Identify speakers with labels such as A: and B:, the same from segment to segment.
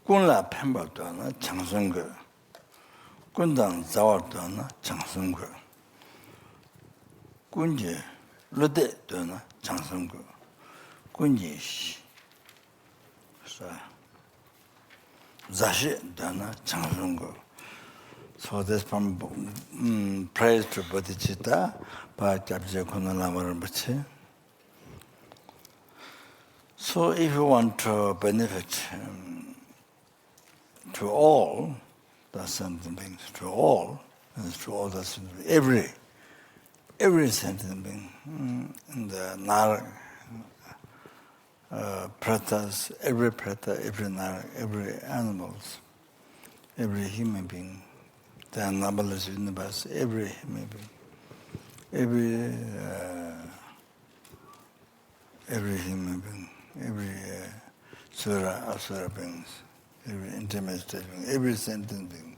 A: 군라 펜바도나 장성거 군당 자와도나 장성거 군지 르데도나 장성거 군지 자시도나 장성거. So this from praise to Bodhichitta by Kyabje Lama Rinpoche. So if you want to benefit to all the sentient beings, to all the sentient beings, every sentient being, in the Narak, pratas, every prata, every Narak, every animals, every human being, the numberless universe, every human being, every human being, every sura, asura beings, every intimate state being, every sentient being.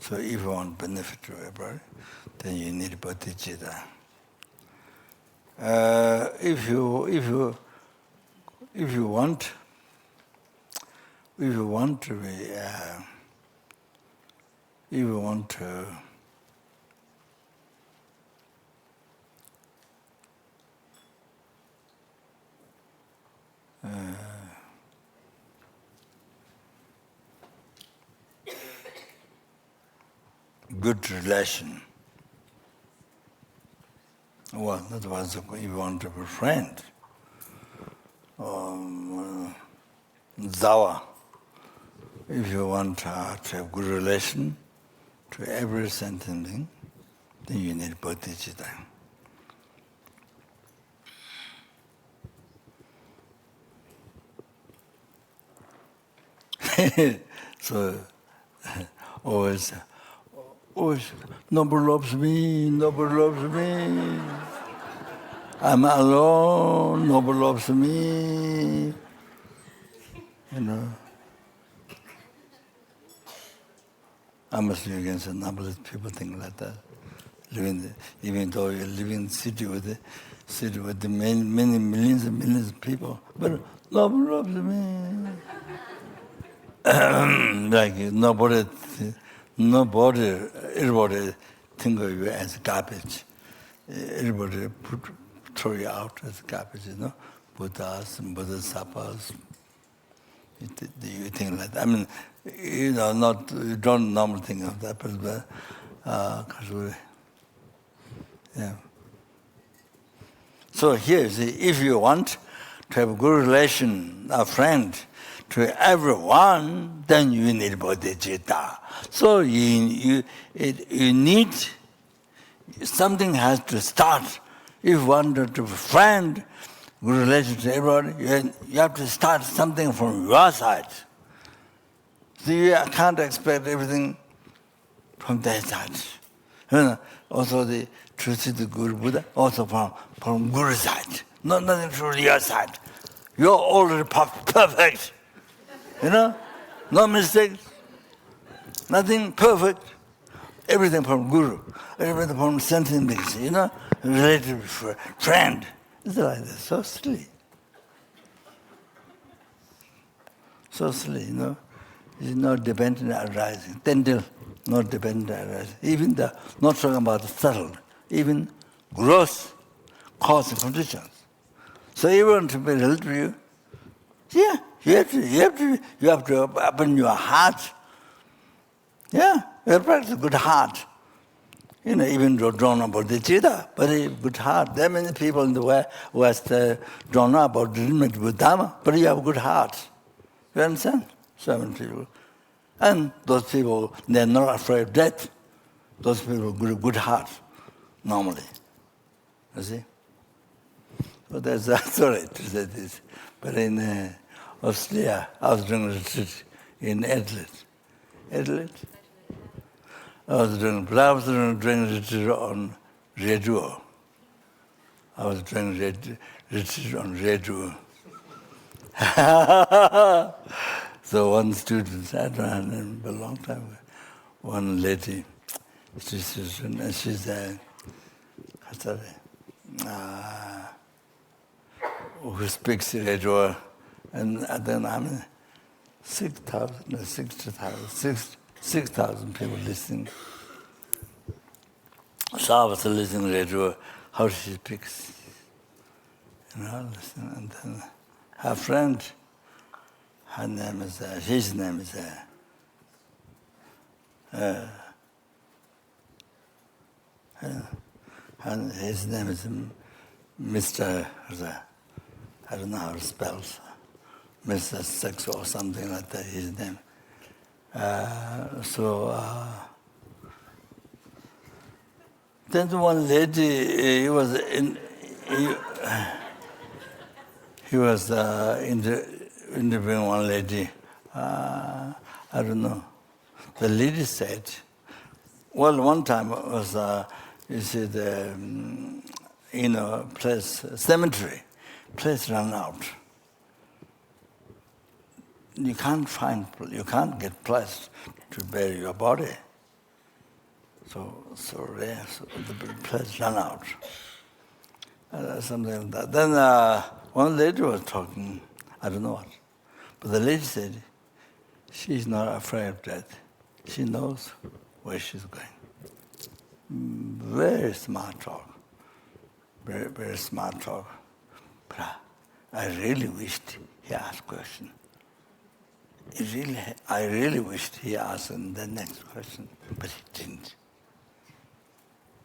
A: So if you want benefit to everybody, then you need Bodhichitta. If you want to be, if you want to good relation. Well, that was if you want to be friend. Zawa. If you want to have good relation to every sentient being, then you need Bodhichitta. So always, nobody loves me, nobody loves me. I'm alone, nobody loves me. You know. I must live against a number of people think like that. Even though you live in a city with the many millions and millions of people, but nobody loves me. Like everybody think of you as garbage. Everybody throw you out as garbage, you know. Buddhas and Bodhisattvas. You think like that. I mean, you don't normally think of that, but yeah. So here, see, if you want to have a good relation, a friend to everyone, then you need Bodhichitta. So you need, something has to start. If you want to have a friend, good relation to everybody, you have to start something from your side. So you can't expect everything from their side. Also the truth is the Guru Buddha, also from Guru side. Nothing from your side. You're already perfect. No mistakes, nothing perfect. Everything from Guru, everything from sentient beings, relative friend. It's like that, so silly. So silly, It's not dependent on arising. Tendil, not dependent on arising. Even not talking about the subtle, even gross cause and conditions. So you want to be related to you, yeah, you have to open your heart. Yeah, you have to practice a good heart. Even though don't know about Bodhichitta, but a good heart. There are many people in the West don't know about the limit with Dhamma, but you have a good heart. You understand? So many people. And those people, they're not afraid of death. Those people have a good heart, normally. You see? So that's sorry to say this. But in Australia, I was doing a retreat in Adelaide. Adelaide? I was doing retreat on radio. I was doing retreat on radio. So one student, I don't remember a long time ago, one lady, she's who speaks radio And then I'm 6,000, 60,000, 6,000 people listening. So I was listening radio, how she speaks. Listen. And then her friend, her name is, his name is, and his name is Mr. I don't know how to spell, Mr. Sex or something like that, his name. Then one lady, he was interviewing one lady. I don't know. The lady said, well, one time it was, you see the, cemetery, place run out. You can't get place to bury your body. So the place ran out. Something like that. Then one lady was talking, I don't know what, but the lady said, she's not afraid of death. She knows where she's going. Very smart talk. Very, very smart talk. But I really wished he asked a question. I really wished he asked the next question, but he didn't.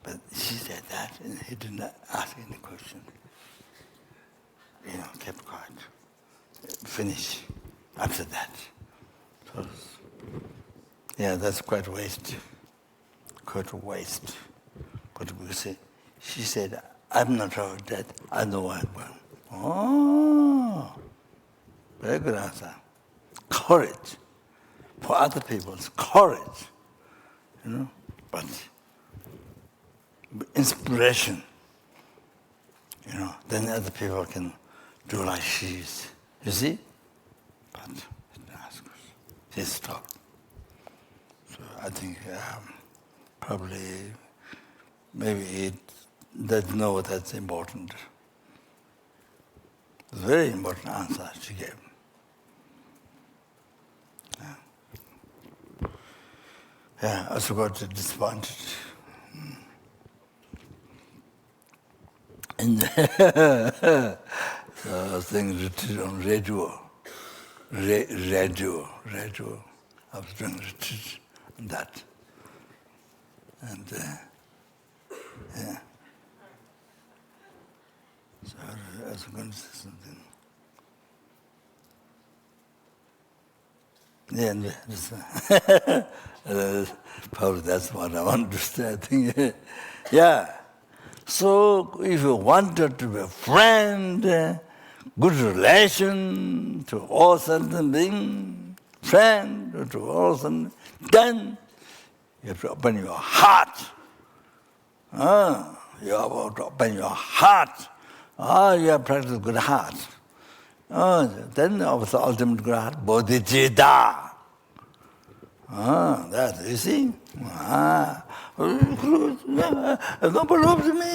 A: But she said that, and he did not ask any question. Kept quiet. Finish after that. So, yeah, that's quite a waste. Quite a waste. But she said, I'm not afraid of death. I know where I'm going. Oh, very good answer. Courage. For other people's courage. But inspiration. Then other people can do like she is. You see? But she stopped. So I think probably, maybe it doesn't know that's important. It's a very important answer she gave. Yeah, I also got disappointed. And so I was doing retreat on radio. Radio. I was doing retreat on that. And yeah. So I was going to say something. Yeah, and probably that's what I want to say, I think. Yeah. So if you wanted to be a friend, good relation to all certain being, friend to all certain, then you have to open your heart. You have to open your heart. You have practiced good heart. Then of the ultimate good heart, Bodhichitta. That, you see? Nobody loves me.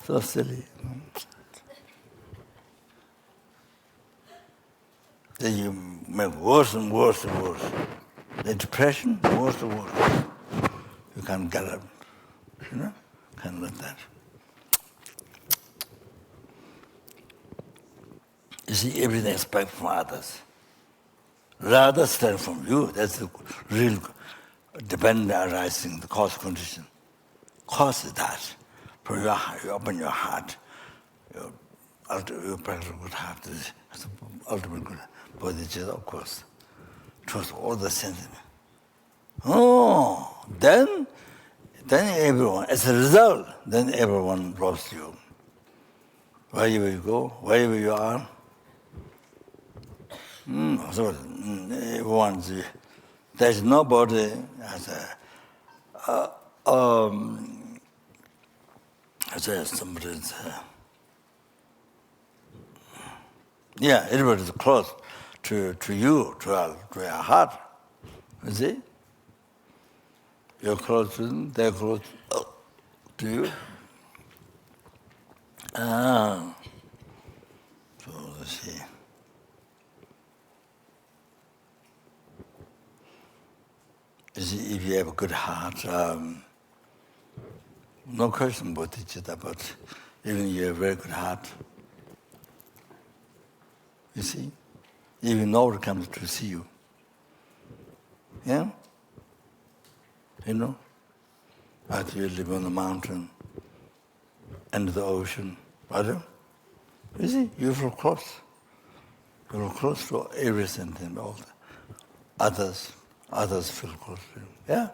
A: So silly. Then you make worse and worse and worse. The depression, worse and worse. You can't get up. Can't let that. You see, everything expect from others. Rather stand from you. That's the real dependent arising, the cause condition. Cause is that. From your heart, you open your heart. You practice good heart. That's the ultimate good. Bodhichitta, of course. Trust all the sentiment. Then everyone, as a result, then everyone loves you. Wherever you go, wherever you are, everyone's, there's nobody as somebody's, everybody's close to you, to your heart. You see? You're close to them, they're close to you. see. You see, if you have a good heart, no question Bodhicitta, but even you have a very good heart, you see, even nobody comes to see you. Yeah? You know? As you live on the mountain and the ocean, pardon? You see, you feel close. You feel close to everything and all the others feel close to you. Yeah?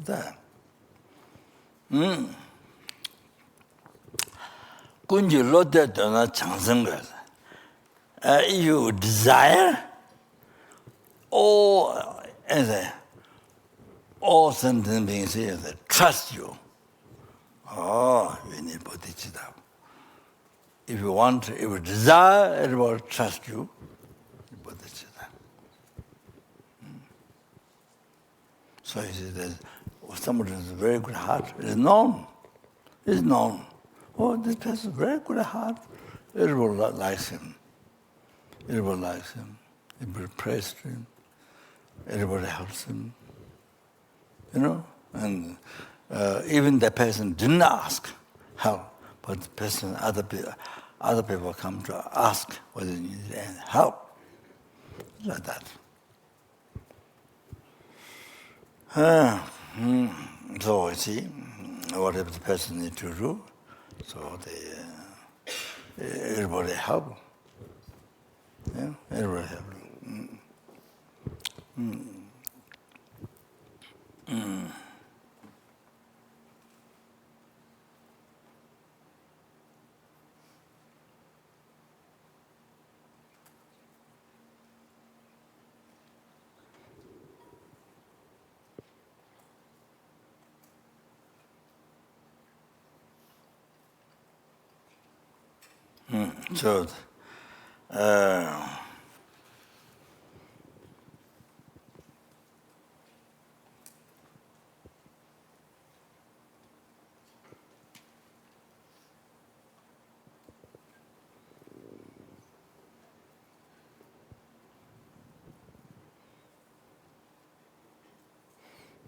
A: That. Kunji lote dona changsenga. You desire all sentient beings here that trust you. Oh, we need Bodhicitta. If you desire, it will trust you. Bodhicitta. So you see that somebody has a very good heart. It is known. It is known. Oh, this person has a very good heart. Everybody likes him. Everybody likes him. Everybody prays to him. Everybody helps him. You know? And even the person didn't ask help, but the person, other people come to ask whether they need help. Like that. So you see, whatever the person needs to do, so everybody help. Yeah, everybody help. So,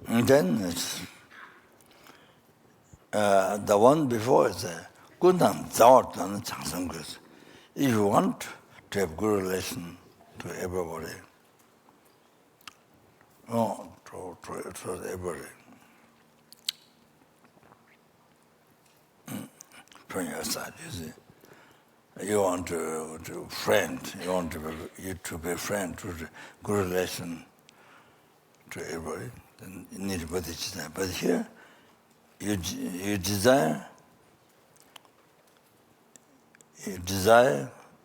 A: and then it's, the one before is Gundam Zawat and Changsangus. If you want to have good relation to everybody, to everybody, from your side, you see. You want to friend, you want to be friend, to good relation to everybody, then you need Bodhicitta. But here, you desire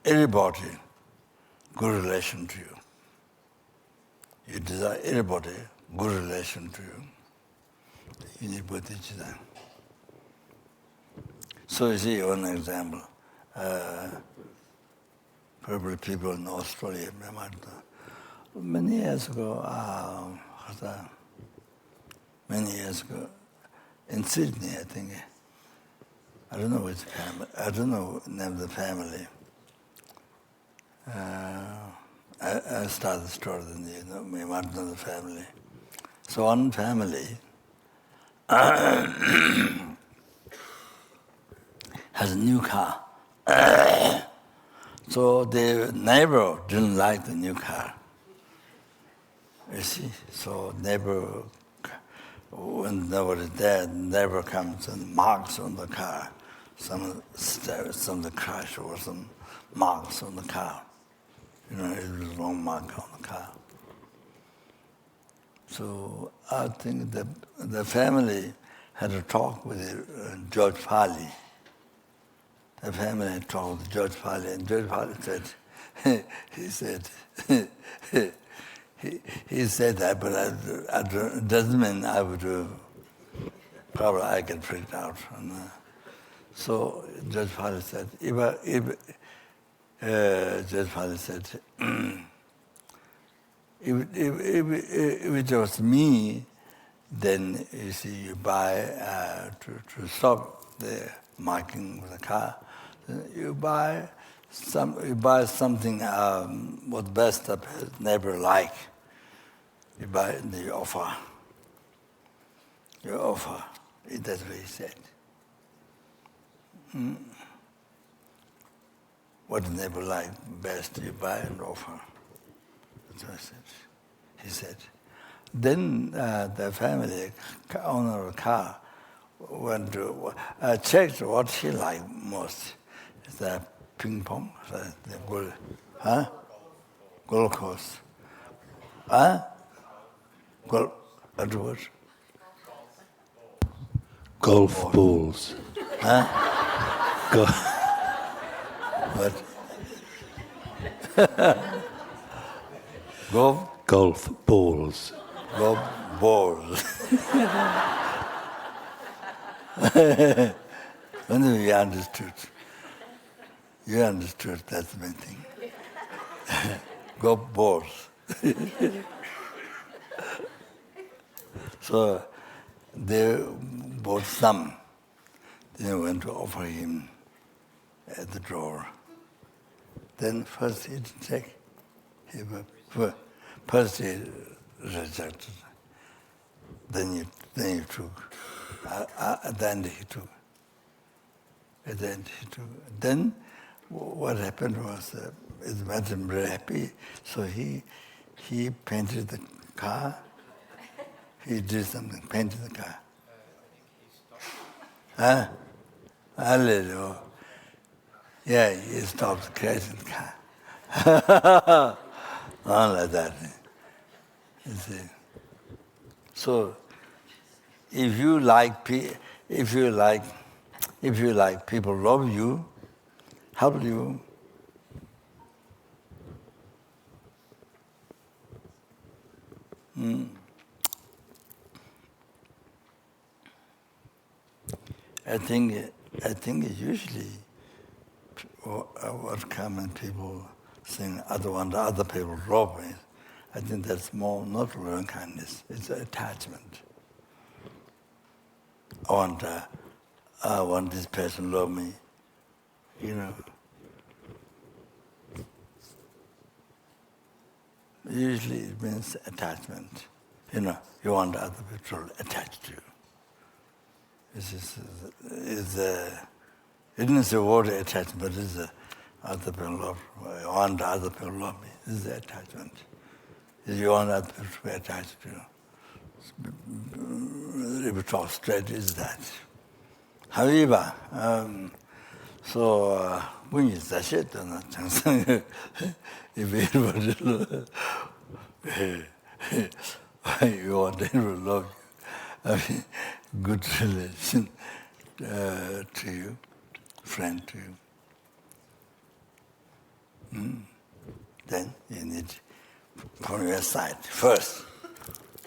A: everybody good relation to you. You desire everybody good relation to you. You need Bodhicitta. So you see one example. Probably people in Australia, many years ago, in Sydney, I think. I don't know which family. I don't know the name of the family. I started the story, then you know, we might know the family. So one family has a new car. So the neighbor didn't like the new car. You see, so neighbor, when nobody there, the neighbor comes and marks on the car. Some the crash or some marks on the car. You know, it was a long mark on the car. So I think the family had a talk with George Pali. The family had talked with George Pali, and George Pali said, he said that, but it doesn't mean I would probably I get freaked out. And, so Judge Pali said, Judge Pali said, if it was me, then you see, you buy to stop the marking with the car. You buy you buy something what best the neighbor like. You buy and you offer. You offer. That's what he said. What the neighbor like best, you buy and offer. That's what I said. He said. Then the family owner of the car went to checked what he liked most. The ping pong, the golf course. What?
B: Golf balls.
A: What? Golf
B: balls.
A: Golf balls. When you understood. You understood, that's the main thing. Golf balls. So they bought some. They went to offer him at the door. Then first he didn't take. First he rejected. Then he took. At the end he took. Then what happened was, it made him very happy. So he painted the car. He did something, painted the car. Hallelujah. Yeah, he stopped crashing the car. Not like that. You see. So, if you like people love you, help you, I think usually what common people think, other people love me. I think that's more not loving kindness. It's attachment. I want this person to love me. Usually it means attachment. You want other people to attach to you. It isn't the word attachment, but it's other people love. I want other people to love me. This is the attachment. If you want other people to be attached to you, if we talk straight, is that. However, when you say it, if you want them to love you, I mean, good relation to you, friend to you. Then you need, from your side, first,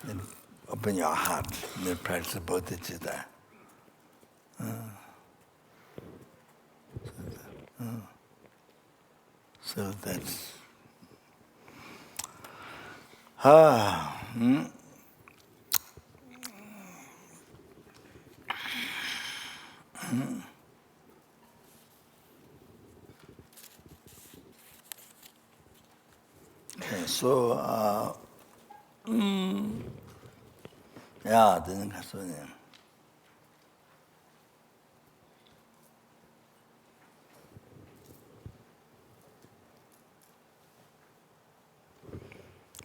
A: then open your heart, then practice Bodhicitta. So that's... Okay, so, didn't have to.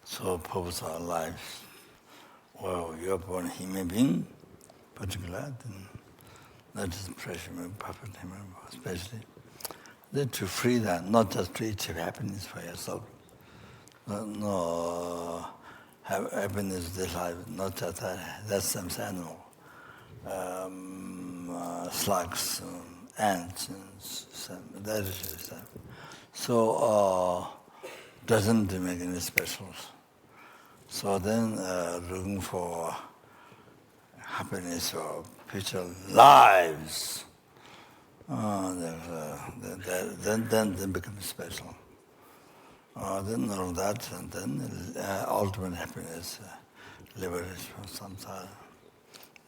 A: So, purpose of our lives. Well, you're born a human being, particularly, then that is precious, perfect human, especially. Then to free that, not just to achieve happiness for yourself. No, happiness this life, not just that. That's some animal, slugs, ants, and that is stuff. So doesn't make any special. So then, looking for happiness or future lives, then becomes special. Then all that, and then ultimate happiness, liberation from samsara.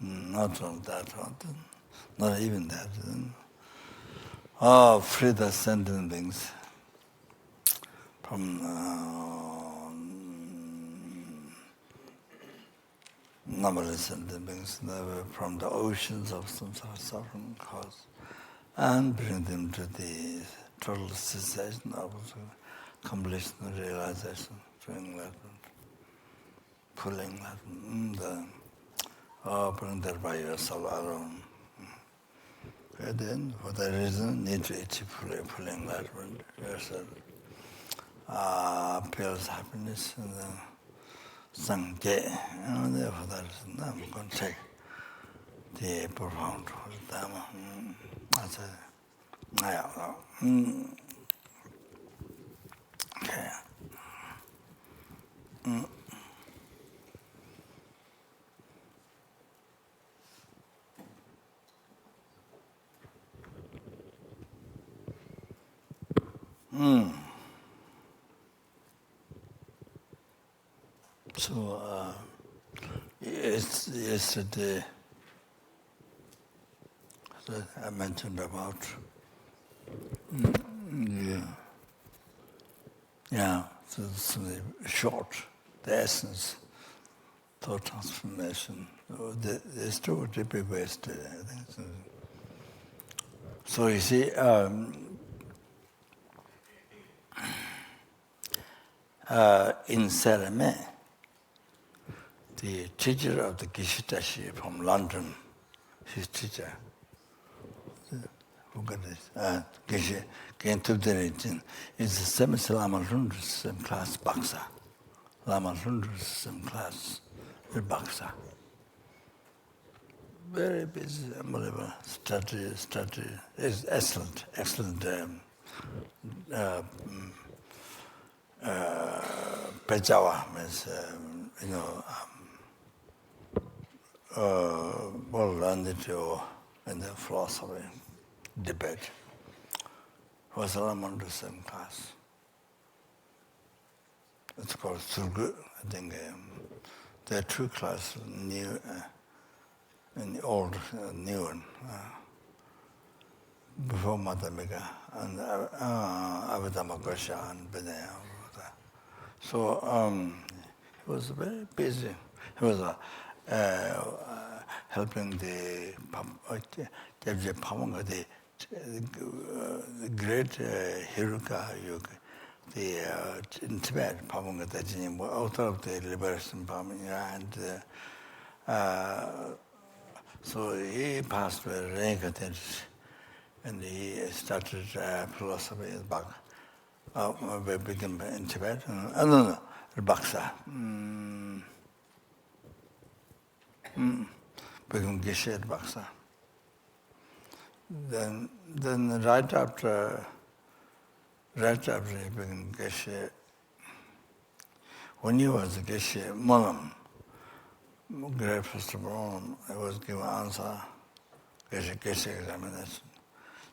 A: Not all that, not even that. Then, free the sentient beings. from numberless beings from the oceans of samsara suffering cause, and bring them to the total cessation of completion, realization, through enlightenment, full enlightenment. Bring that by yourself alone. And then, for that reason, need to achieve full enlightenment yourself. Feels happiness and Sangye. And therefore, that reason, I'm going to take the profound Dhamma. That's okay. So, yesterday, I mentioned about so the short, the essence, thought transformation. There's two big ways to it, I think. So you see, in Sarame, the teacher of the Geshe from London, his teacher, who got this, Geshe, came to the region, is the same as Lama Lundra's same class Baksa. Lama Lundra's same class Baksa. Very busy, unbelievable, study, is excellent, Pejawa means, well learned in the philosophy debate. Was Lama the same class. It's called Surgu, I think. There are two classes, new and the old, new one. Before Madhamika and Abhidhamma Gosha and Vinaya. So he was very busy. He was helping the Kyabje Pamanga, the great Hiruka Yoga, in Tibet, Pamanga Tajini, author of the Liberation Pamanga, and so he passed away, reincarnated, and he started philosophy back. We became in Tibet, Baksa. Became Geshe at Baksa. Then right after he became Geshe, when he was a Geshe, Molam, great festival, I was given answer, Geshe examination.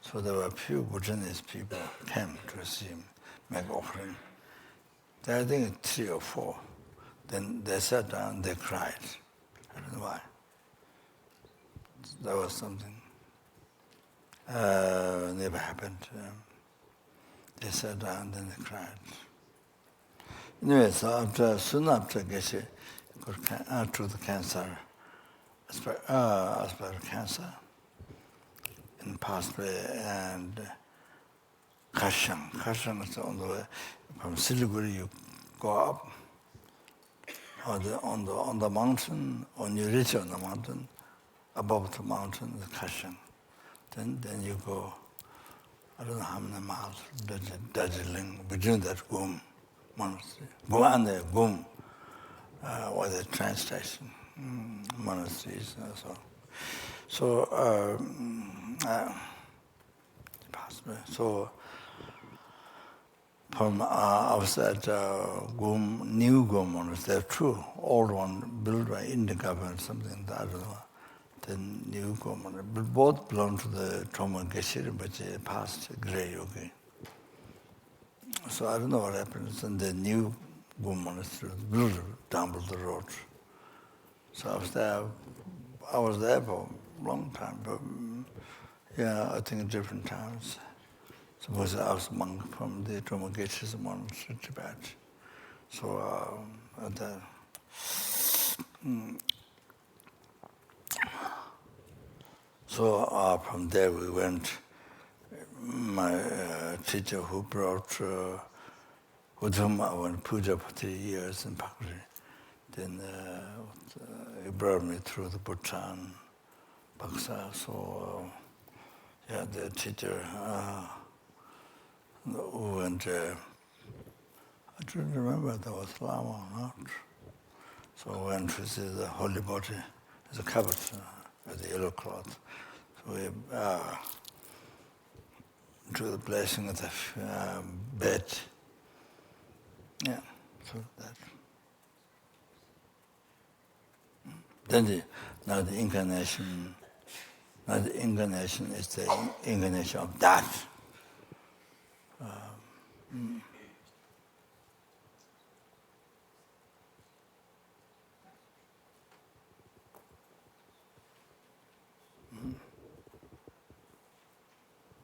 A: So there were a few Bhutanese people came to see him, make offering. I think 3 or 4. Then they sat down, they cried. I don't know why. That was something. Never happened. They sat down, then they cried. Anyway, so soon after Geshe got to the cancer, aspired cancer, and passed away, and Khashang is on the way. From Siliguri you go up on the mountain, when you reach on the mountain, above the mountain is Khashang. Then you go, I don't know how many miles, Darjeeling, between that Gum monastery. And the Gum was a train station, monasteries and so on. So, so from outside Gum, new Gum monastery, there are two, old one built by Indian government, something that I don't know. Then new Gum monastery, but both belong to the Troma Geshe, but they passed Grey Yogi. So I don't know what happens, and the new Gum monastery was built down the road. So I was there for a long time, but yeah, I think different times. Suppose I was a monk from the Tromageti's monastery, Tibet. So from there we went. My teacher who brought, with whom I went puja for 3 years in Pakri, then he brought me through the Bhutan, Paksa. So the teacher who went. I don't remember there was Lama or not. So I went to see the holy body, there's a cupboard with the yellow cloth. So we drew the blessing of the bed. Yeah, so that. Then now the incarnation is the incarnation of that.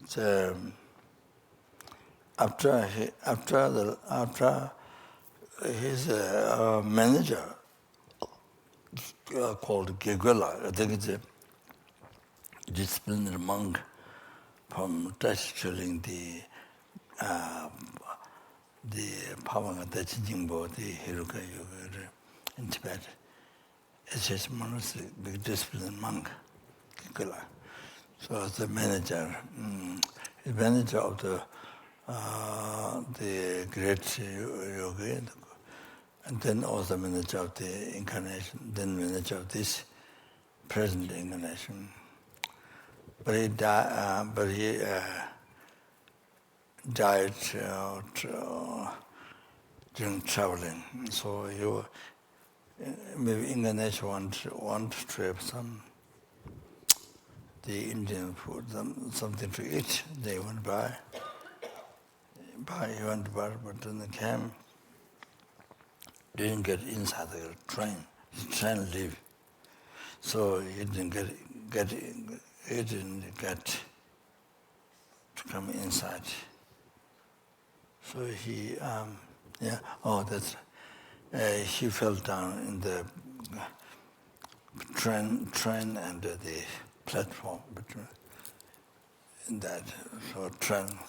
A: So after his manager called Gegula, I think it's a disciplinary monk from teaching the Pavanga Tachijingbo, the Hiruka Yoga in Tibet. It's his monastery, big disciplinary monk, Gegula. So as the manager, he's manager of the great yogi, and then also manager of the incarnation, then manager of this present incarnation. But he died during traveling. So maybe incarnation want to have the Indian food, something to eat. They went by. He went by, but then they came. Didn't get inside the train. The train leave. So he didn't get to come inside. So he, he fell down in the train and the platform between in that train.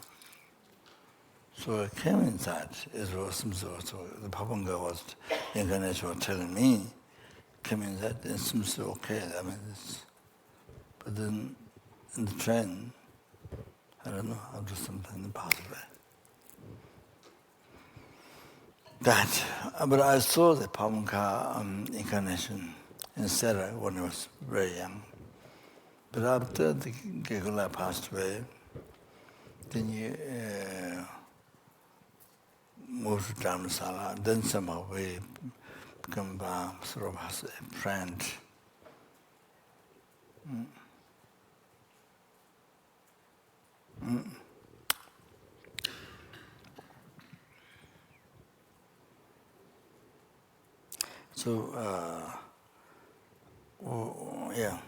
A: So I came inside. It was so the Papanga was incarnation was telling me, came inside, it seems okay. I mean, but then in the train, I don't know, I'll do something impossible. But I saw the Papanga incarnation in Sarah when I was very young. But after the Gegula passed away, then you moved to Dharamsala. Then somehow we become sort of as a friend. So, yeah.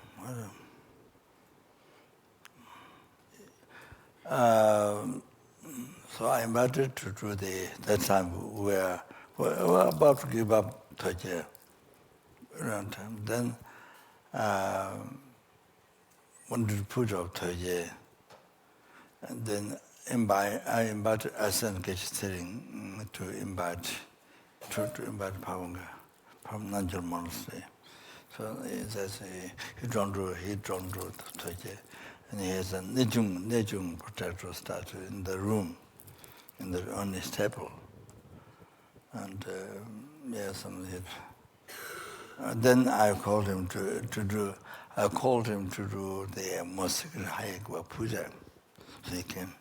A: So I invited to do that time we were about to give up Toje around time. Then wanted to put up Toje, and then I invited Asan Geshe to invite Pavanga from Nanjal Monastery. So he says he don't do Toje. And he has a Nejung protector statue in the room, on his table. And then I called him to do the most sacred Hayagwa puja. So he came.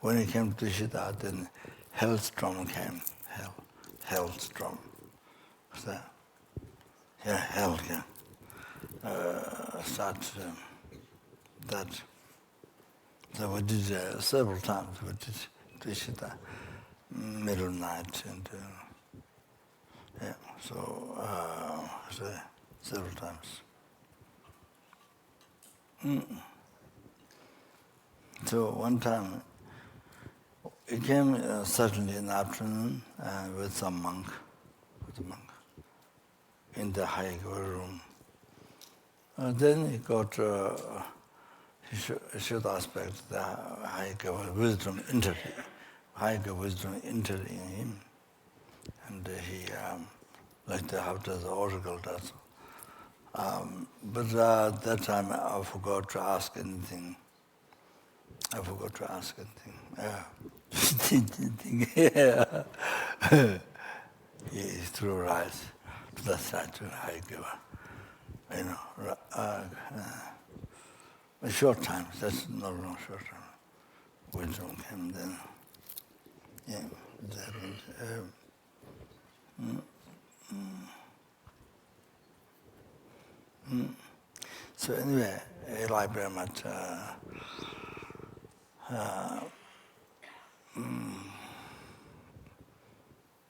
A: When he came to Shita, then Hellstorm came. Hellstorm. What's that? Yeah, hell came. Start that. So we did several times. We did Bodhichitta, middle night, and several times. So one time, he came suddenly in the afternoon with a monk, in the high room. Then he got, he showed aspect, the high wisdom entered in him. And he, like how does the oracle does. But that time I forgot to ask anything. He threw rice to the statue, high giver. A short time, that's not long short time. Wisdom came then. Yeah, that So anyway, I like very much.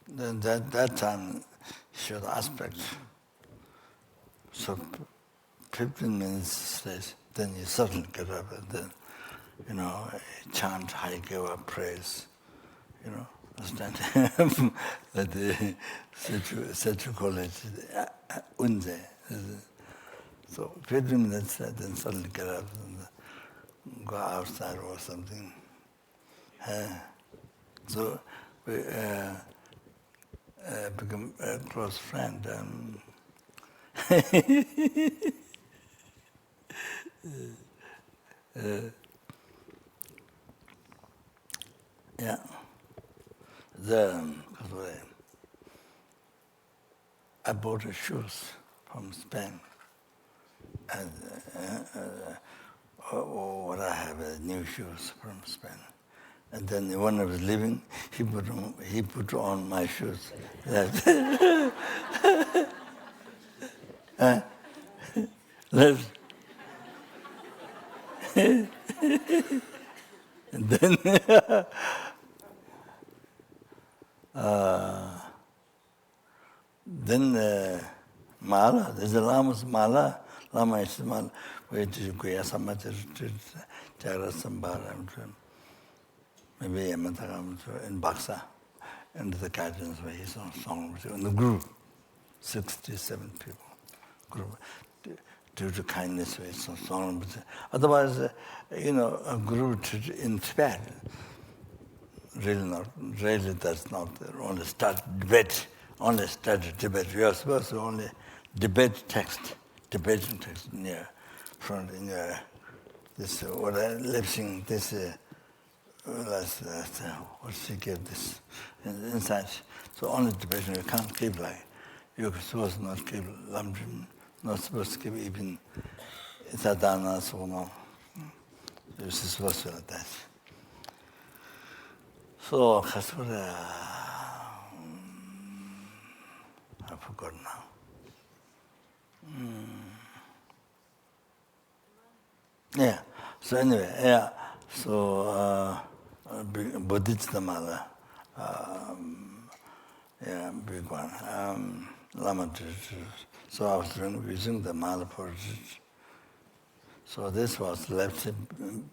A: Then that time showed aspect. So 15 minutes stays, then you suddenly get up and then, chant high giver praise, understand? That the Sechu college, unze. So 15 minutes, then suddenly get up and go outside or something. So we become a close friend. Yeah. I bought shoes from Spain. And what I have new shoes from Spain. And then when I was leaving, he put on my shoes. And then mala, there's a Lama's mala. Lama is mala. Where did you go? Maybe in Baksa, and the guidance where he's on song in the group, 67 people group. Due to kindness, where it's on song. Otherwise, a group in Tibet really does not only start debate. We are supposed to only debating text in your front, in your this what I lip-sync this. What she gave this inside. So only debating, you can't keep like, you're supposed to not keep lamjim, not supposed to keep even sadhana, so no. You're supposed to like that. So, I forgot now. Yeah, so anyway, yeah, so Bodhichitta mala, big one. Lama, so I was using the mala for it. So this was left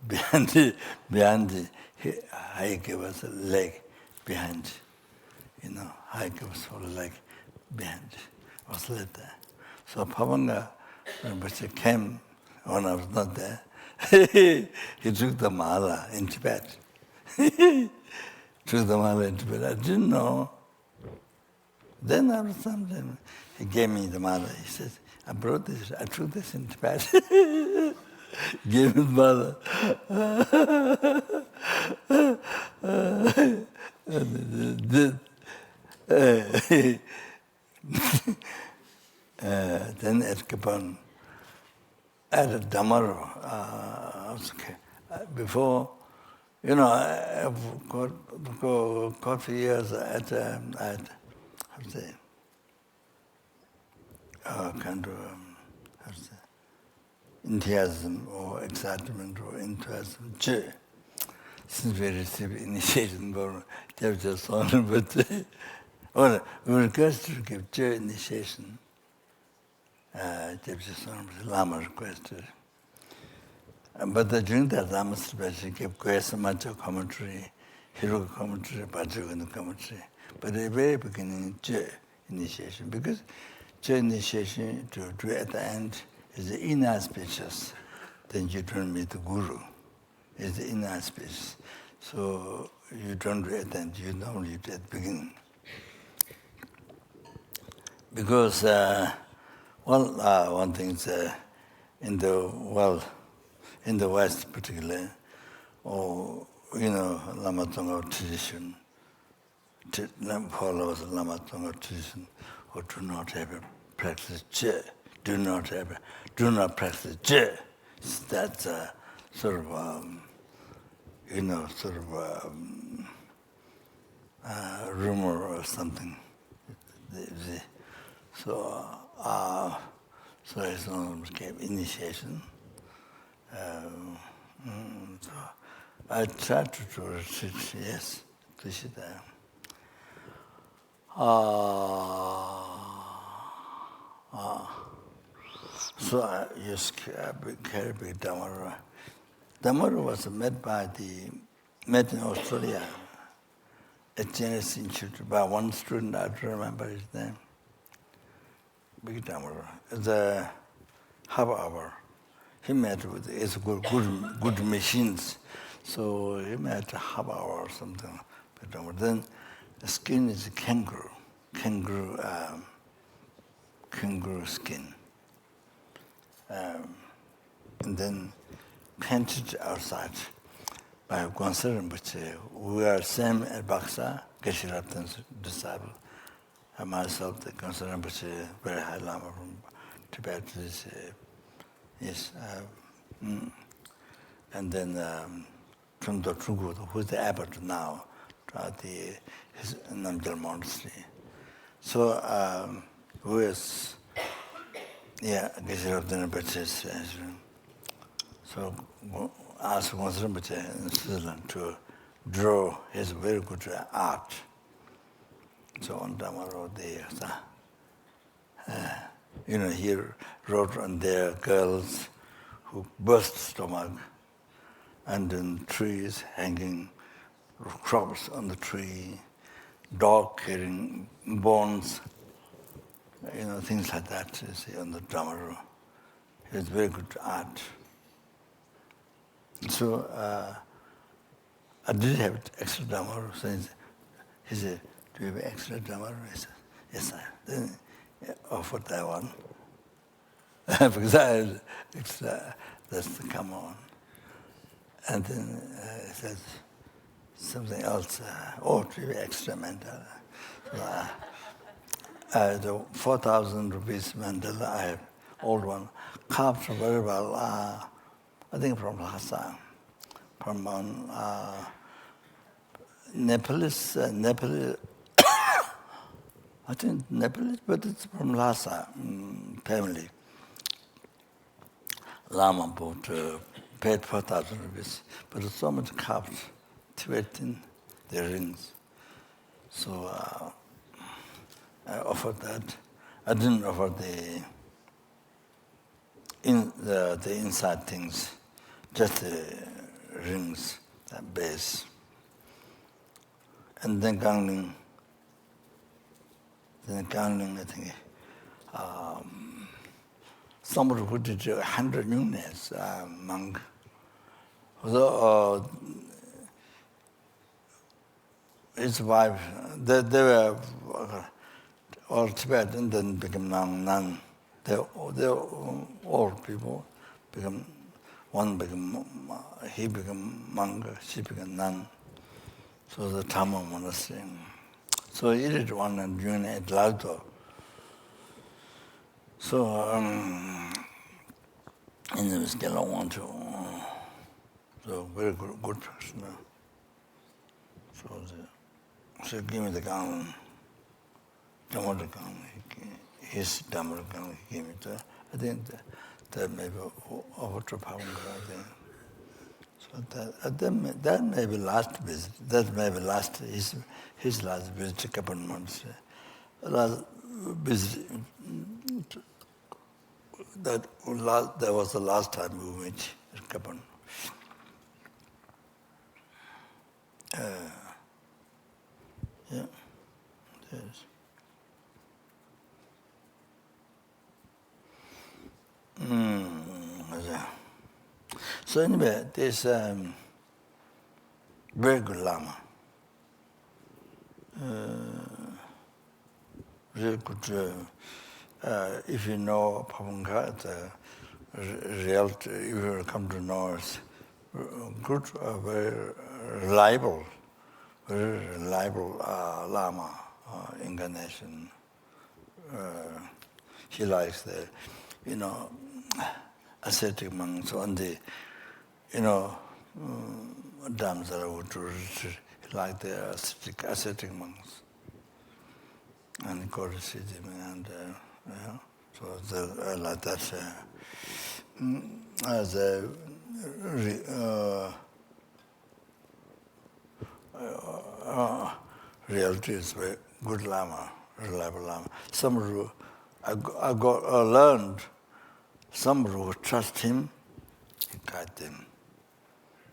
A: behind the hike was a leg behind, hike was for leg behind, was left there. So Pavanga Rinpoche came when I was not there. He took the mala in Tibet. I didn't know. Then after some time, he gave me the mala. He said, I took this in Tibet. Gave me the mala. Then at Kapan, at a Damaro, before, I've got a few years at how to say, kind of, how to say, enthusiasm or excitement or enthusiasm. Since we received initiation, they have just on, but or we request to give initiation. They have just on, Lama requested. But during that Lama celebration, he gave Kwesa Macho commentary, Hero commentary, Pachagan commentary. But at the very beginning, Je initiation, because Je initiation to do at the end is the inauspicious. Then you don't meet the Guru. It's the inauspicious. So you don't do at the end, you normally do at the beginning. Because, one thing is, in the West particularly, or, Lama Tsongkhapa tradition, followers of Lama Tsongkhapa tradition, who do not have a practice Je, do not practice Je. That's a sort of, rumor or something. So his own became initiation. So I tried to do retreat, yes, Bodhicitta. So I used to carry big Dhamara. Dhamara was met in Australia at Genesis Institute by one student, I don't remember his name. Big Dhamara. It's a half hour. He met with his good machines. So he met a half hour or something. Then the skin is kangaroo skin. And then painted outside by Gwansa Rinpoche. We are same at Baksa, Geshe Rabden's disciple. And myself, the Gwansa Rinpoche, very high Lama from Tibet. Yes. And then Chungdo Chunggu, who's the abbot now, his Namgyal monastery. So who is, Geshe Rabden Rinpoche's so asked Gwansa Rinpoche in Switzerland to draw his very good art. So on Dhamma there, he wrote on there girls who burst stomach, and then trees hanging, crops on the tree, dog carrying bones, things like that, you see, on the Dhamma. It's very good art. So I did have extra Dhamma. So he said, do you have extra Dhamma? I said, yes, I. Then he offered that one. Because I had extra, that's to come on. And then he said something else, do you have extra mandala? So the 4,000 rupees mandala, I have old one, carved very well, I think from Lhasa, from Nepalese, I think Nepalese, but it's from Lhasa family. Lama paid 4,000 rupees, but it's so much carved, Tibetan, the rings. So I offered that. I didn't offer the inside things, just the rings, that base. And then Gangling, I think, somebody who did 100 units, monk. So, his wife, they were all Tibetan, then became nun. They're old people. He became monk, she became nun. So the Tama monastery. So he did 100 units at Lagdo. So, and there was still I want to. So very good person. So give me the gown, Dhamma gown. His Dhamma gown he gave me to. I think that maybe over to Pavanga, I think. So that may be last visit. That may be his last visit to Kapan Monastery. Last visit. That was the last time we met at Kapan. Yeah, yes. Yeah. So anyway, this very good Lama. Really good. If you know Papunga, the real, you will come to know it's good, very reliable Lama incarnation. He likes the, ascetic monks on the, dams that are to retreat. He liked the ascetic monks. And he got to see them, and so like that. As a reality is very good Lama, reliable Lama. Somebody who I learned, somebody who trust him, he guide them.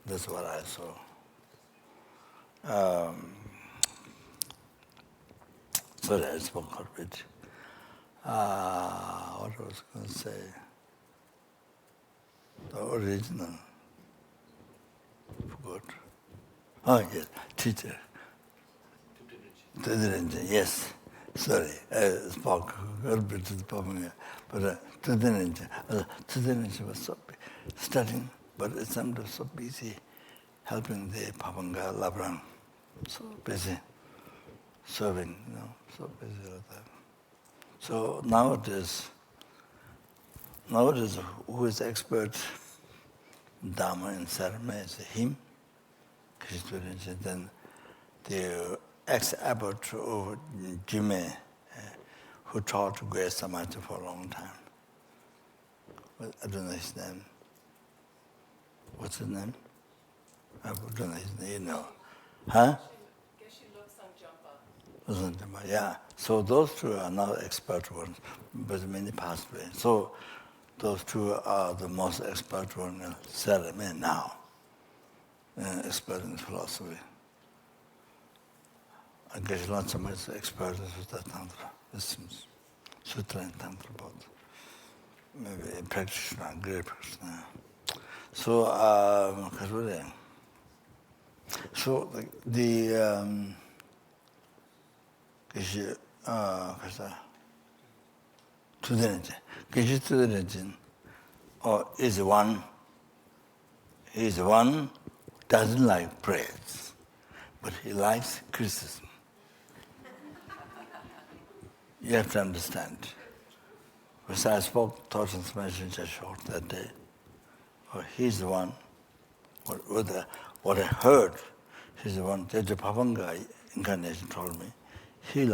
A: That's what I saw. Sorry, I spoke a bit. What I was going to say. The original. Forgot. Oh, yes, teacher. Yes. Sorry, I spoke a little bit to the Papua, but Tudenenja was so studying, but it's sometimes so busy helping the Papanga Labrang. So busy serving, so busy like that. So nowadays, who is expert Dharma and Sarma is him, Krishna, then the ex-abbot of Jime, who taught Gwe Samadhi for a long time. I don't know his name. What's his name? I don't know his name, you know. Huh? Yeah. So those two are not expert ones, but many passed away. So those two are the most expert ones in Sarame now, expert in philosophy. I guess not so much expert in Sutta Tantra. It seems Sutra and Tantra both. Maybe a practitioner, great practitioner. So, so the is one doesn't like praise, but he likes criticism. You have to understand. Because I spoke thoughts and transformation just short that day. He's the one, what I heard, he's the one, the Papanga incarnation told me, he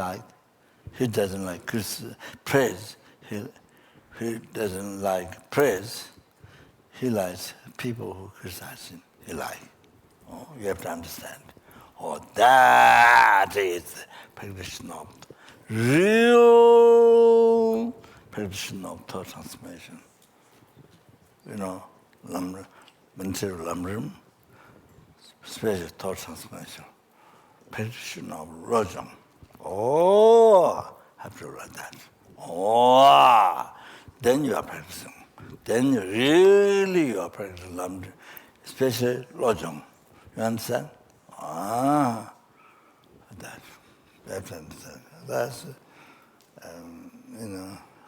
A: doesn't like praise, he doesn't like praise, he likes people who criticize him, he likes. Oh, you have to understand. Oh, that is practitioner of real practitioner of thought transformation. Material Lamrim, special thought transformation. Practitioner of Rojam. Oh, have to write that. Oh, then you are practicing. Then you are practicing Lamrim, especially Rojam. You understand? That. You have to understand. That's,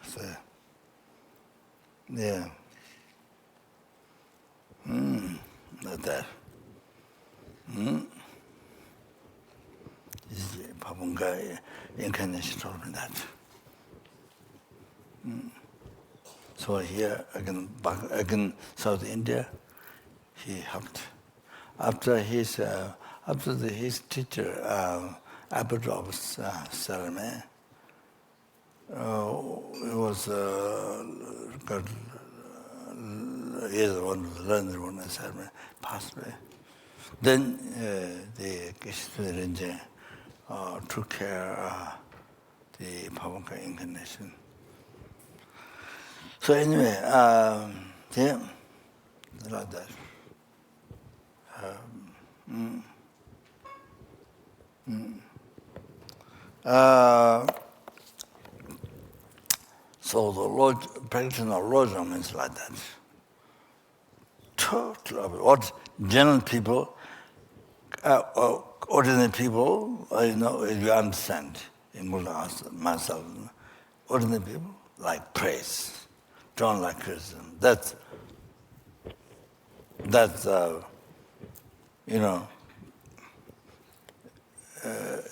A: so, yeah. Like that. Papunga incarnation told me that. So here, again, South India, he helped. After his teacher, Abbot of Sarame, he was he is the one who learned the one in Sarame, passed away. Then the Geshe took care of the Pavanka incarnation. So anyway, yeah, like that. So the practitioner of lojong means like that. Total. What general people, ordinary people, if you understand, including myself, ordinary people like praise, don't like criticism. That's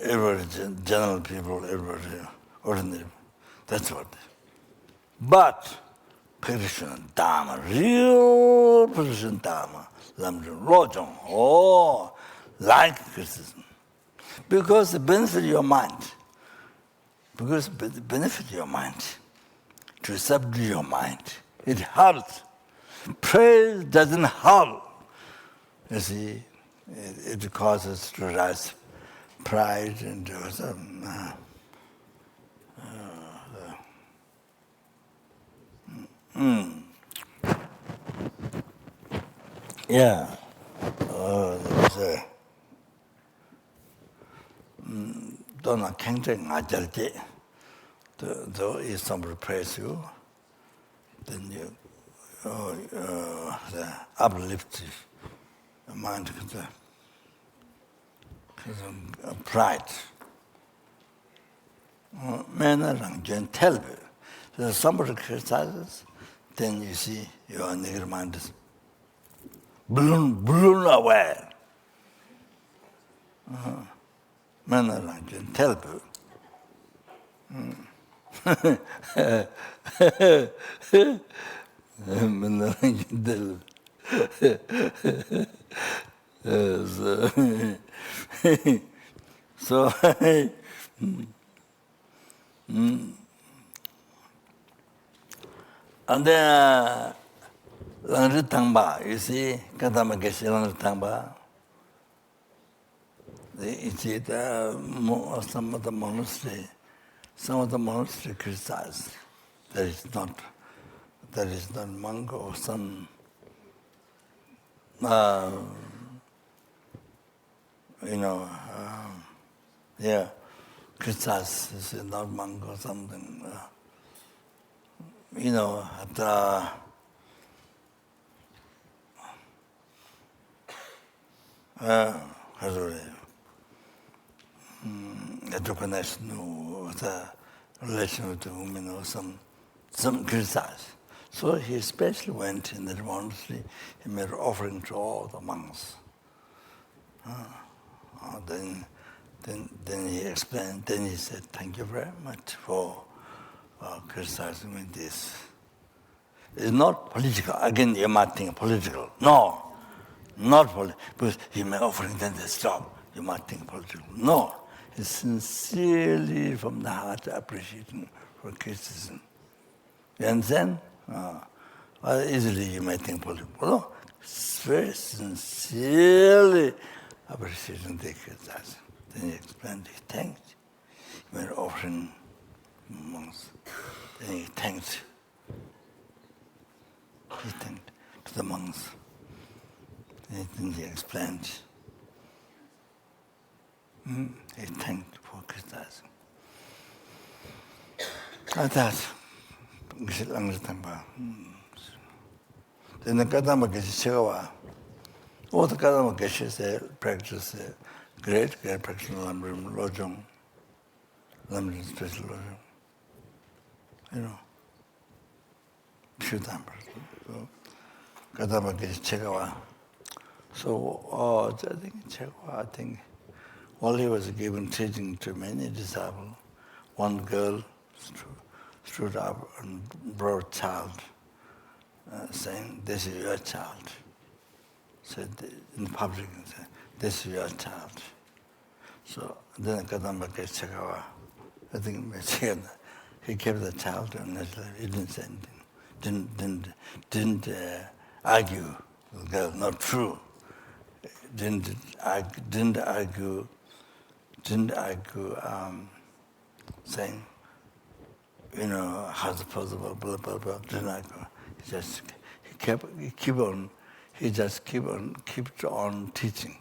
A: everybody, general people, everybody, ordinary. That's what. But practitioner Dharma, real practitioner Dharma, lojong, like criticism. Because it benefits your mind. Because it benefits your mind. To subdue your mind. It helps. Praise doesn't help. You see, it causes to rise pride and yeah. Don't though if somebody praise you, then you uplift your mind pride. So somebody criticizes, then you see your negative mind is blown away. So and then you see, Kadama Geshe Tangba, you see some of the monastery criticized. That is not monk or some criticized is not monk or something. The relation with the women or some criticized. So he especially went in the monastery, he made offering to all the monks. Then he explained, then he said, thank you very much for criticizing me this. It's not political. Again, you might think political. No, not political. Because you may offering, then they stop. You might think political. No, it's sincerely from the heart appreciating for criticism. You understand? Easily you may think political. No, it's very sincerely appreciating the criticism. Then he explained, he thanked. He made offering monks. Then he thanked. He thanked to the monks. Then he explained. He thanked for criticizing. Like that. Then the Kadama Geshe Chegawa. All the Kadama Geshe practice great practice Lamrim Lojong. Lamrim special Lojong. Few times. So, Kadama Geshe Chegawa. So, I think, while he was giving teaching to many disciples, one girl stood up and brought a child, saying, this is your child. Said in public, said, this is your child. So then Kadamba Geshe Chegawa, I think he kept the child and he didn't say anything. Didn't argue with the girl, not true. Didn't argue, saying, how's it possible, blah, blah, blah, didn't argue. He just kept on teaching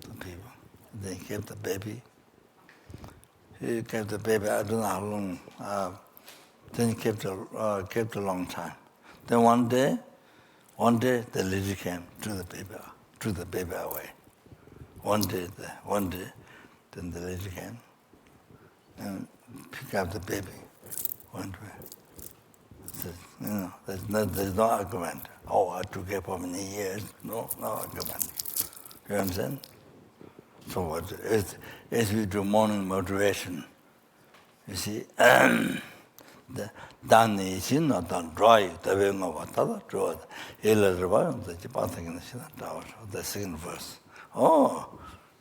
A: the people. Then he kept the baby. He kept the baby, I don't know how long. Then he kept a long time. Then one day, the lady came to the baby away. One day, then the lady came and picked up the baby. Went away. There's no argument. Oh, I took it for many years. No argument. You understand? So what? As we do morning motivation, you see, the second verse. Oh,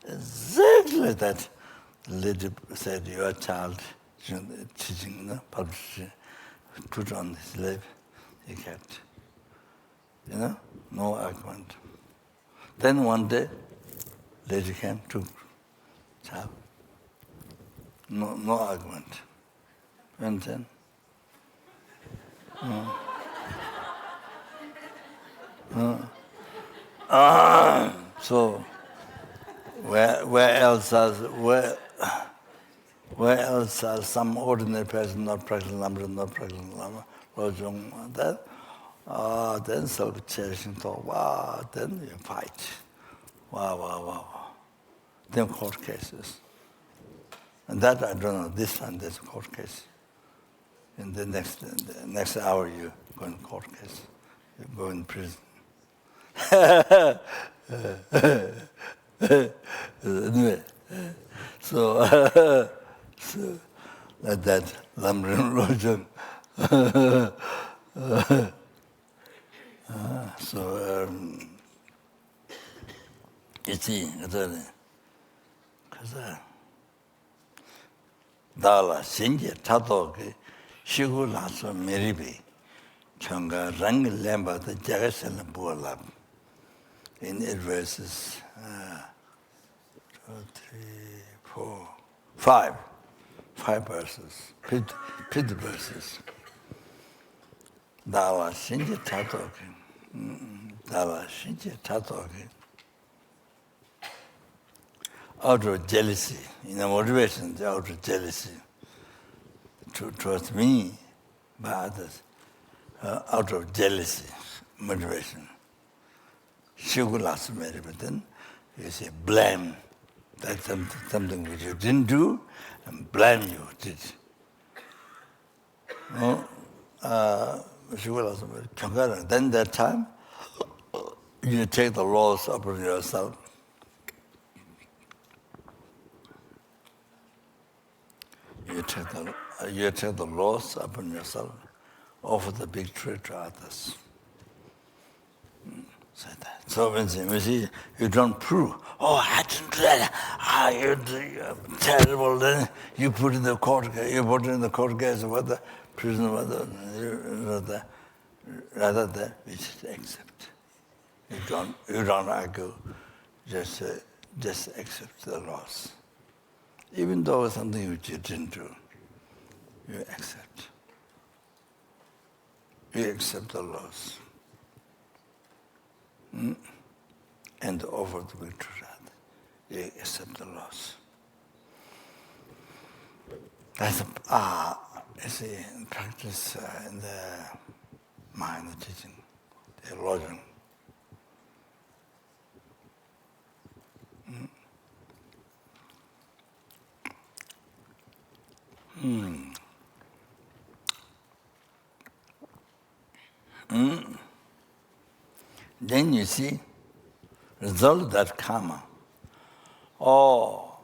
A: exactly that. The lady said, your child, teaching, published, put on his lip, he kept. No argument. Then one day, lady came to child. No argument. And then, so where else are some ordinary person not practicing Lama, not practicing Lama, Lojong, that, then self-cherishing thought, wow, then you fight. Wow. Then court cases. And that I don't know, this time there's a court case. In the next hour you go in court case. You go in prison. Anyway, so like that, Lamrim Lojong. So, you see, because Dala Shinji Tatoki, Shigu Lasso Miribi, Changa Rang Lamba, the Jagasel Bualab. In it verses 2, 3, 4, 5. 5 verses, pit verses. Dala Shinji Tatoki. Out of jealousy, motivation, out of jealousy towards me by others, out of jealousy, motivation. Shigulas maybe, but then you say blame. That's something which you didn't do, and blame you did. Then that time, you take the laws upon yourself. You take the loss upon yourself, offer the victory to others. Say that. So when you see, you don't prove, oh, I didn't do that, you're terrible, then you put in the court case, what the prisoner, rather than we just accept. You don't argue, just accept the loss. Even though it's something which you didn't do, you accept. You accept the loss. And offer the victory. You accept the loss. That's you see, in practice, in the mind teaching, the logic. Then you see, result of that karma. Oh,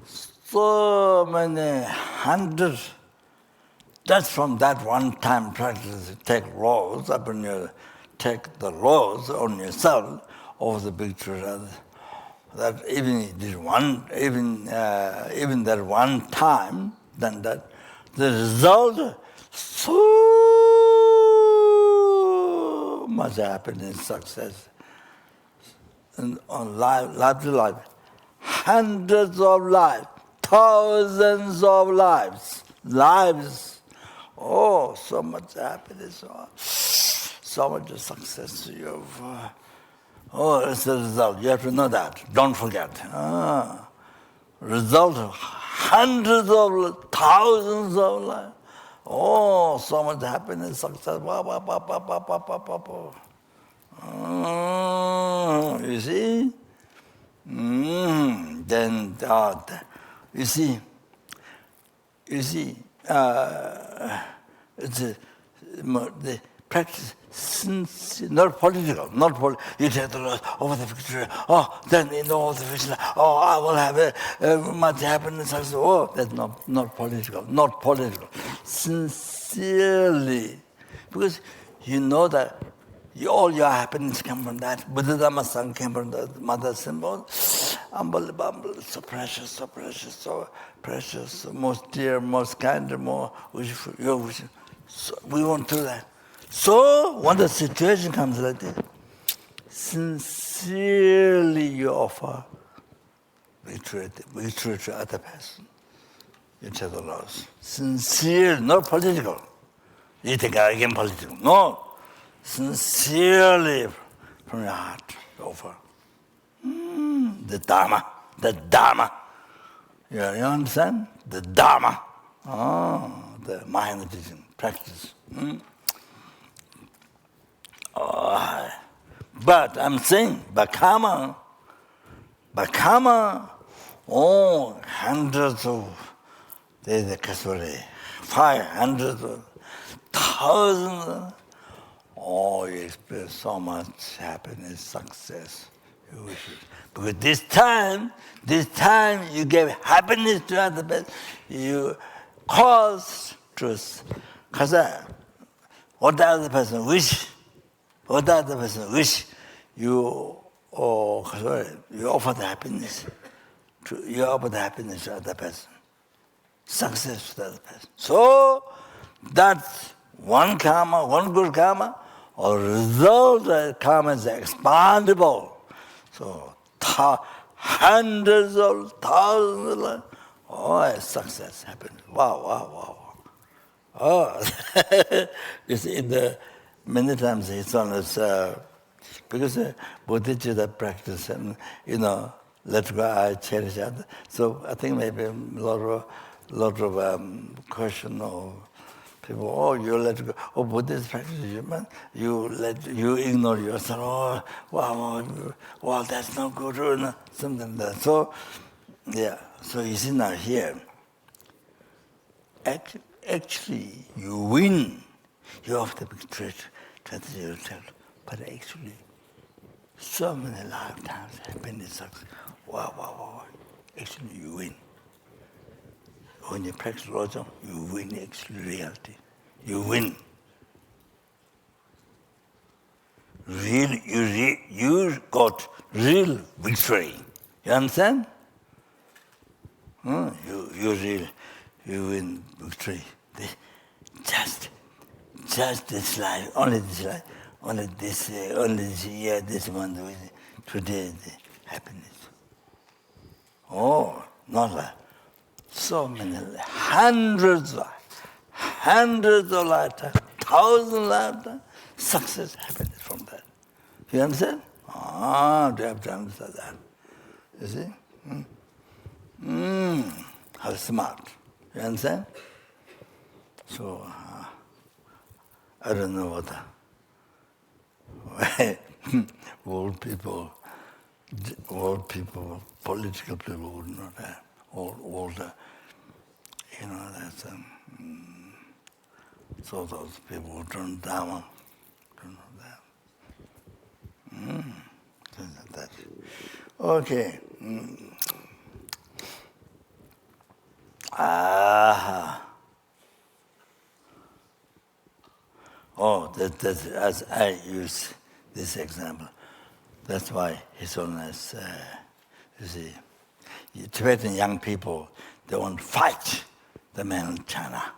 A: so many hundreds. Just from that one-time practice, take the laws on yourself of the big truth. That even that one time, then that the result so much happiness, success, and on life to life, hundreds of lives, thousands of lives. Oh, so much happiness, so much success you've. Oh, it's the result. You have to know that. Don't forget. Result of hundreds of thousands of lives. Oh, so much happiness, success. You see? Then you see, it's the practice not political, You take the Lord over the victory. Oh, then in all the victory. Oh, I will have much happiness. Oh, that's not political, not political. Sincerely, because you know that all your happiness comes from that. Buddha Dhamma Sangha came from the mother symbol. Unbelievable, so precious, so precious, so precious, most dear, most kind, more wishful. So we won't do that. So when the situation comes like this, sincerely you offer victory to other person. You tell the laws. Sincere, not political. You think I am political. No. Sincerely from your heart offer. The Dharma. You understand? The Dharma. The mind teaching practice. But I'm saying, Bakama, hundreds of, there's the Kasuri, 500 of, thousands. Oh, you experience so much happiness, success. You wish it. Because this time you gave happiness to other person. You cause truth. Because what the other person wish, you offer the happiness. You offer the happiness to other person. Success to the other person. So that's one karma, one good karma, or result of karma is expandable. So hundreds of thousands of success happens. Wow. Oh, you see, many times it's on us, because Bodhicitta practice and, let go, I cherish other. So I think maybe a lot of question or people, you let go. Oh, Buddhist practice, you ignore yourself. Oh, wow, that's not good, or something like that. So, yeah. So you see now here, actually you win. You have to be treated yourself, but actually, so many lifetimes have been success. Wow. Actually, you win. When you practice Lojong, you win actually reality. You win. You got real victory. You understand? You win victory. Just this life, only this life, only this year, this month, today, the happiness. Oh, not like so many, hundreds of lifetimes, thousand lifetimes, success happiness from that. You understand? You have to understand that. You see? How smart. You understand? So, I don't know what old people, political people would not have. Older, that's so those people who turn Dharma, don't know that. Things like that. Okay. That's as I use this example. That's why His Holiness, you see, Tibetan young people, they want to fight the man in China.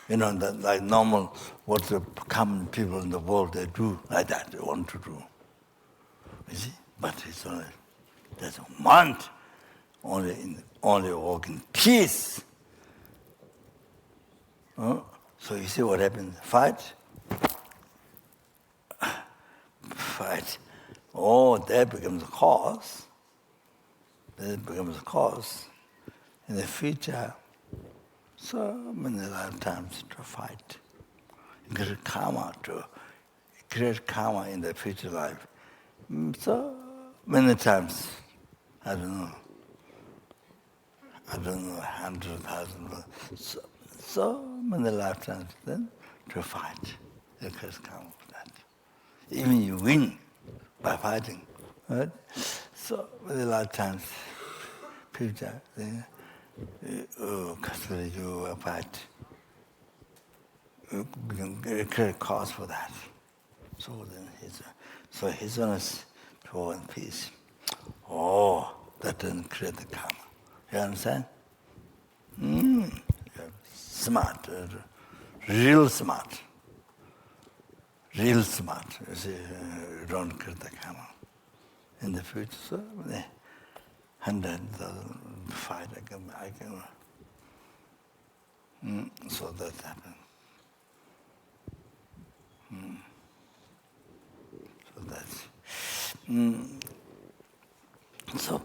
A: Like normal, what the common people in the world, they do like that, they want to do. You see? But His Holiness doesn't want, only walk in peace. So you see what happens? Fight. Oh, that becomes a cause. in the future, so many lifetimes to fight. Create karma in the future life. So many times, I don't know, 100,000, so many lifetimes then to fight. You create karma for that. Even you win by fighting, right? So many lifetimes, future, you fight. You can create cause for that. So then his honest to war and peace. Oh, that doesn't create the karma. You understand? You're smart, real smart. Real smart. You see, you don't create the karma. In the future, so 100,000 fight, I can. So that happened. So that's. So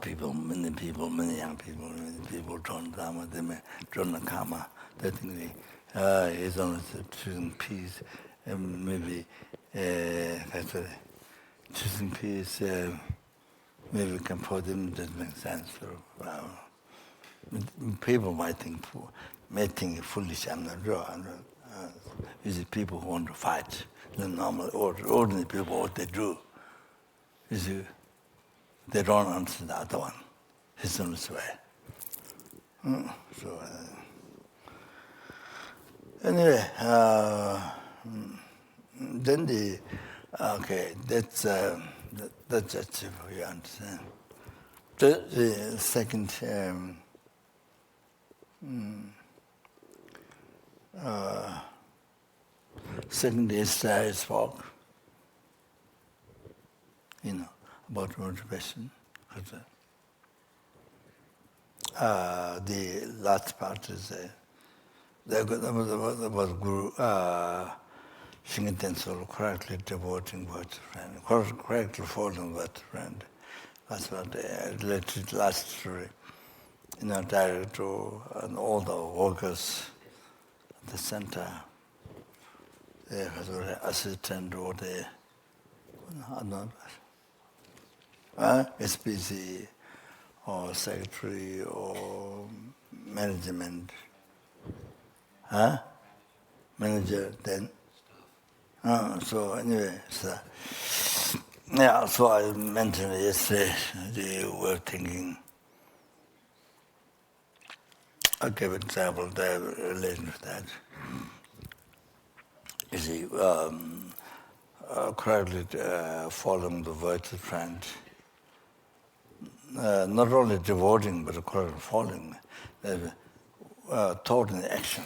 A: many young people join Dharma, they may join the karma. They think he's only choosing peace, and maybe choosing peace. Maybe we can put them. Doesn't make sense. People might think foolish. I'm not sure. Usually people who want to fight, the normal, ordinary people, what they do is they don't answer the other one. His own way. Anyway, then that's just for you understand. The second second is I spoke, about motivation. The last part is there was Guru Shingaten Solo correctly devoting virtuous friend, correctly following virtuous friend. That's what related last story. Direct to and all the workers at the center. They had an assistant or the SPC or secretary or management. Manager then. So anyway, so I mentioned yesterday, they were thinking, I gave an example there related to that. You see, correctly following the virtuous trend, not only devoting, but correctly following, thought and action.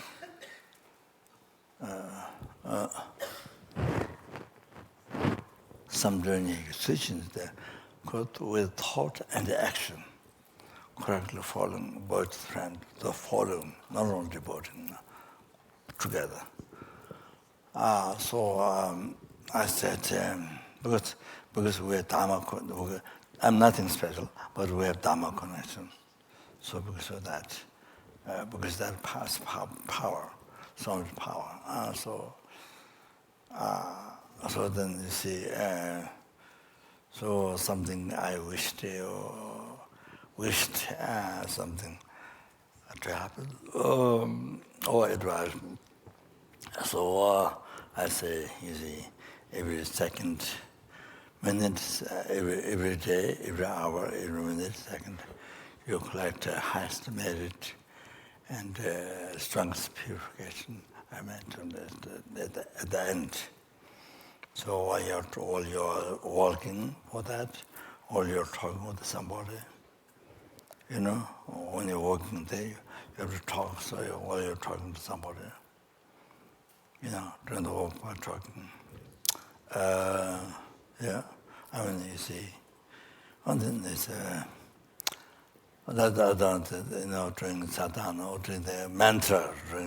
A: Some journey decisions there, with thought and action, correctly following virtuous trend, the following, not only devoting, together. So I said, because we have Dharma, I'm nothing special, but we have Dharma connection. So because of that, because that has power, so much power. So then you see, so something I wished something to happen, or it was. So I say, you see, every second, minute, every day, every hour, every minute, second, you collect highest merit and strongest purification. I mentioned at the end. So while you're walking for that, or you're talking with somebody, when you're walking there, you have to talk. So while you're talking to somebody, during the walk while talking. You see, and then there's during sadhana or during the mantra, for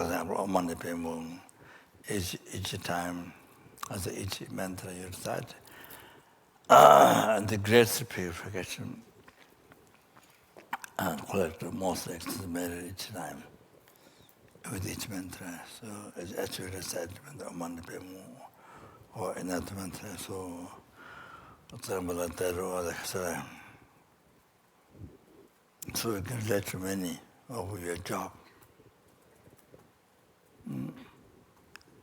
A: example, Om Mani Padme Hum, each time, as each mantra you recite, And the greatest purification and collect the most ecstasy merit each time with each mantra. So it's actually recited mantra, Manipemu, or another mantra, so so you can relate to many of your job.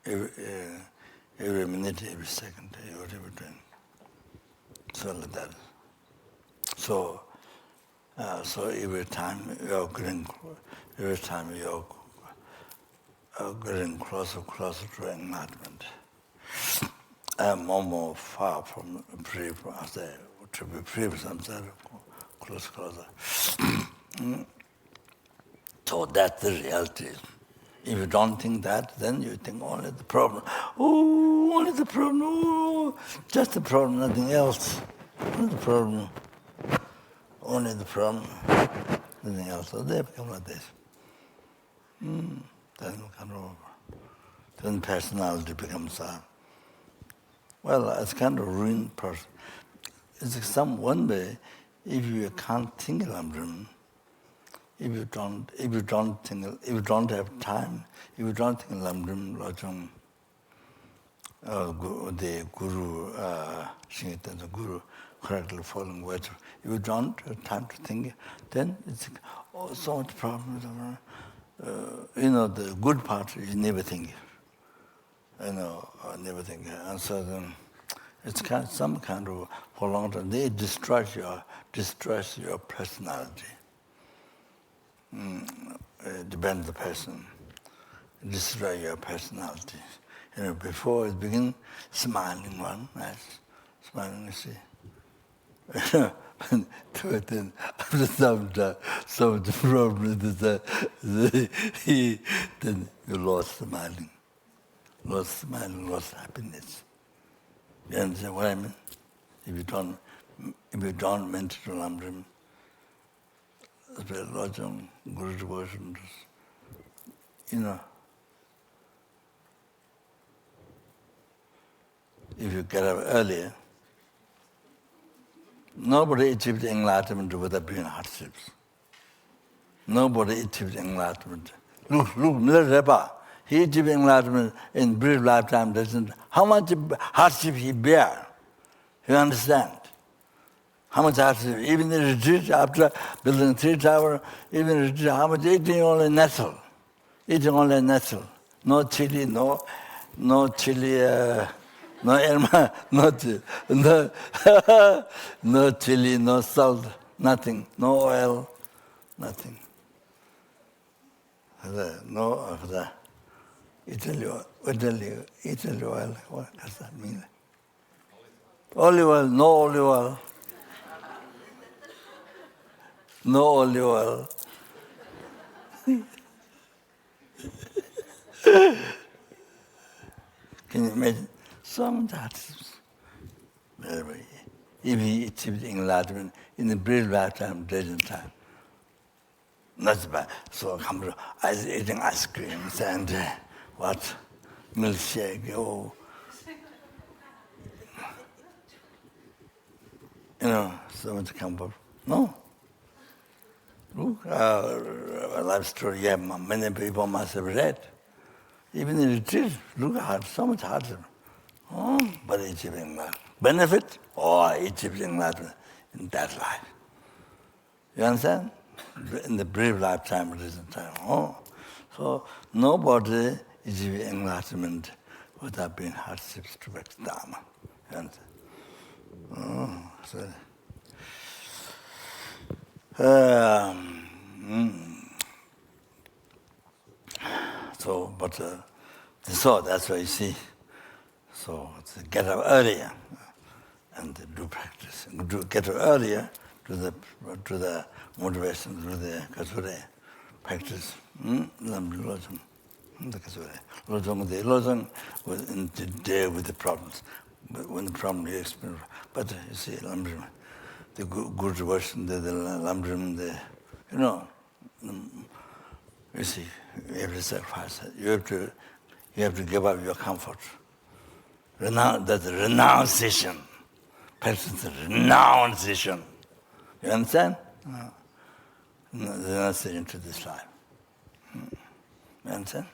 A: Every minute, every second, whatever doing. So like that. So, so every time you're getting closer to enlightenment. I'm more far from free from to be free from samsara, closer. So that's the reality. If you don't think that, then you think only the problem. Oh, only the problem. Oh, just the problem, nothing else. Only the problem. Only the problem, nothing else. So they become like this. Then kind of, then personality becomes well, it's kind of ruined person. It's one way, if you can't think Lamdrim, if you don't have time, if you don't think Lamdrim, Lojong, the Guru, the Guru, correctly following words, if you don't have time to think, then it's so much problems. The good part, you never think. Never think. And so then it's some kind of, for a long time, they destroy your personality. Depend on the person. Destroy your personality. Before it begin, smiling one, nice, smiling, you see. Then after some problem, then you lost smiling, lost happiness. You understand what I mean? If you don't mention Lamdrim, Lojong, Guru devotion, if you get up earlier, nobody achieved enlightenment without being hardships. Nobody achieved enlightenment. Look, Milarepa, he achieved enlightenment in brief lifetime, how much hardship he bear. You understand? How much hardship, even the retreat after building 3 towers, even retreat, how much eating only nettle. No chili, no elma, no chili, no salt, nothing, no oil, nothing. No Italy oil, what does that mean? Olive oil, no olive oil. No olive oil. Can you imagine? So much hardships. If he achieved enlightenment in the brief lifetime, present time, not bad. So I was eating ice cream and milkshake, so much comfort. No. Look, a life story, many people must have read. Even in retreat, look hard, so much harder. But achieving that. Benefit? Achieving that in that life. You understand? In the brief lifetime, recent time. So nobody achieving enlightenment without being hardships to practice Dharma. You understand? So that's what you see. So to get up earlier and do practice. Get up earlier to the motivation, to the kasure practice. Lojong, the kasure. Lojong was in the day with the problems. But when the problem you experience, but you see, Lamdrim, the good version, the Lamdrim, you see, you have to sacrifice. You have to give up your comfort. That's renunciation. practice renunciation. You understand? Renunciation to this life. You understand?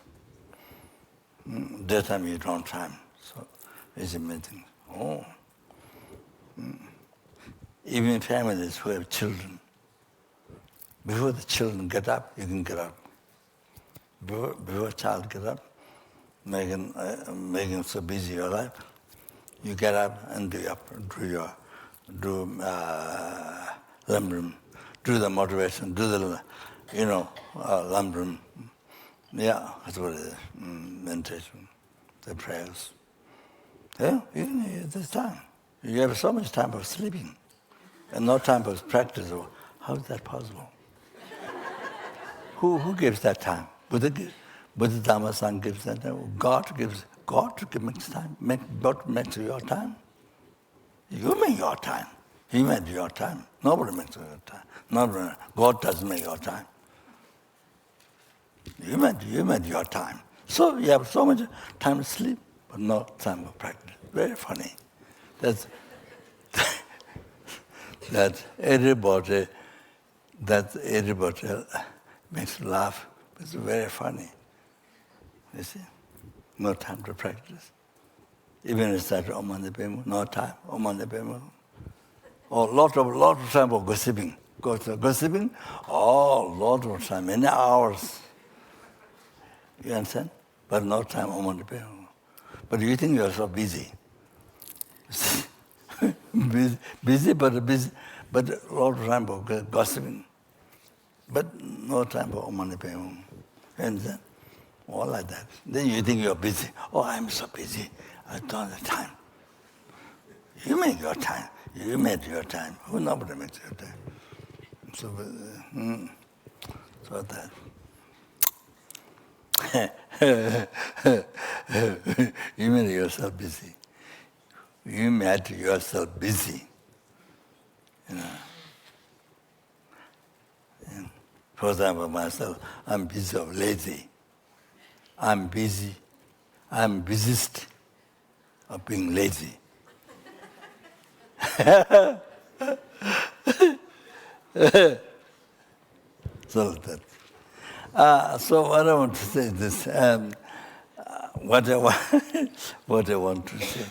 A: Daytime you don't have time. So it's amazing. Oh. Even families who have children, before the children get up, you can get up. Before a child get up, making so busy your life, you get up and do Lamrim, do the motivation, do the, Lamrim. Yeah, that's what it is. Meditation, the prayers. Yeah, there's time. You have so much time for sleeping and no time for practice. How is that possible? Who gives that time? Buddha Dhamma Sangha gives that time. God makes time. God makes your time. You make your time. He made your time. Nobody makes your time. God doesn't make your time. You made your time. So you have so much time to sleep, but no time for practice. Very funny. That everybody makes you laugh. It's very funny. You see? No time to practice. Even if it's Om Mani Padme, no time. Om Mani Padme. Oh, lot of time for gossiping. Gossiping? Oh, lot of time, many hours. You understand? But no time, Om Mani Padme. But you think you're so busy. busy, but a lot of time for gossiping. But no time for Om Mani Padme. You understand? All like that. Then you think you're busy. Oh, I'm so busy. I don't have time. You make your time. You made your time. Nobody makes your time. So that. You made yourself busy. You made yourself busy. For example, myself, I'm busy or lazy. I'm busy. I'm busiest of being lazy. So that. So what I want to say is this. What I want to say.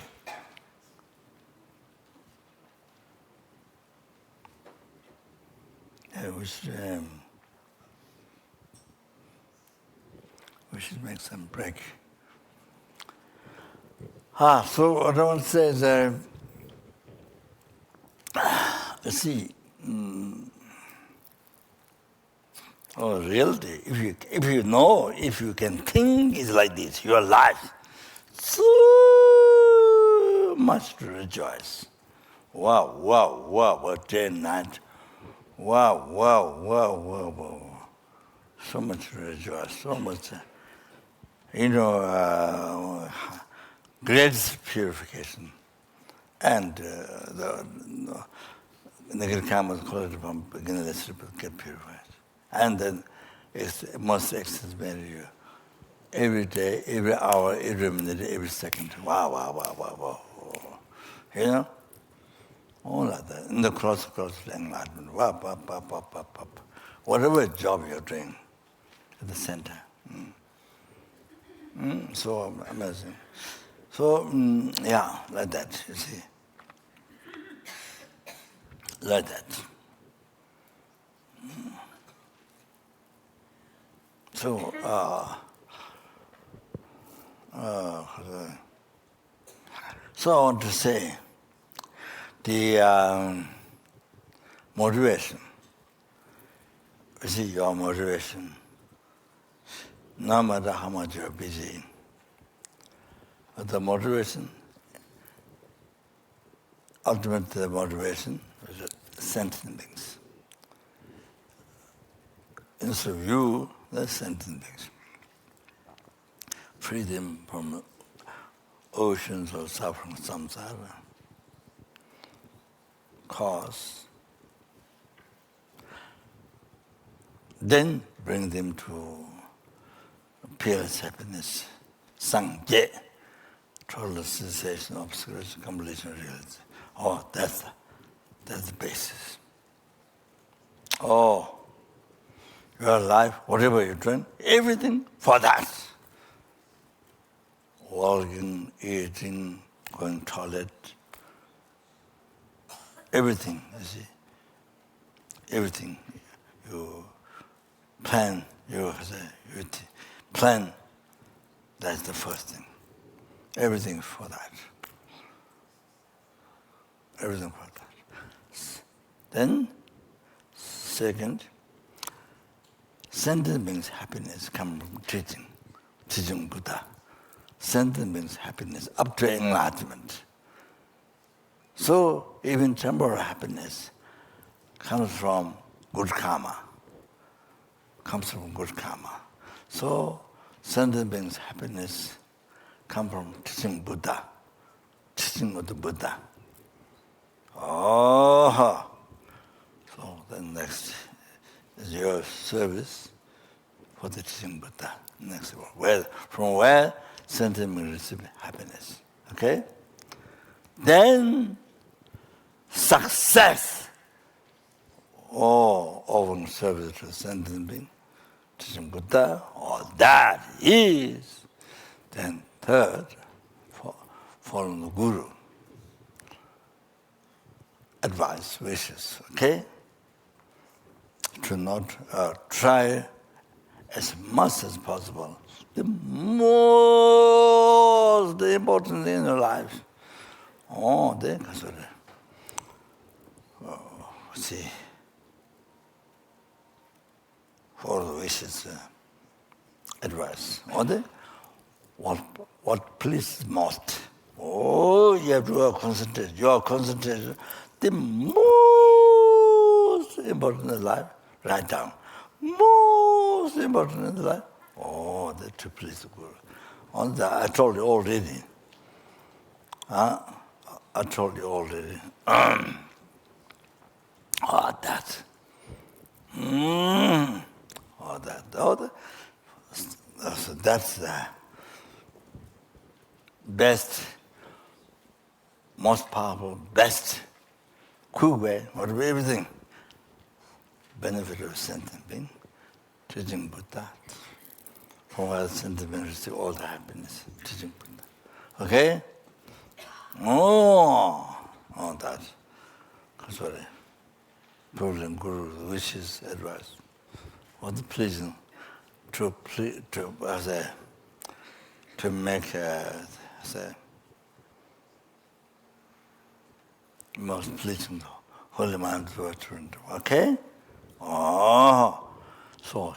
A: We should make some break. So what I want to say is, see, reality, if you can think is like this, your life, so much to rejoice. Wow, day and night. Wow. So much to rejoice, so much, greatest purification. And the negative karmas called from beginningless to get purified. And then it's most extraordinary. Every day, every hour, every minute, every second. Wow. All like that. In the cross enlightenment. Wow. Whatever job you're doing, at the center. So amazing. So, like that, you see. Like that. So, so I want to say, the motivation, you see, your motivation, no matter how much you're busy, the motivation, ultimately the motivation is sentient things. Instead of you, the sentient things. Free them from oceans of suffering, samsara, cause. Then bring them to peerless happiness, sangye, total cessation, obscuration, completion, realization. Oh, that's the basis. Oh, your life, whatever you do, everything for that. Walking, eating, going toilet, everything, you see. Everything you plan, you plan, that's the first thing. Everything for that. Everything for that. Then, second, sentence means happiness comes from teaching Buddha. Sentence means happiness up to enlightenment. So even temporal happiness comes from good karma. So sentence means happiness comes from teaching Buddha, teaching of the Buddha. Oh, so then next is your service for the teaching Buddha. Next one, from where sentence means receive happiness. Okay? Then success. Oh, offering service to sentient being, teaching Buddha, all that is. Then third, following the Guru. Advice, wishes, okay? To not try as much as possible the most important thing in your life. Oh, then consider. See, for the wishes, advice. What pleases most? Oh, you have to concentrate. You are concentrated. The most important in life, write down. Most important in life. Oh, that to please the Guru. On that, I told you already. I told you already. That. That's the best, most powerful, best, quick way, whatever, everything. Benefit of sentient being, teaching Buddha. From where sentient being receive all the happiness, teaching Buddha. Okay? That. Sorry. Problem, Guru, wishes, advice. What the pleasing to make most pleasing holy mind virtue. Okay? So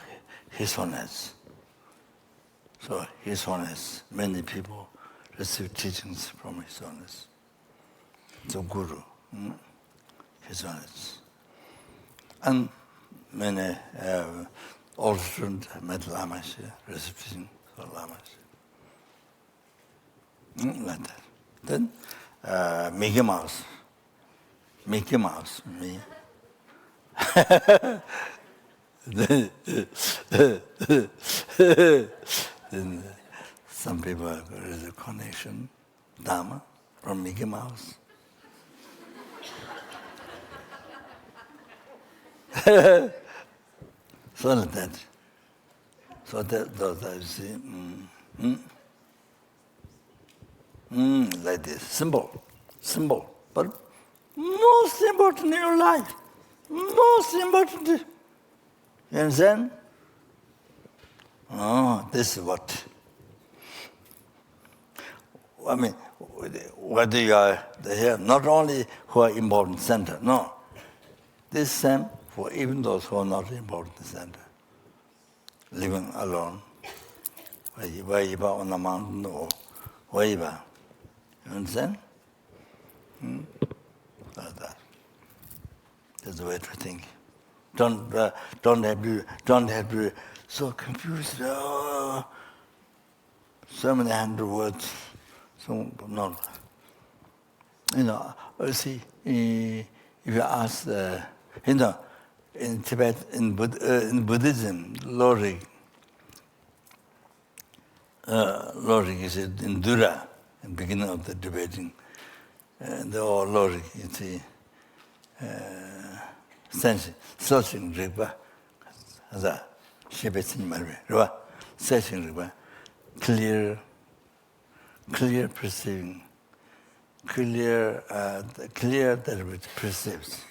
A: His Holiness. Many people receive teachings from His Holiness. The Guru. His Holiness. And many old students met Lama receiving Lama. Like that. Then Mickey Mouse, me. Then some people there is a connection, Dharma, from Mickey Mouse. So that you see, like this, simple, but most important in your life, most important. You understand? This is what. I mean, whether you are here, not only who are important center, no. This same for even those who are not important center. Living alone, wherever on the mountain or wherever. You understand? Like that. That's the way to think. Don't have to so confused. So many hundred words. So not. See, if you ask, in Tibet, in Buddhism, logic is in Dura, in the beginning of the debating. the old Lord, you see, searching river, as a Shibetin Marve, river, searching river, clear perceiving, clear that which perceives,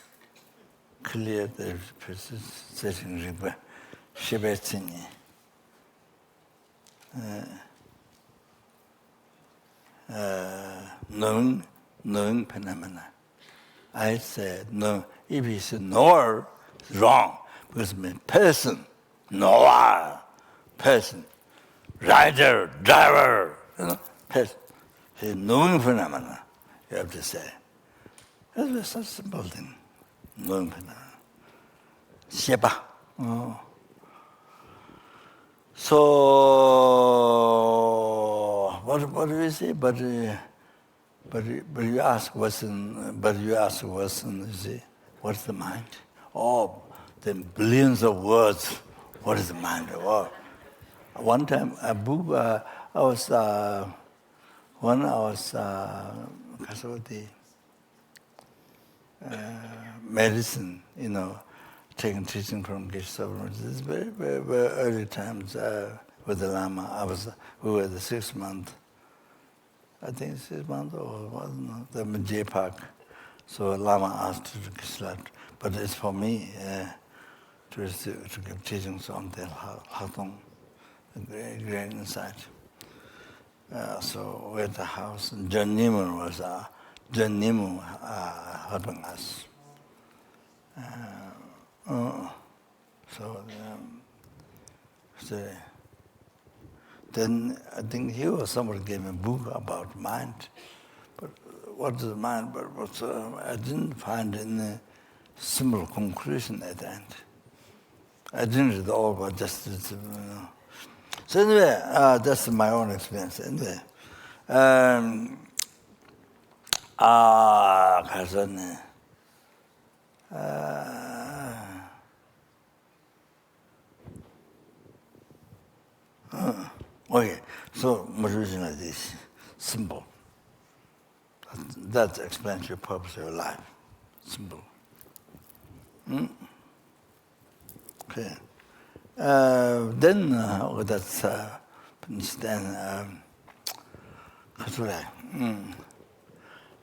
A: clear that which perceives, searching river, Shibetin. Knowing phenomena. I said, no, if he said knower, it's wrong, because it means person, knower, person, rider, driver, person. It's knowing phenomena, you have to say. That's such a simple thing, knowing phenomena. Sheba. Oh. So, what do we say? But you ask what's in, you see, what's the mind? Oh, the billions of words, what is the mind? Oh. One time, when I was medicine, taking teaching from Geshe. This is very, very, very early times with the Lama. We were the 6 month, I think 6 months or wasn't the J Park. So Lama asked to Geshe, but it's for me to give teachings on the Hatong, the great insight. So we're at the house, and John Newman was helping us. So then I think he or somebody gave me a book about mind. But what is mind? But I didn't find any simple conclusion at the end. I didn't read all, but just So anyway, that's my own experience. Anyway, okay, so motivation like this, simple. That explains your purpose of your life. Simple. Okay. Then that's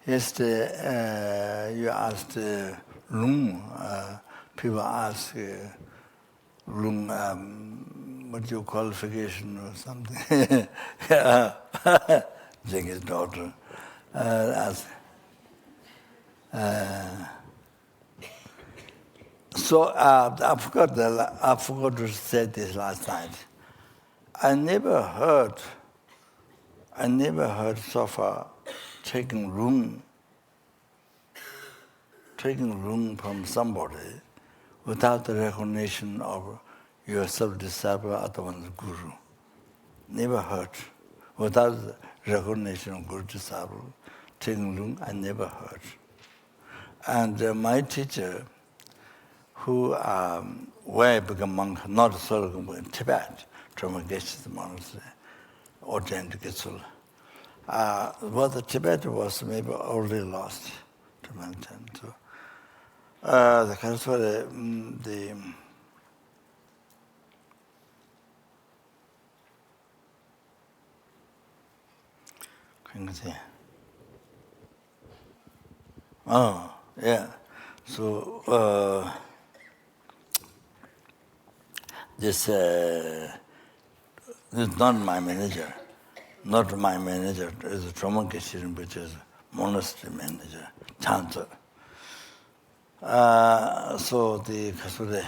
A: yesterday you asked Lung. People ask Lung, what do you qualification or something? Jengi's daughter asked. So I forgot to say this last night. I never heard so far taking room from somebody without the recognition of your self-disciple or other one's guru. Never heard. Without the recognition of guru disciple, taking room, I never heard. And my teacher, who where I became monk, not a solo in Tibet, from Geshe monastery, ordained to Geshe. Well, the Tibet was maybe already lost to mankind. So, the oh, yeah. So, this is not my manager. Not my manager. It's a Trauma Geshe, which is monastery manager, chanter. So the Kasure,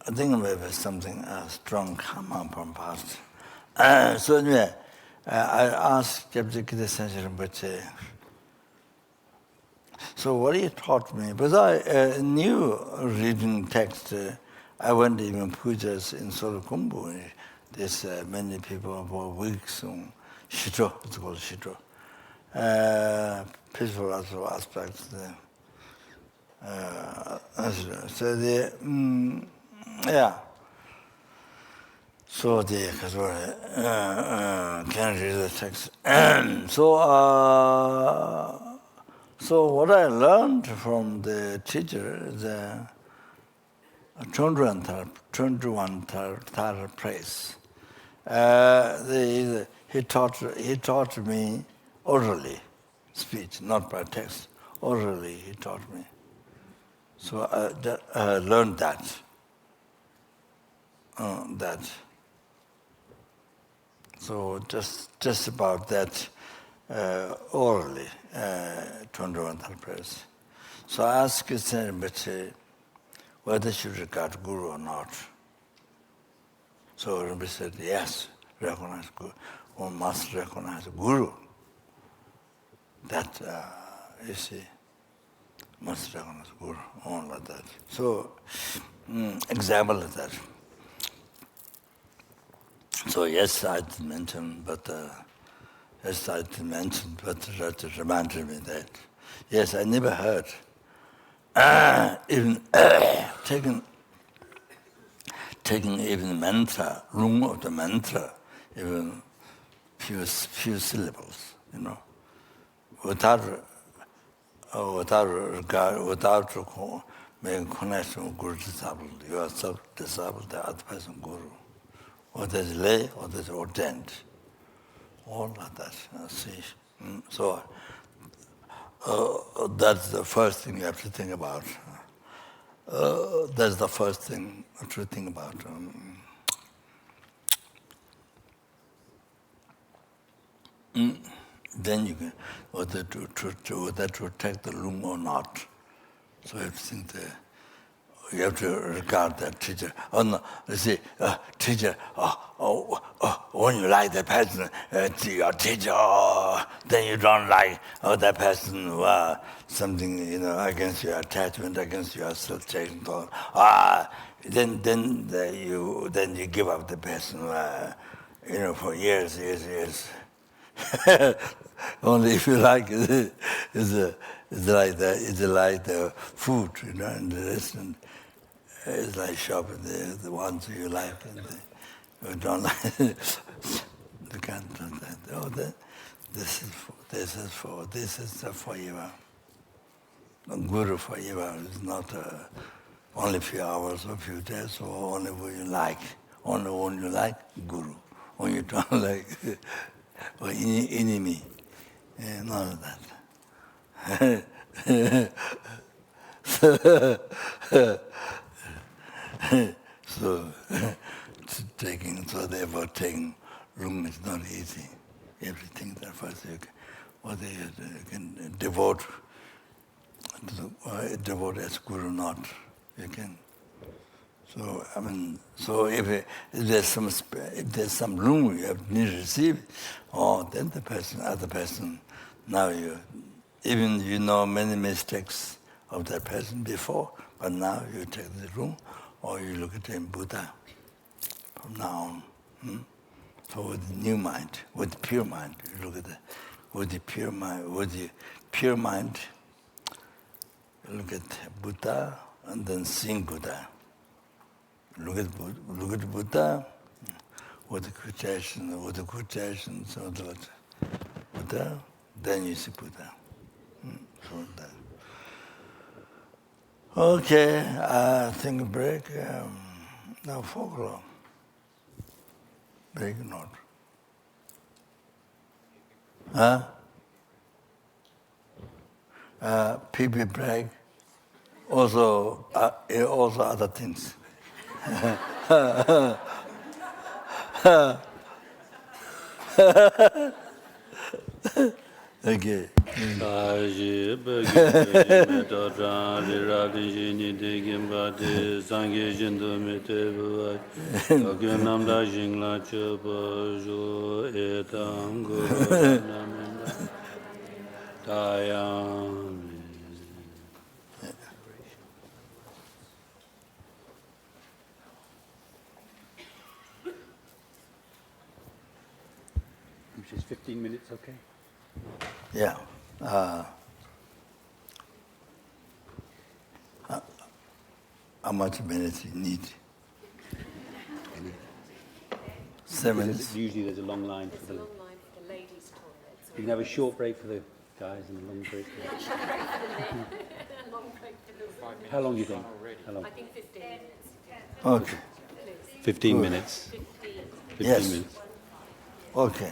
A: I think maybe something strong karma from past. So anyway, I asked Kyabje Rinpoche, so what he taught me, because I knew reading text, I went even pujas in Solokumbu. There's many people for weeks on Shito, it's called Shito. Peaceful aspects. So So the can read the text. So what I learned from the teacher is Chondruantar praise. He taught me orally speech, not by text. Orally he taught me. So I learned that. So just about that orally, Chondruantar praise. So I asked Rinpoche whether she regard Guru or not. So Rinpoche said, yes, recognize Guru. One must recognize Guru. That, you see, must recognize Guru, all like that. So, example of that. So yes, I did mention, but that reminded me that, yes, I never heard, even taking even mantra, room of the mantra, even few syllables, without regard, without making connection with Guru disciple. You are self-disciple, the other person Guru. Or there's lay, or there's ordained. All like that, see. So that's the first thing you have to think about. That's the first thing to think about. Then you can, whether to take the room or not. So you have to think you have to regard that teacher. Oh no, you see, teacher, when you like that person, your teacher, then you don't like that person, something, against your attachment, against your self-judgment. Then you give up the person, for years. Only if you like it. It's like the food, in the restaurant. It's like shopping the ones you like and you don't like. You can't do that. This is forever. Guru forever is not only a few hours or a few days or only when you like. Only when you like, Guru. When you don't like, or enemy. None of that. So therefore taking room is not easy. Everything that first you can devote as Guru not. You can. So if there's some room you need to receive, then other person, now you know many mistakes of that person before, but now you take the room, or you look at him Buddha from now on. So with new mind, with pure mind, you look at with the pure mind, you look at Buddha and then sing Buddha. Look at Buddha with the quotation, so that Buddha, then you see Buddha. So that. Okay, I think a break. Now 4 o'clock. Break not. PP break. Also other things. Okay.
C: Which is 15 minutes, okay?
A: Yeah. How much minutes you need? minutes.
C: Usually there's a long line for the...
D: ladies' toilets.
C: You can have a short break for the guys and a long break for the... How long do you think? How long?
D: I think 15 minutes.
A: Okay.
B: 15 minutes. 15
A: Yes.
B: minutes.
A: Okay.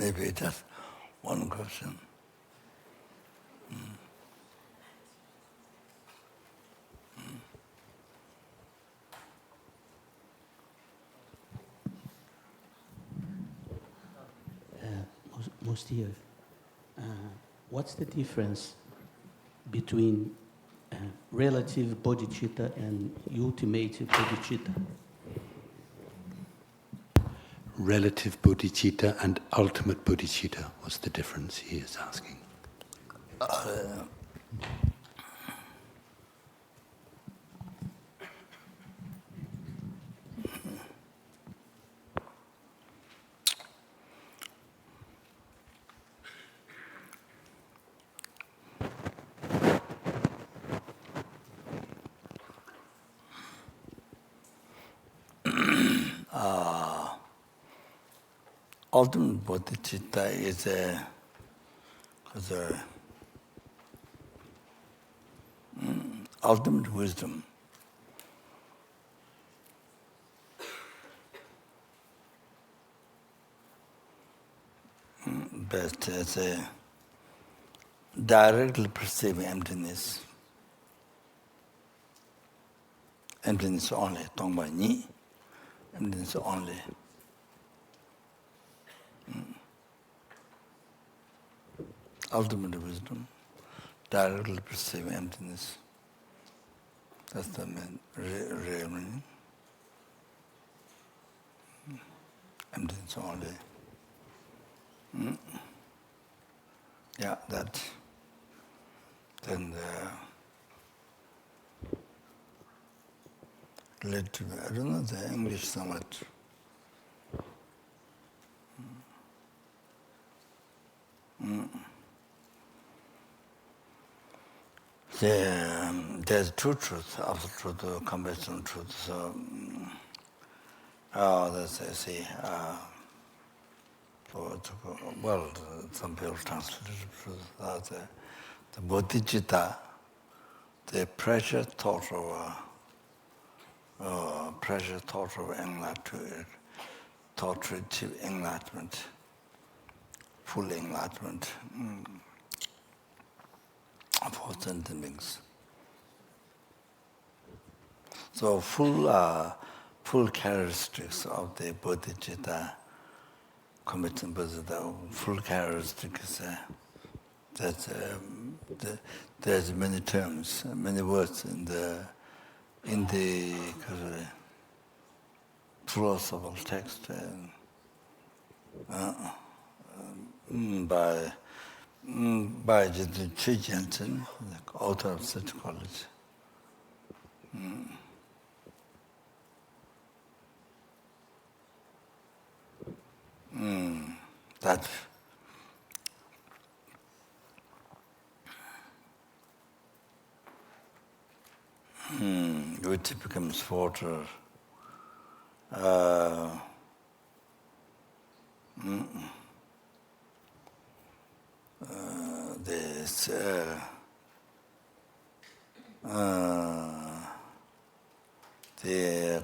A: Maybe just one question.
E: Mustir, what's the difference between relative bodhicitta and ultimate bodhicitta?
B: Relative bodhicitta and ultimate bodhicitta. What's the difference he is asking?
A: Ultimate bodhicitta is a ultimate wisdom. Best as a directly perceiving emptiness. Emptiness only, tongba ni, emptiness only. Ultimate wisdom, directly perceiving emptiness. That's the main real meaning. Emptiness only. Yeah, that. Then led to, I don't know the English so much. There's true truth, absolute truth, conventional truth. So, that's I see. Well, some people translate truth. The Bodhicitta, the pressure thought of enlightenment, thought to achieve enlightenment, full enlightenment. For sentient beings. So full characteristics of the Bodhicitta, committing Bodhicitta, full characteristics that there's many terms, many words in the philosophical text by Chi Jensen, the author of such college. That which becomes water. This the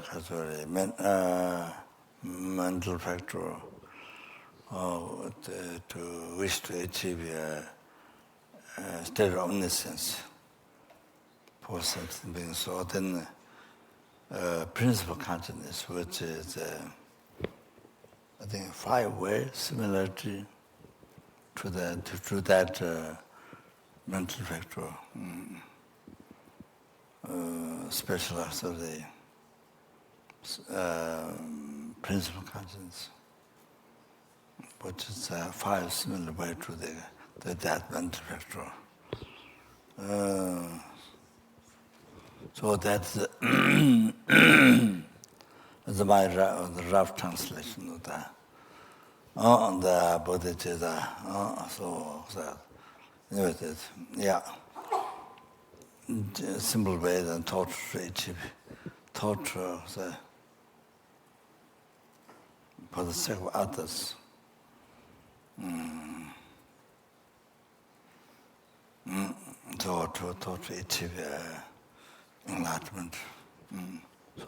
A: mental factor to wish to achieve a state of omniscience for something being. So then principal consciousness, which is I think 5-way similarity to that mental factor, specialized of the principal consciousness, which is 5 similar way to that mental factor. So that's the rough translation of that. The Bodhicitta. So anyway, yeah. Simple way than thought to achieve. Thought for the sake of others. To achieve enlightenment. So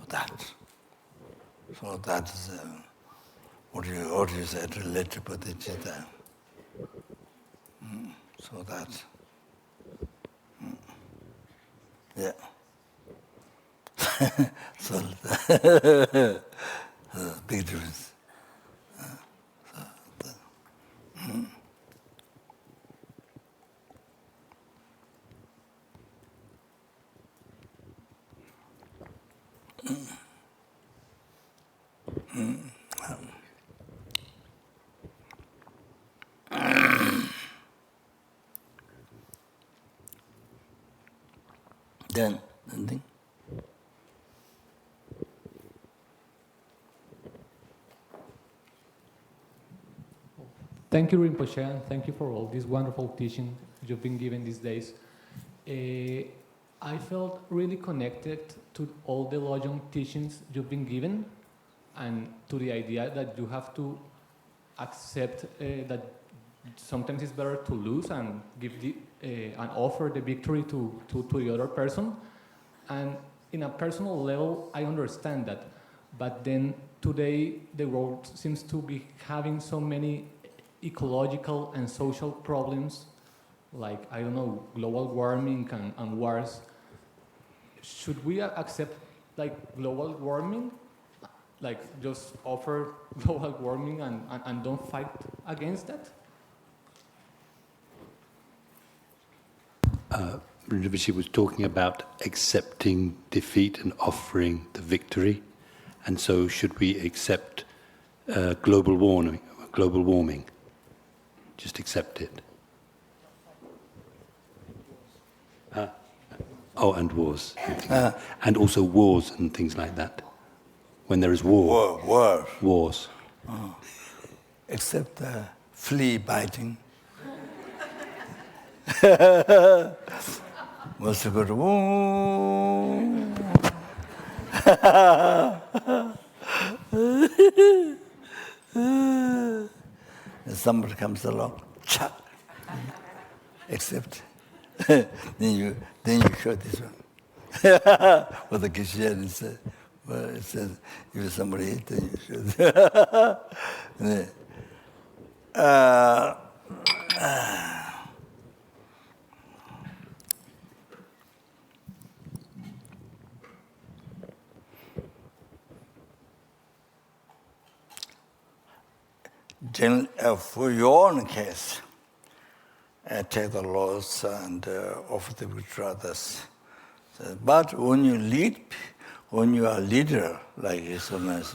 A: that is what you said, related bodhicitta. So that, yeah. So, big difference. Then, anything?
F: Thank you, Rinpoche, and thank you for all this wonderful teaching you've been given these days. I felt really connected to all the Lojong teachings you've been given and to the idea that you have to accept that sometimes it's better to lose and give and offer the victory to the other person. And in a personal level, I understand that. But then today, the world seems to be having so many ecological and social problems, like, I don't know, global warming and wars. Should we accept, like, global warming? Like, just offer global warming and don't fight against that?
B: Rinpoche was talking about accepting defeat and offering the victory. And so should we accept global warming? Just accept it. And wars. And also wars and things like that. When there is war. Wars.
A: Except flea biting. Must go to somebody comes along, cha. Except then you show this one. What the Christian said. Well, it says if somebody hit, then you should. For your own case, take the laws and offer the victory to others. But when you are a leader, like His Holiness,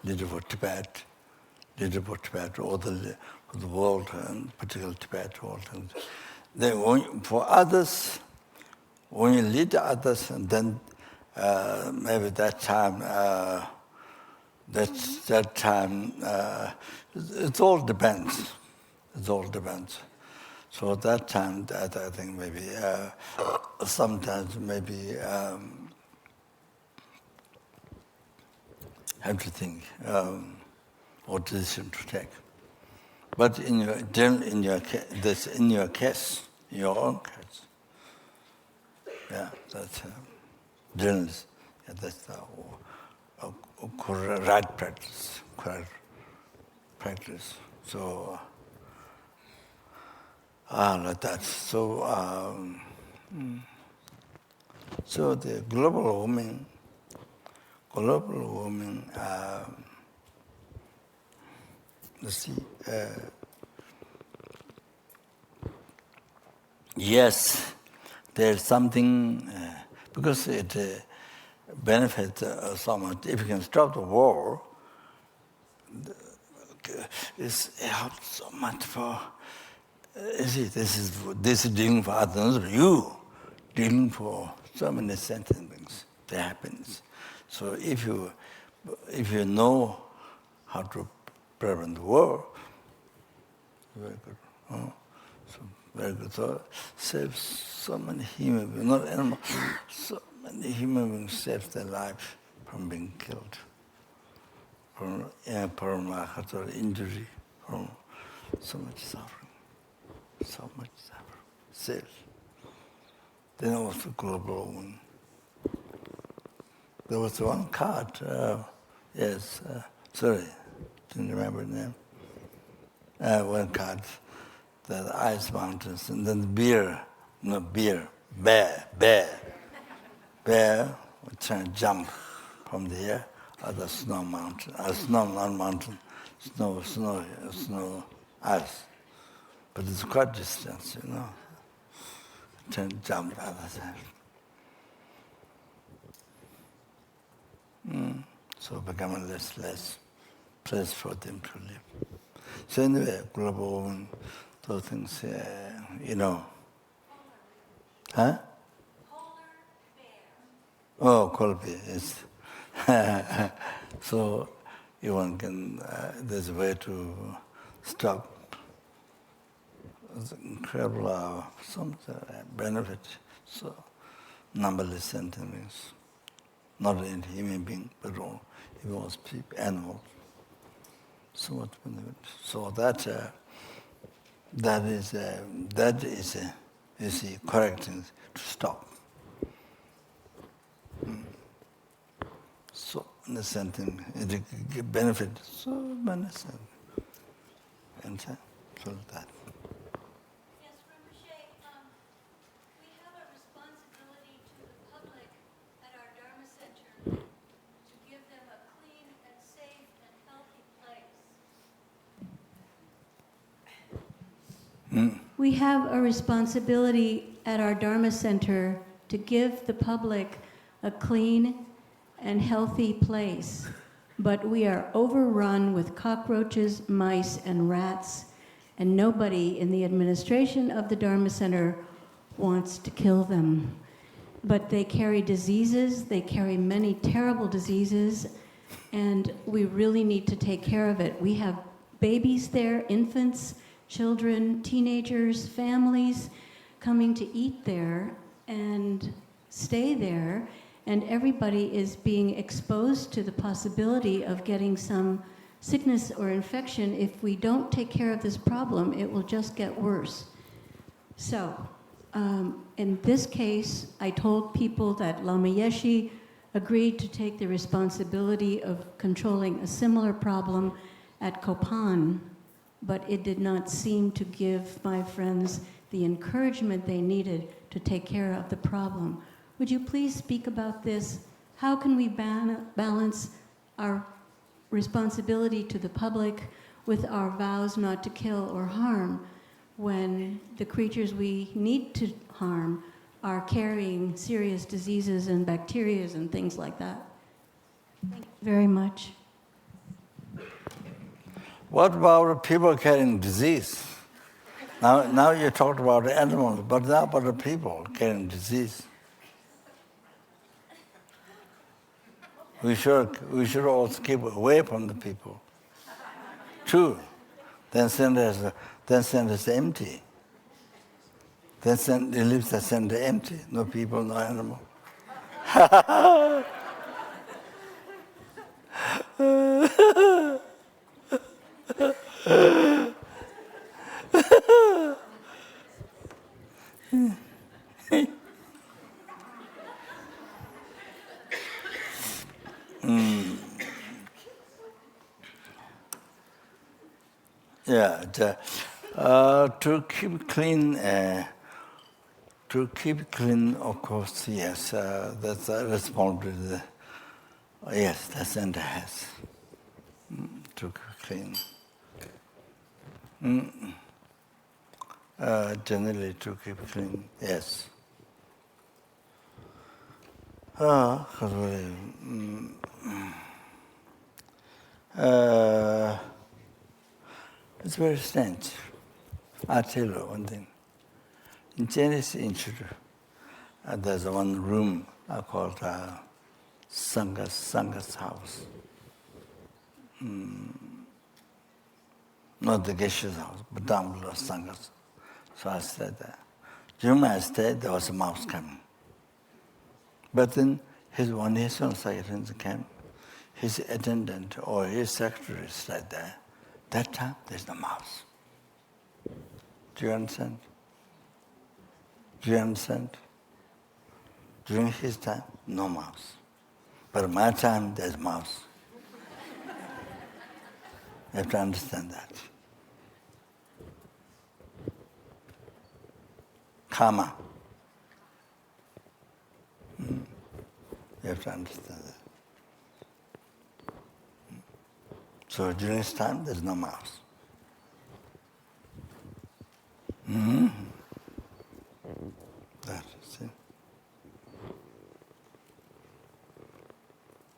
A: leader for Tibet, or the world, and particularly Tibet, world, then for others, when you lead others, and then maybe that time. It all depends. So that time, I think maybe sometimes maybe have to think what decision to take. But in your case, your own case, yeah, that's journalist. Yeah, that's the right practice, correct practice. So, like that. So the global warming. Let's see. Yes, there's something because it benefits so much. If you can stop the war, it helps so much for. This is dealing for others. You dealing for so many sentient things. That happens. So if you know how to prevent war, very good. So very good. So saves so many human beings, not animals. So many human beings save their life from being killed, from injury, from so much suffering. Safe. Then also global warming. There was one card. Yes. Sorry. didn't remember the name. One card, the ice mountains, and then bear, trying to jump from the air, or the snow mountain, not mountain, snow, ice. But it's quite distance, Trying to jump the other side. So becoming less place for them to live. So anyway, global warming, those things, Huh? Oh, polar bear, yes. So one can, there's a way to stop. It's incredible, some benefit. So numberless sentiments, not only human being, but all, even all people, animals. So much benefit. So that is the correct thing to stop. So in the sentence, it benefit so many sentiments. And so that.
G: Yes, Rinpoche, we have a responsibility to the public at our Dharma Center to give them a clean and safe and healthy place. We have a responsibility at our Dharma Center to give the public a clean and healthy place, but we are overrun with cockroaches, mice, and rats, and nobody in the administration of the Dharma Center wants to kill them. But they carry diseases, they carry many terrible diseases, and we really need to take care of it. We have babies there, infants, children, teenagers, families coming to eat there and stay there, and everybody is being exposed to the possibility of getting some sickness or infection. If we don't take care of this problem, it will just get worse. So, in this case, I told people that Lama Yeshe agreed to take the responsibility of controlling a similar problem at Kopan, but it did not seem to give my friends the encouragement they needed to take care of the problem. Would you please speak about this? How can we balance our responsibility to the public with our vows not to kill or harm when the creatures we need to harm are carrying serious diseases and bacteria and things like that? Thank you very much.
A: What about people carrying disease? Now you talked about the animals, but now about the people carrying disease. We should also keep away from the people. True. Then center is empty. Then it leaves the center empty. No people, no animal. Yeah, to keep clean, of course, yes, that's a responsibility. Yes, the center has to keep clean. Generally, to keep clean, yes. It's very strange. I'll tell you one thing. In Chinese Institute, there's one room called Sangha's house. Not the Geshe's house, but down below Sangha's. So I stayed there. During my stay, there was a mouse coming. But then when his own secretary came, his attendant or his secretary stayed there. That time, there's no mouse. Do you understand? During his time, no mouse. But my time, there's mouse. You have to understand that. Karma. You have to understand that. So during this time, there's no mouse. That is it.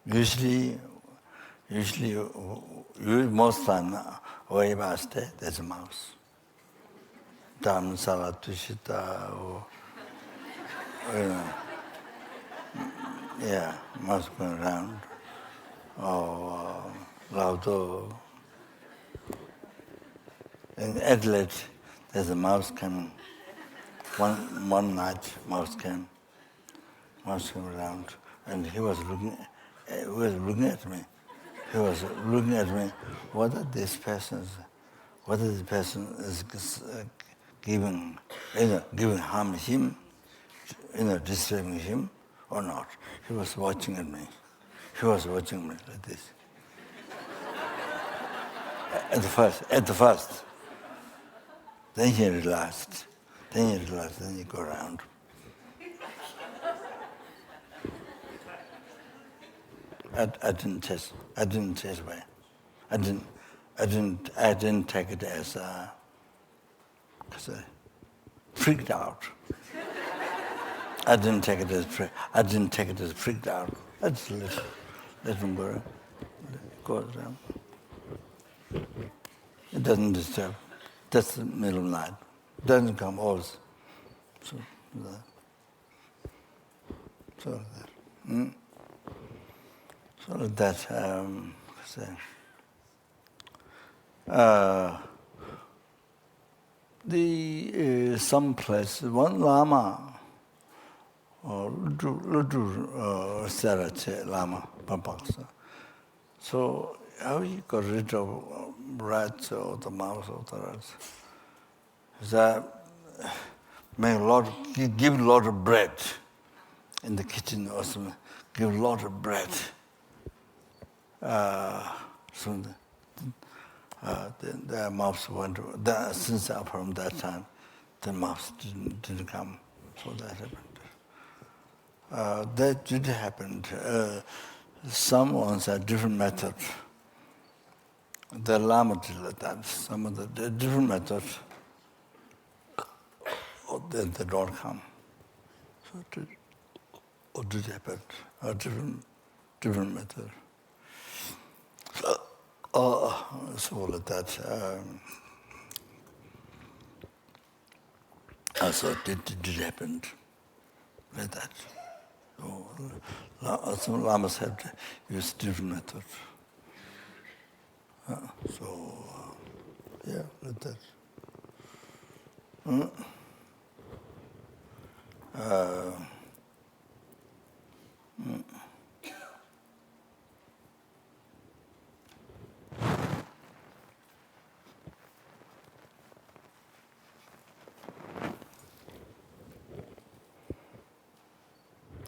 A: Usually, most time, way past day, there's a mouse. Dharma Salatishita, or mouse going around, or Laudo. In Adelaide, there's a mouse coming. One night, mouse came around, and he was looking at me. He was looking at me. What are this person is giving harm him, disturbing him or not? He was watching at me. He was watching me like this. At the first. Then he relaxed. Then he go around. I didn't chase away. I didn't take it as freaked out. I didn't take it as freaked out. I just let him go around. It doesn't disturb. That's the middle of the night. It doesn't come always. So that some place, one Lama, or Ludu Sarache Lama, Pampaksa. So how he got rid of rats or the mouse or the rats? That give a lot of bread in the kitchen or something. Give a lot of bread. So the mouse went. Since from that time, the mouse didn't come. So that happened. That did happen. Some ones are different methods. The Lama did like that. Some of the different methods, they don't come. So it did happen. A different method. So like that. So it did happen like that. So some lamas have to use different methods. Like that.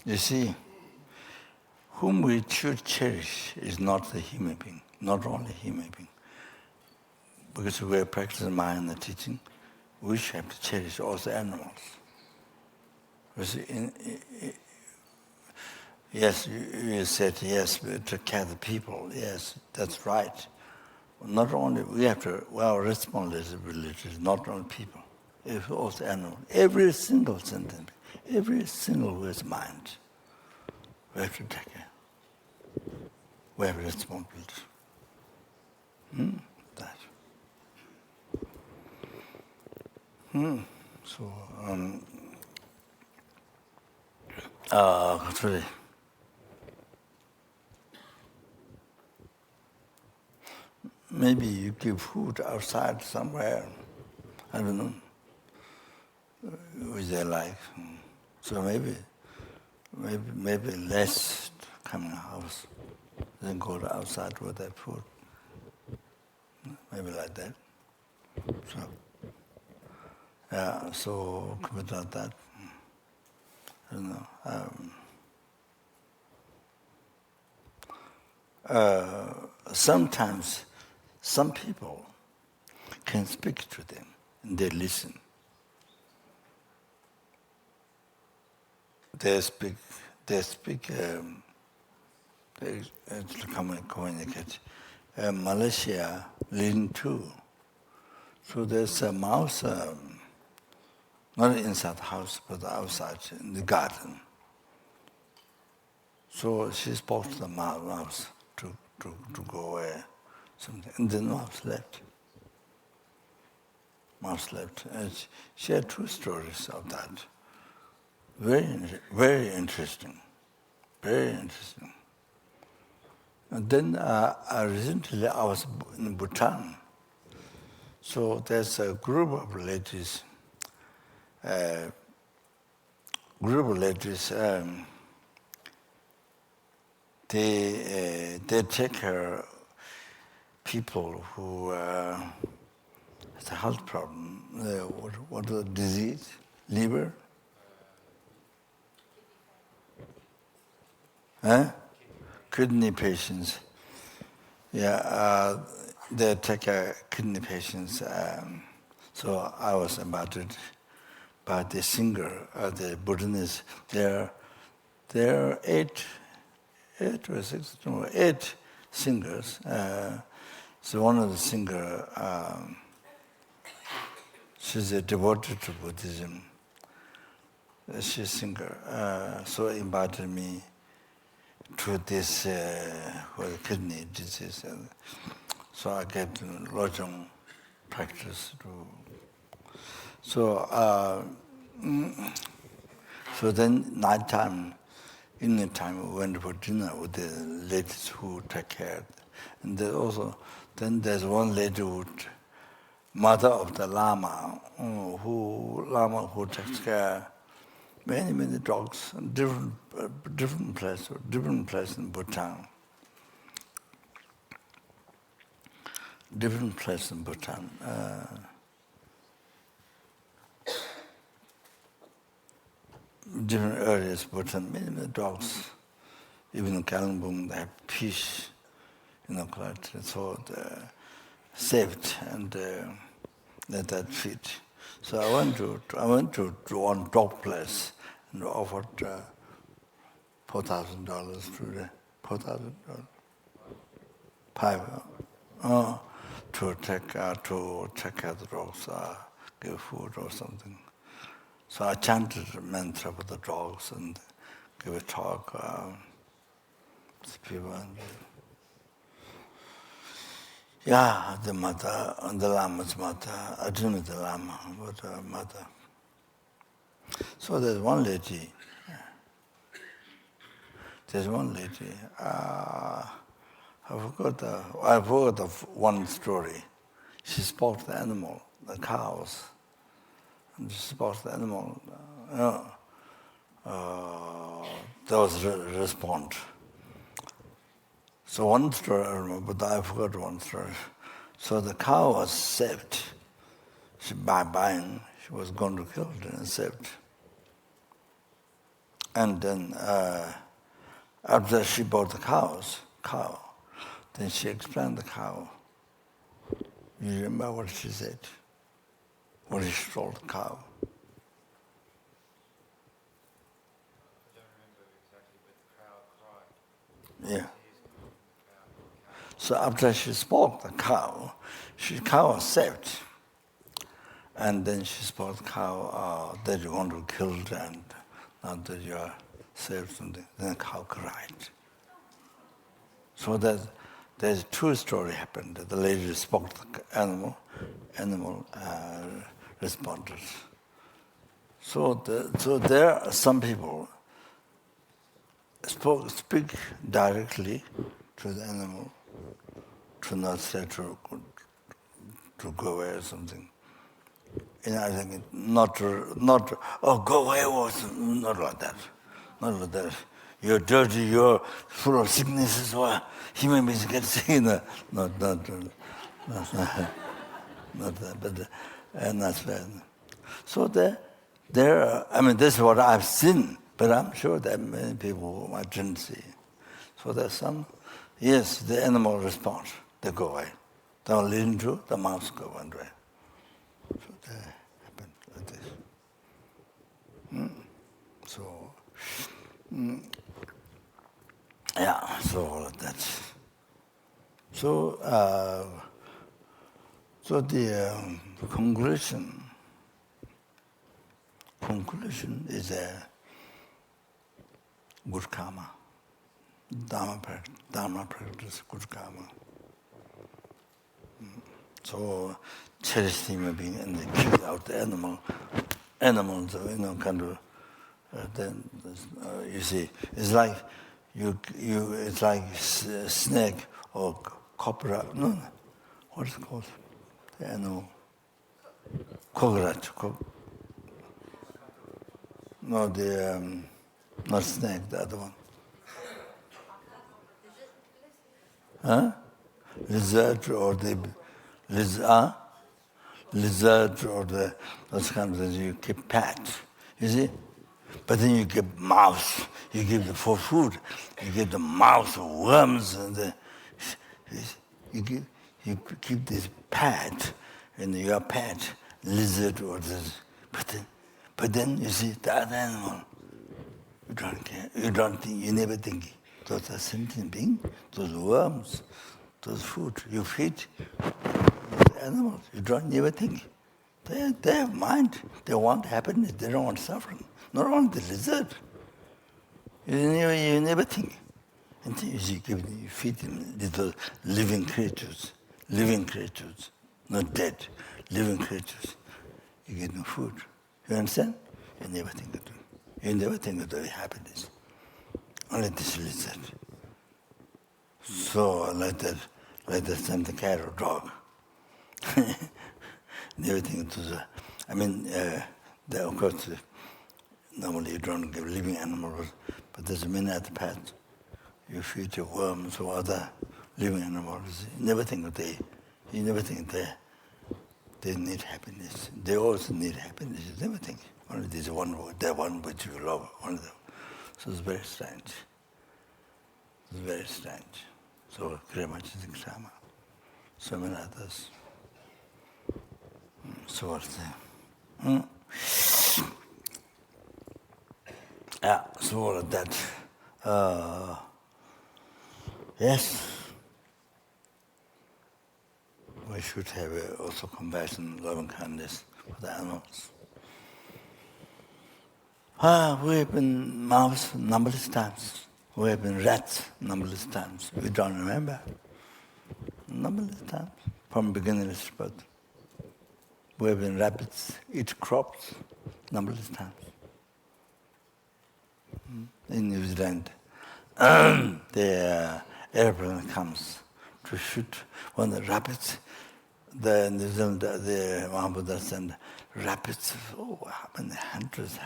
A: You see, whom we should cherish is not the human being, not only human being. Because we are practicing mind and teaching, we should have to cherish also animals. Because yes, you said yes to care the people. Yes, that's right. Not only we have to, our responsibility is not only people, it's also animals. Every single sentence, every single word's mind. We have to take care. We have responsibility. That. So, sorry. Maybe you give food outside somewhere. I don't know. With their life. So maybe less coming house than go to outside with that food. Maybe like that. So without that, I don't know. Sometimes some people can speak to them and they listen. They communicate. Malaysia, Lin too. So there's a mouse, not inside the house, but outside in the garden. So she spoke to the mouse to go away, something, and the mouse left. Mouse left. And she had 2 stories of that. Very interesting. Very interesting. And then recently I was in Bhutan. So there's a group of ladies. They take care of people who has a health problem. What the disease? Liver? Kidney patients. Yeah, they take care of kidney patients. So I was invited by the singer, the Buddhist. There are 8 or 6, no, 8 singers. So one of the singers, she's a devotee to Buddhism. She's a singer. So invited me to this kidney disease. So I get lojong practice to. So then nighttime, evening time, we went for dinner with the ladies who take care. And then there's one lady mother of the Lama, who takes care many dogs, different place in Bhutan. Different place in Bhutan. Different areas, Bhutan, many dogs. Even in Kalimpong, they have fish, so they're saved and let that feed. So I went to one dog place and offered $4,000 to the $4,000, to take care of the dogs, give food or something. So I chanted a mantra for the dogs and gave a talk to people. Yeah, the mother, the Lama's mother, I don't know the Lama, but her mother. So there's one lady, I forgot of one story. She spoke to the animal, the cows. And she spoke to the animal. There was a response. So one story I remember, but I forgot one story. So the cow was saved. By buying, she was going to kill it and saved. And then after she bought the cow, then she explained the cow. You remember what she said? What she told the cow?
H: I don't remember exactly, but the cow cried.
A: Yeah. So after she spoke the cow was saved. And then she spoke the cow that you want to kill it and not that you are saved something. Then the cow cried. So there's 2 stories happened. The lady spoke to the animal responded. So there are some people speak directly to the animal, to not say to go away or something. I think not go away or something. Not like that. Not like that. You're dirty. You're full of sicknesses. Or human beings get sick. Not that. But not bad. So there are, this is what I've seen, but I'm sure there are many people who I didn't see. So there's some, yes, the animal response, they go away. Then leading to the mouth go one way. So that happened like this. So, yeah, so all of that. So, so the conclusion is a good karma. Dharma practice, good karma. So, cherish human being and they kill out the animals, kind of. Then you see, it's like it's like snake or cobra. No, what is it called? The animal. Cockroach. No, the not snake. The other one. Huh? Lizard or the lizard or those kind of things you keep pet. You see? But then you give mouse, you give the for food, you give the mouse worms, and you keep this pet, and your pet, lizard or this. But then you see the other animal, you don't care, you don't think, you never think. Those are sentient beings, those worms, those food, you feed those animals, you don't never think. They have mind, they want happiness, they don't want suffering. Not only the lizard. You never think. Until you feed them little living creatures, not dead, living creatures. You give them food. You understand? You never think of them. You never think of their happiness. Only this lizard. So like that same the cat or dog. Never think of those. I mean, of course, normally you don't give living animals, but there's many other pets. You feed your worms or other living animals. You never think they need happiness. They also need happiness. You never think. Only this one, that one which you love. Only them. So it's very strange. It's very strange. So very much is Krishna. So many others. So what's there? Yeah, so all of that. Yes, we should have also compassion, loving kindness for the animals. We have been mouse numberless times. We have been rats numberless times. We don't remember. Numberless times from beginner's birth. We have been rabbits, eat crops numberless times. In New Zealand, the airplane comes to shoot one of the rabbits. The New Zealand, the Mahambuddha sent rabbits, hundreds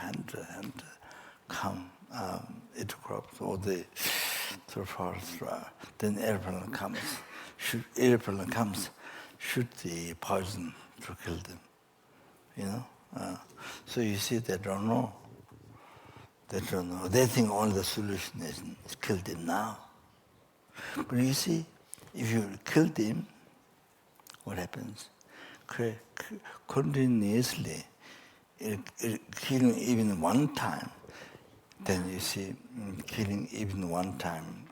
A: come, eat crops, or the through forest. Then airplane comes, shoot the poison to kill them. So you see, they don't know. They don't know. They think only the solution is kill them now. But you see, if you kill them, what happens? Continuously, killing even one time, then you see, killing even one time,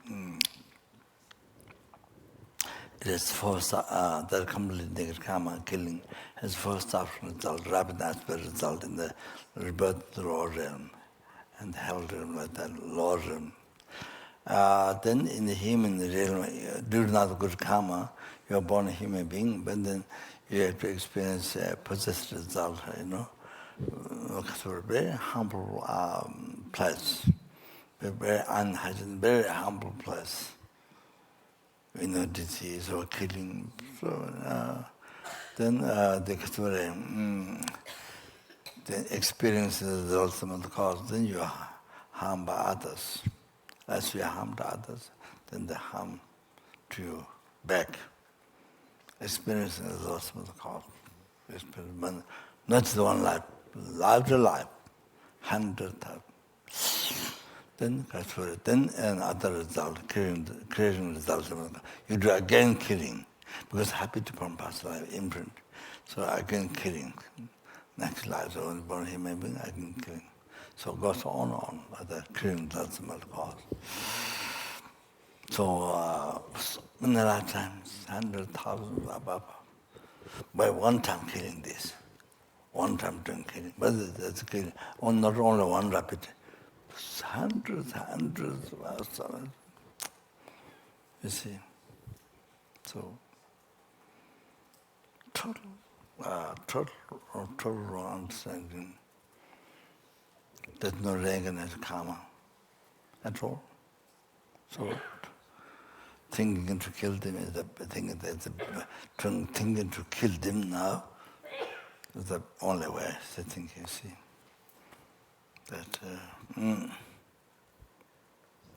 A: it is first, that completely negative karma, killing has first after result, rapid aspect result in the rebirth to the lower realm, and the hell realm, like that, lower realm. Then in the human realm, due to not good karma, you are born a human being, but then you have to experience a possessed result, very humble place, very unhygienic, very humble place. Disease or killing. So then the experience is the ultimate cause. Then you are harmed by others. As you are harmed by others, then they harm to you back. Experience is the ultimate cause. Not the one life, larger life, 100 times. Then another result, creating result. You do again killing, Because habit from past life imprint. So I can killing. Next life, so when born human being, I can killing. So it goes on, but the killing doesn't matter cause. So in the lifetimes, 100,000 above, by one time killing this, one time doing killing. But that's killing. Not only one rapid, hundreds, you see. So total understanding. There's no reincarnation karma at all. So thinking to kill them is the thing. Thinking to kill them now is the only way. I think you see that.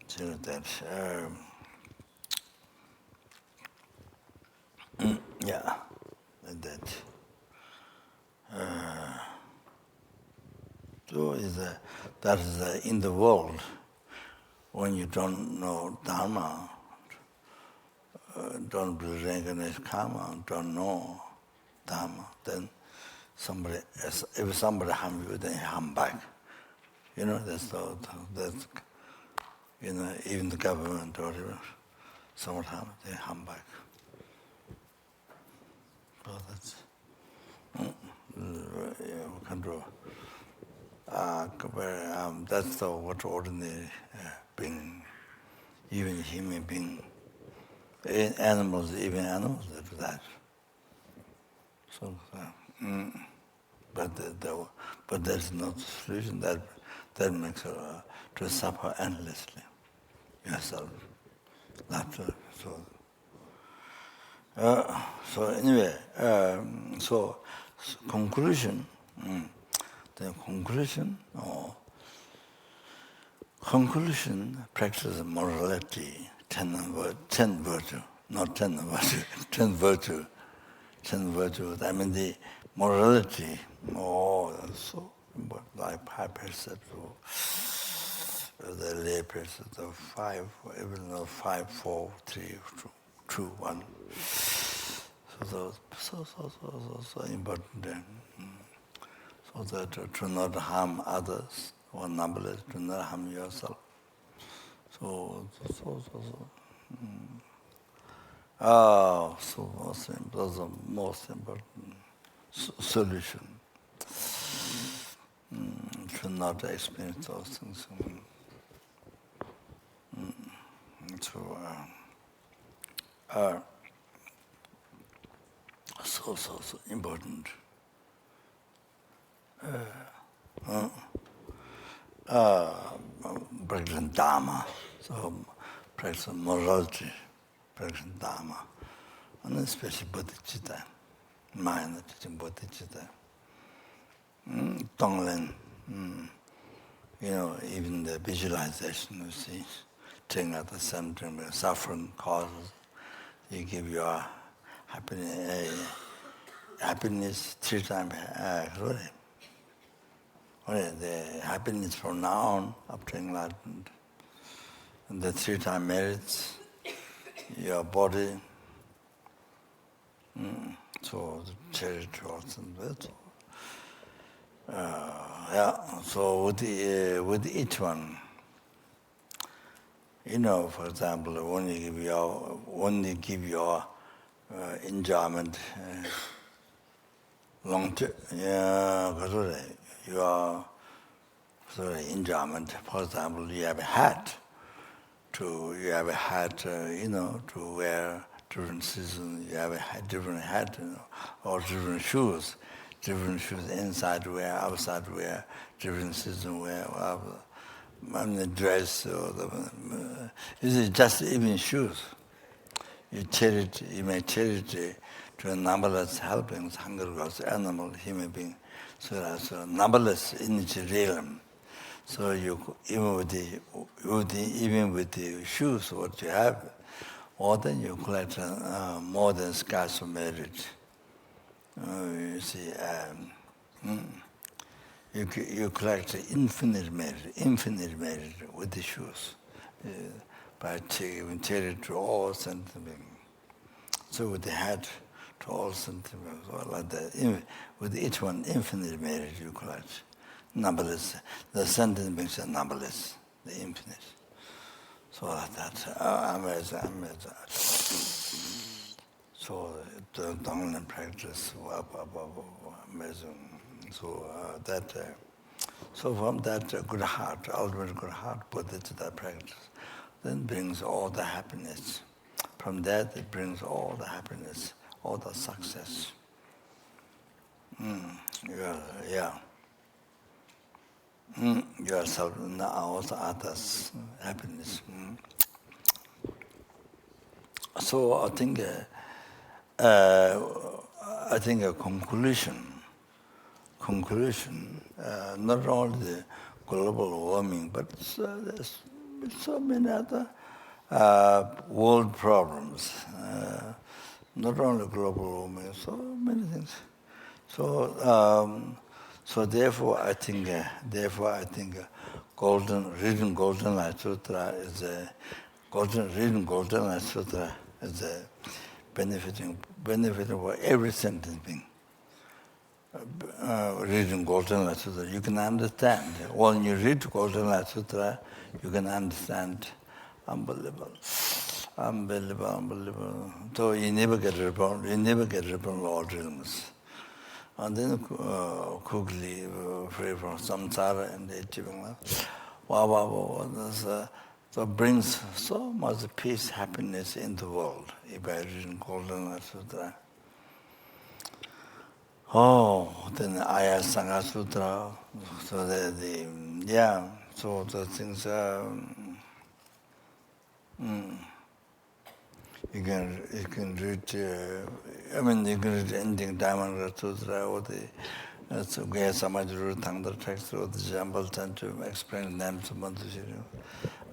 A: So that. Yeah, that. So that is in the world, when you don't know Dharma, don't believe reincarnation karma, don't know Dharma, then if somebody harm you, then you harm back. You know, that's even the government or whatever, someone harm, they harm back. So that's control. That's what ordinary being, even human being, animals, they do that. So, but there's no solution. That makes you to suffer endlessly yourself. Laughter. So anyway, so conclusion. The conclusion practice morality, 10 virtue, not 10 virtue, 10 virtue. 10 virtues. I mean the morality. That's so important. Like high perceptual, the lay perceptual, the 5, even though 5, 4, 3, 2, 1. So important. So that to not harm others, or numberless, to not harm yourself. So those are most important solution. Should not experience those things. So important. Practicing Dharma, so practicing morality, practicing Dharma, and especially Bodhicitta, mind teaching Bodhicitta. Tonglen, even the visualization, you see, taking out the symptom, suffering causes, you give your happiness 3 times, the happiness from now on, up to enlightenment, and the 3 times merits, your body, so the charity also, that's all. So with each one, for example, when you give your enjoyment long term, your enjoyment. For example, you have a hat to wear different seasons. You have a different hat, or different shoes inside wear, outside wear, different season wear. And the dress, or just even shoes. You make charity to numberless helpings, hunger goes animal, human being. So that's numberless in its realm. So you even with the shoes what you have, or then you collect more than scars of merit. You see, you collect infinite merit with the shoes by giving charity to all sentient beings. So with the head to all sentiments, or like that, with each one, infinite merit, you call it. Numberless. The sentence means numberless, the infinite. So like that, amazing. So the dominant practice, amazing. So so from that good heart, ultimate good heart, Bodhicitta practice, then brings all the happiness. From that, it brings all the happiness, all the success. Yourself and also others' happiness. So I think a conclusion, not only the global warming, but there's so many other world problems. Not only global warming, so many things. So therefore, I think reading Golden Light Sutra is benefiting for every sentence being. Reading Golden Light Sutra, you can understand. When you read Golden Light Sutra, you can understand. Unbelievable. So you never get reborn Lord realms. And then quickly free from samsara and achieving life. So brings so much peace, happiness in the world if I read Golden Light Sutra. Then Aya Sangha Sutra. So so the things you can read. You can read ending Diamond Sutra or the Gaya Samajuru Tangdar text or the Jambal Tan to explain names of Bodhichitta.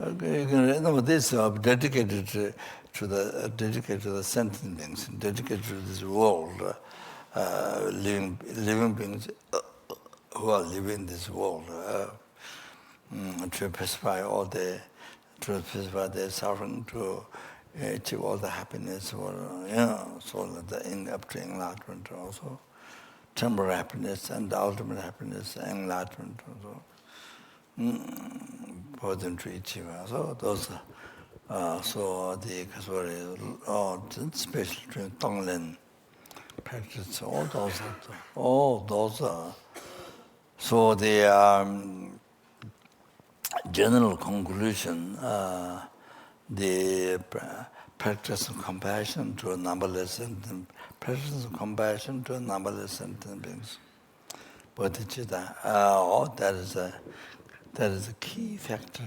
A: Okay, you can read. No, this dedicated to the sentient beings, dedicated to this world, living beings who are living in this world, to pacify their suffering, to achieve all the happiness, or so that up to enlightenment also, temporary happiness and the ultimate happiness, enlightenment also, for them to achieve. So those, so the especially during Tonglen practice, all those. So the general conclusion. The practice of compassion to a numberless sentient beings. Bodhicitta, that is a key factor,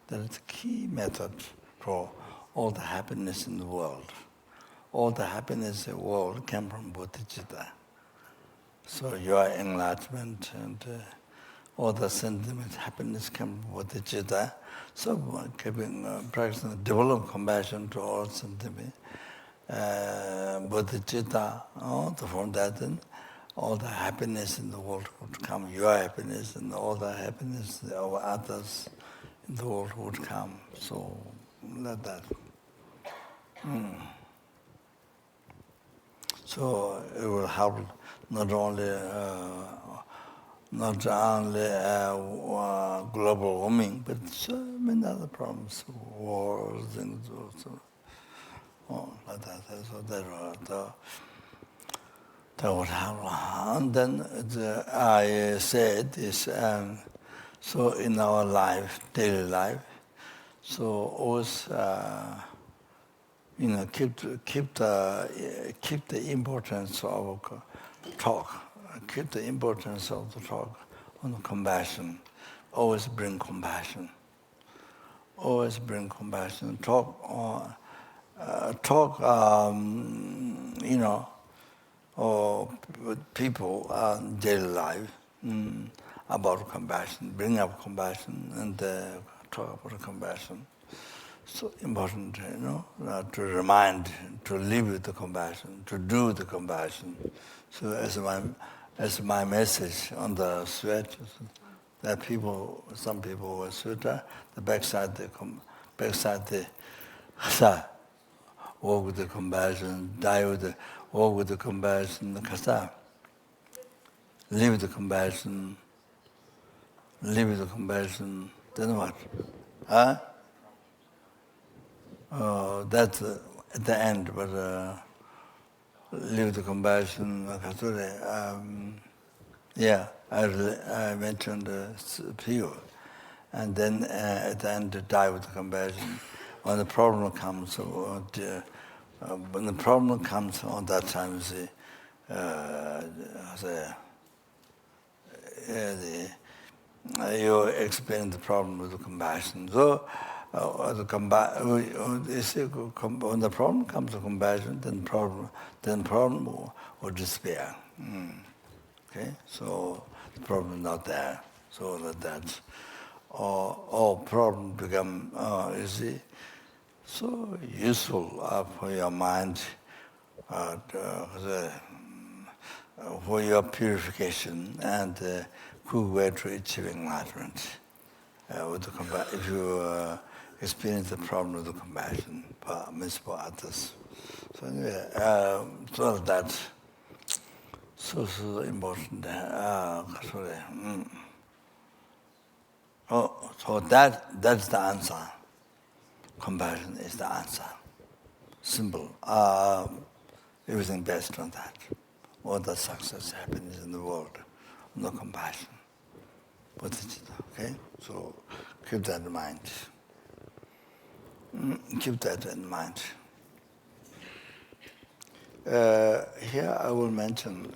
A: that is a key method for all the happiness in the world. All the happiness in the world came from Bodhicitta. So your enlightenment and all the sentiment, happiness came from Bodhicitta. So practicing, develop compassion to all sentiment. Bodhicitta, from that then, all the happiness in the world would come. Your happiness and all the happiness of others in the world would come. So, like that. So it will help not only global warming, but so many other problems, wars, things also. Like that. So that would happen. And then I said this. So in our life, daily life, so always keep the importance of talk. Keep the importance of the talk on compassion. Always bring compassion. Always bring compassion. Talk, with people daily life about compassion. Bring up compassion and talk about compassion. So important, to remind, to live with the compassion, to do the compassion. So as my message on the sweat, that some people with sutta, the backside walk with the compassion, die with the, walk with the compassion, kasa. Live with the compassion, live with the compassion, then what? Huh? That's at the end, but live with the compassion, yeah, I mentioned few. And then at the end, to die with the compassion. When the problem comes, when the problem comes on that time, you see, you experience the problem with the compassion. So, when the problem comes to compassion, then problem will disappear. Okay, so the problem is not there. So that's all problem become, you see, so useful for your mind, for your purification and quick way to achieving enlightenment. If you experience the problem with the compassion, means for others. So anyway, so that's so important. So that's the answer. Compassion is the answer. Simple. Everything based on that. All the success happens in the world. No compassion. Bodhicitta. Okay? So keep that in mind. Keep that in mind. Here I will mention,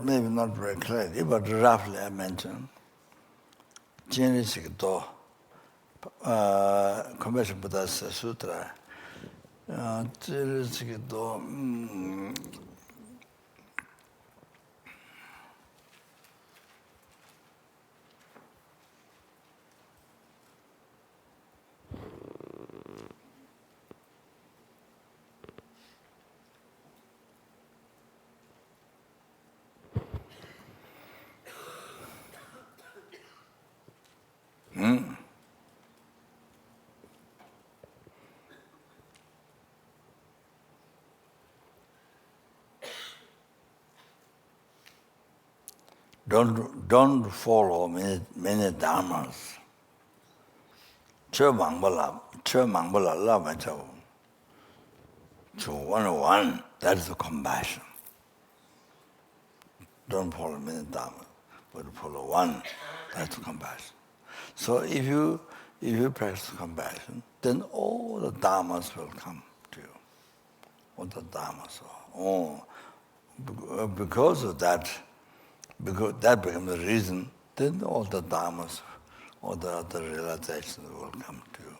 A: maybe not very clearly, but roughly I mention, Jenishikdo, Compassion Buddha's Sutra, Jenishikdo, Don't follow many dharmas. Che mangbala lama chao. So 101, that is the compassion. Don't follow many dharmas, but follow one, that's compassion. So if you practice compassion, then all the dharmas will come to you. All the dharmas. Because of that, because that becomes the reason, then all the dharmas, all the other realizations will come to you.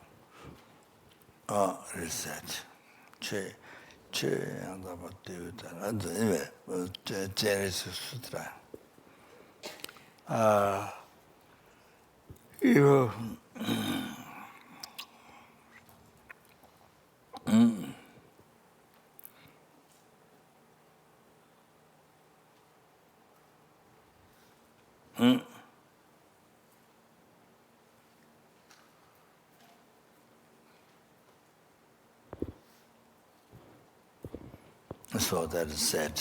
A: Research. Anyway, Genesis Sutra. So that is said.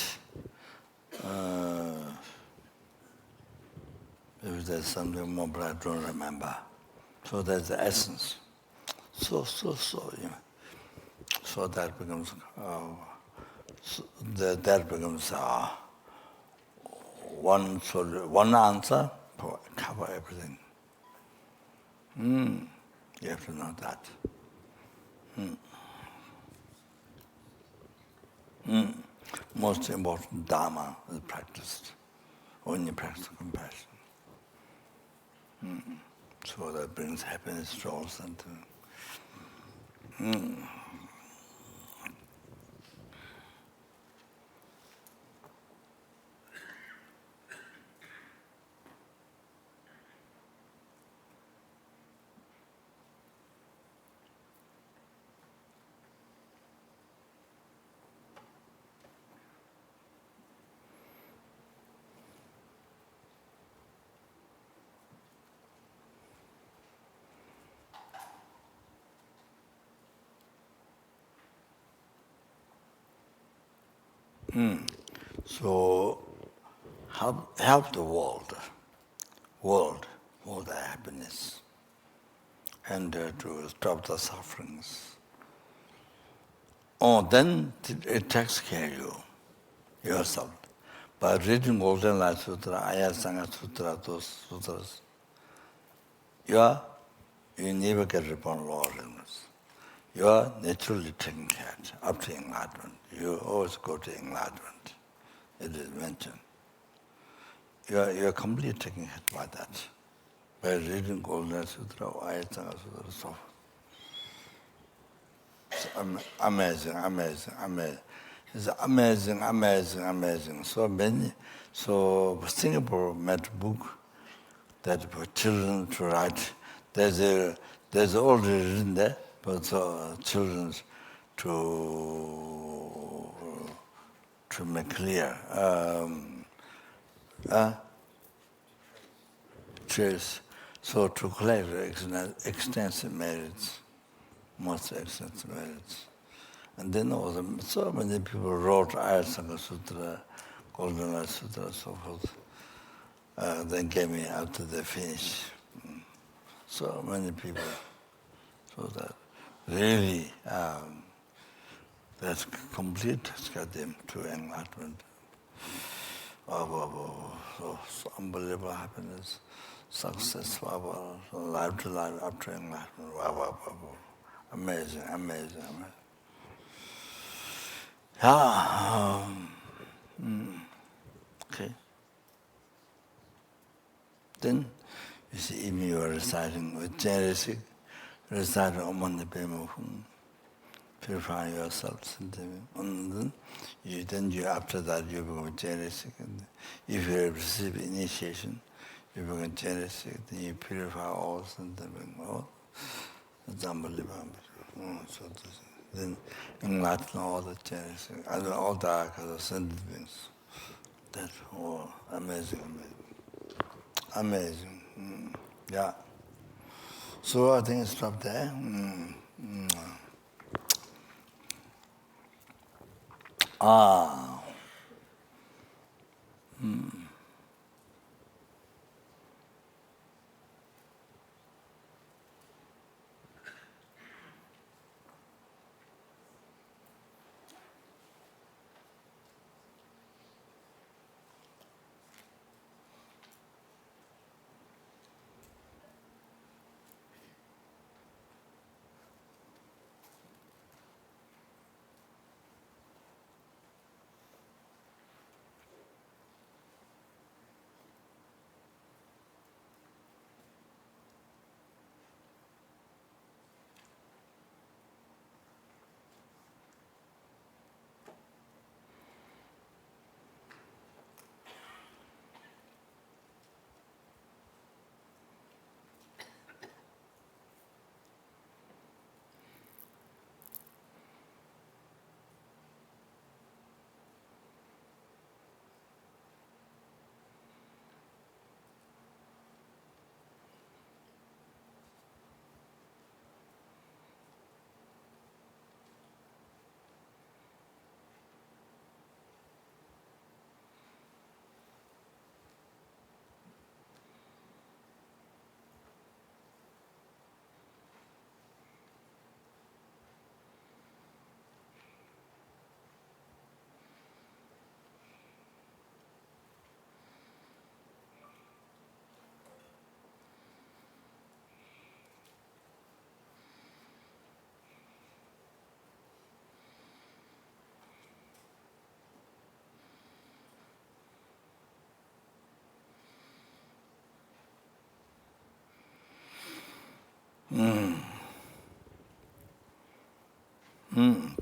A: If there's something more, but I don't remember. So that's the essence. So, so that becomes that becomes one answer for cover everything. You have to know that. Most important Dharma is practiced when you practice compassion. So that brings happiness to all sentient. So help the world the happiness, and to stop the sufferings. Oh, then it takes care of you, yourself. By reading Golden Light Sutra, Ayasanga Sutra, those sutras, you never get upon lawlessness. You are naturally taken care of up to enlightenment. You always go to enlightenment. It is mentioned. You are completely taken care by that. By reading Golden Sutra, Ayasanga Sutra, so forth. It's amazing. It's amazing. So Singapore made a book that for children to write. There's already written there, but children to make clear. Trace. So to collect extensive merits, most extensive merits. And then also, so many people wrote Ayasanga Sutra, Golden Light Sutra, so forth. Then gave me after they finish. So many people. So that really, that's complete got them to enlightenment. So unbelievable happiness, success, life to life after enlightenment. Amazing. Okay. Then, you see, even you are reciting with generosity, reciting Om Pema Hum, purify yourself. And then you after that you become generosity. If you receive initiation, you become generosity. Then you purify all sentiment. It's unbelievable. So then enlighten all the generosity, all the sentient beings. That's all amazing. Yeah. So I think stop there.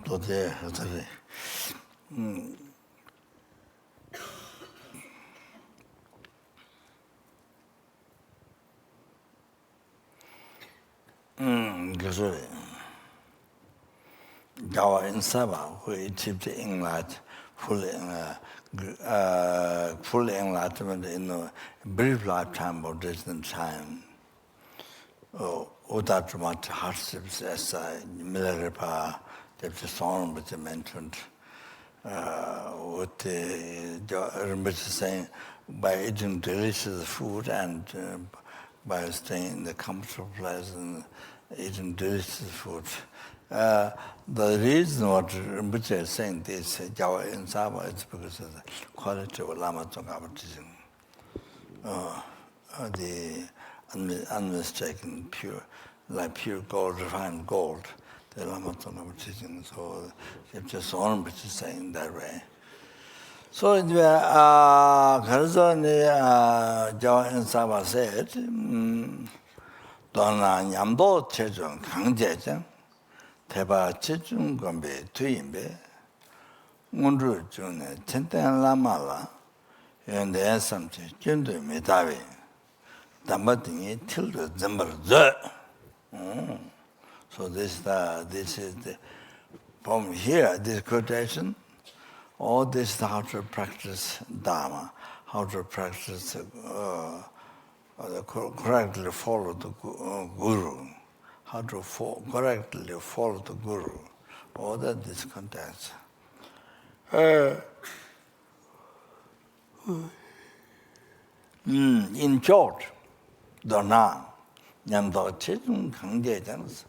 A: 또 돼, 어떻게. 그래서 Our in Sabah, we achieved full enlightenment in a brief lifetime of distant time. Without much hardships, as Milarepa, Deputy Song, which I mentioned, what Rinpoche is saying, by eating delicious food and by staying in the comfortable place and eating delicious food. The reason what Rinpoche is saying this, Jawa in Saba, is because of the quality of Lama Tsongkhapa teaching. The unmistaken, pure, like pure gold, refined gold, the Lama Tsongkhapa teaching. So it's just Rinpoche is saying that way. So anyway, Karzani Jawa in Saba said, Dona Nyamdo Chechung Kangjechang, Teba Chechung Gombe Tuyimbe, Mundu June, Tenten Lamala, and the Esamche, Jundu Mitavi, Dambatingi Tilda Zimber. So this is the from here, this quotation. All this is how to practice Dharma, how to practice correctly follow the Guru, how to correctly follow the Guru. All that this context. In short, Dona, Nyamdo Chechung Kangjechang,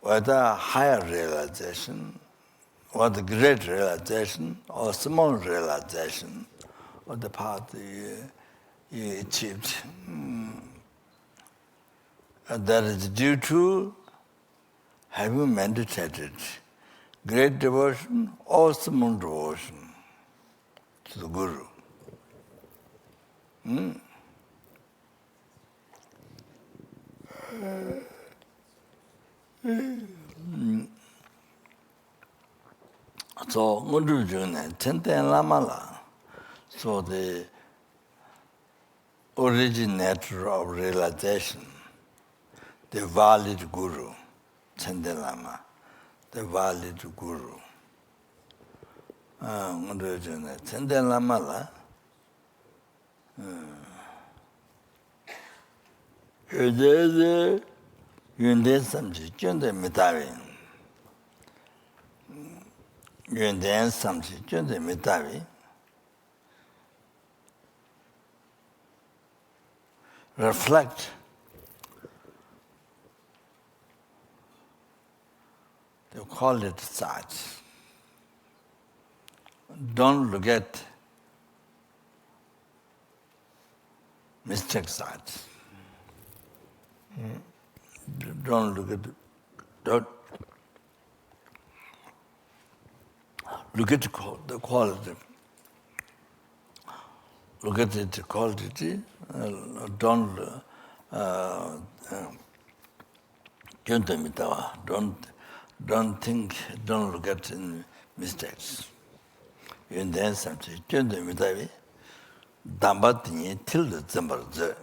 A: whether higher realization, or the great realization, or small realization, or the path you achieved. That is due to having meditated great devotion or small devotion to the Guru. So, Mundu June, Tenten Lamala, so the originator of realization, the valid Guru, Tenten Lama, the valid Guru. Mundu June, Tenten Lamala, Yunde Samji, Junde Mitavi. Yunde Samji, Junde Mitavi. Reflect the quality sides. Don't look at mistake sides. Don't look at the quality. Look at the quality. Don't think. Don't look at mistakes. In the answer, Dambatingi till the Zimbarze.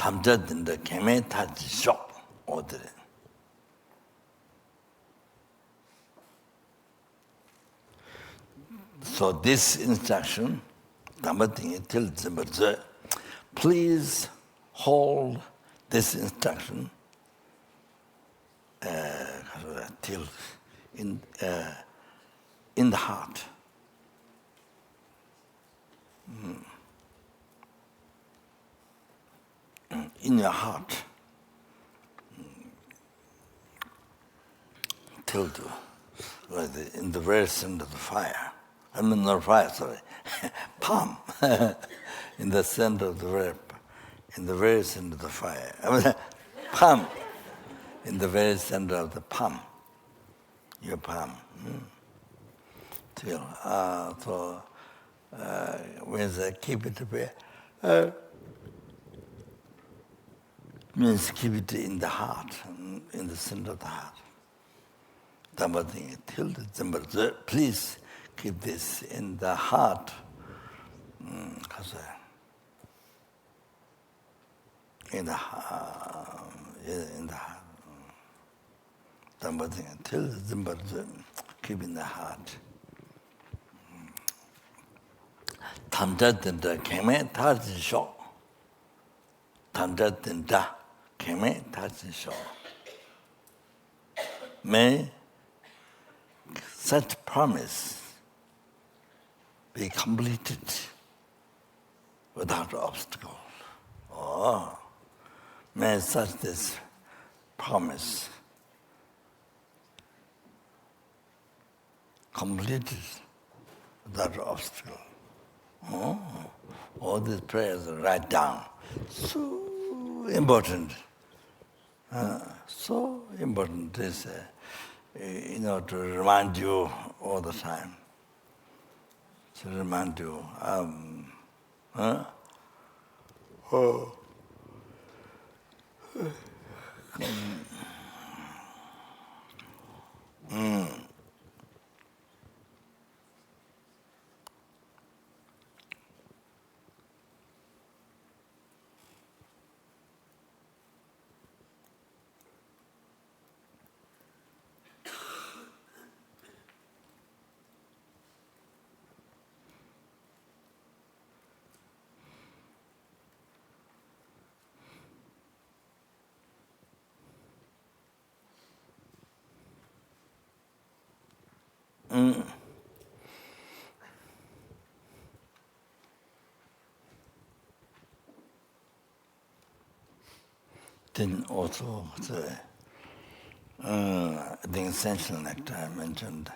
A: 담자든 데 개매 타지 쇼 어들. So this instruction, Dambatingi till Zimbarze, please hold this instruction till in the heart. In your heart, till in the very center of the fire. I mean, not fire, sorry, palm. In the center of the very center of the fire. I mean, palm. In the very center of the palm. Your palm. Till, so, when they keep it there, means keep it in the heart, in the center of the heart. Please keep this in the heart. In the heart. Keep in the heart. Tanjadinda keme taji sho. Tanjadinda keme taji sho. May such promise be completed without obstacle. Oh, may such this promise completed without obstacle. Oh, all these prayers are right down. So important. So important is, to remind you all the time. To remind you. Oh. Then also the essential nectar I mentioned.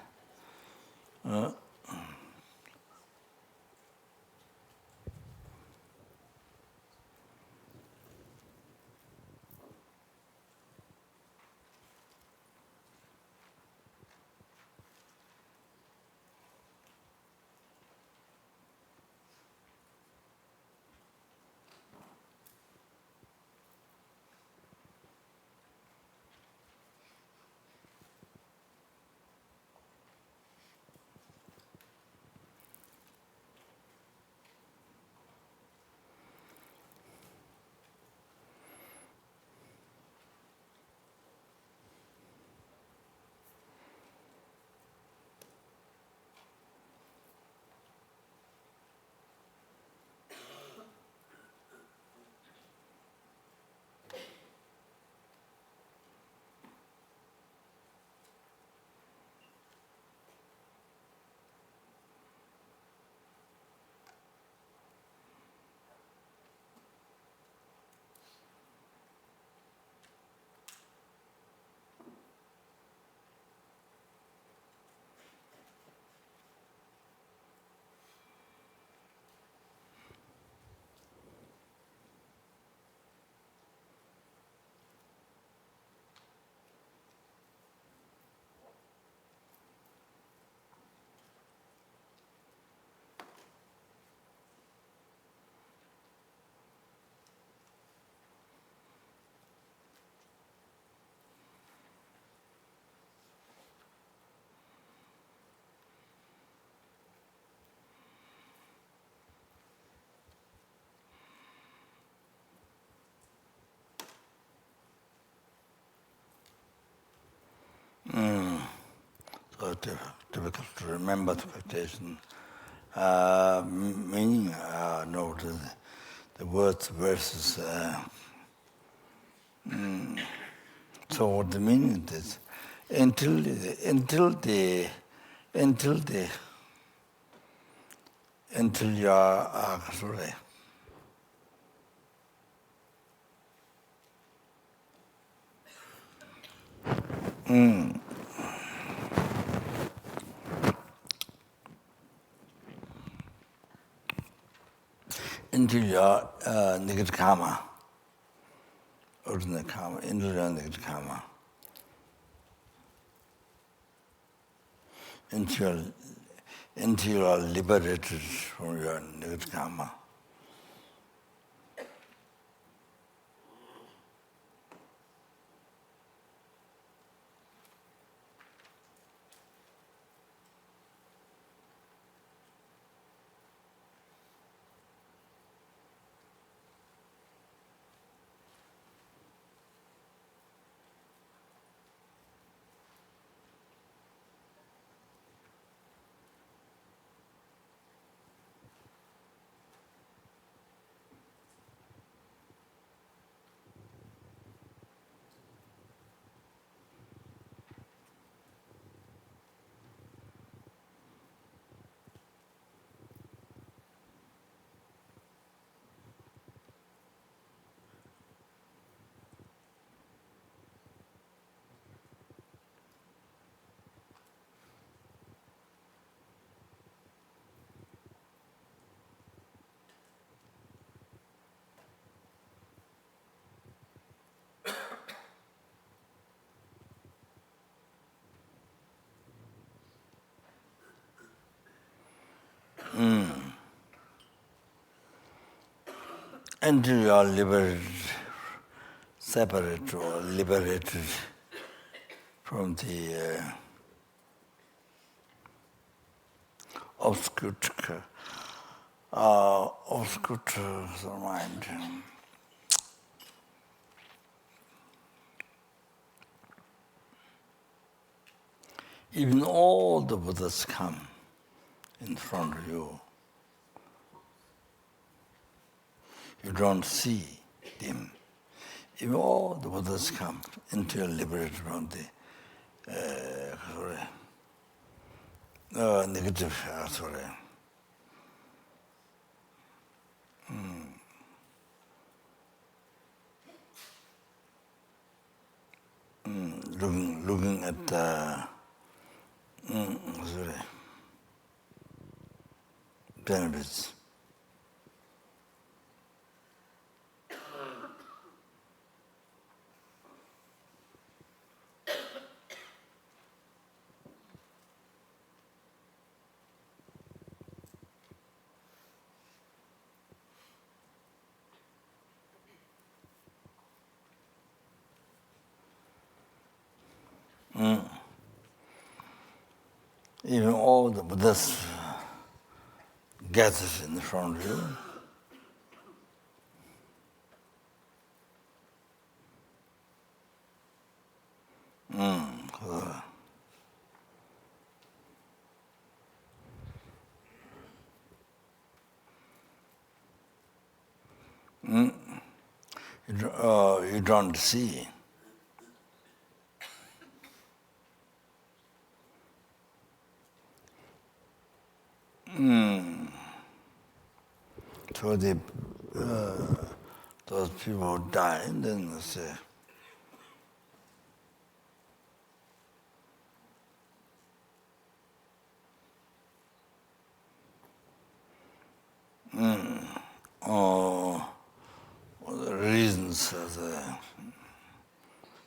A: So difficult to remember the quotation. Meaning, no, the words, verses. So what the meaning is, until you are sorry. Until you are negative karma, ordinary karma, until you are negative karma, until you are liberated from your negative karma. until you are liberated, separate or liberated from the obscure mind. Even all the Buddhas come in front of you. You don't see them. Even all the Buddhas come until you're liberated from the negative, looking at benefits. Even all the Buddhas gathers in front of you. You don't see. So those people who die, and then they say, the reasons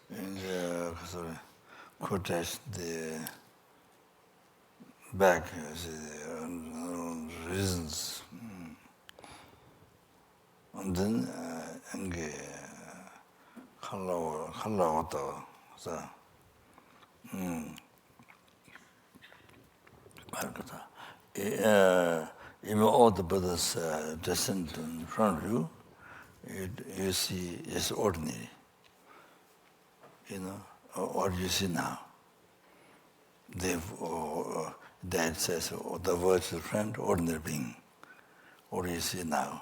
A: in the quotation, the back, reasons. And then, even all the Buddhas descend in front of you, you see it's ordinary. What you see now. Dad says, the virtuous friend, ordinary being. What do you see now?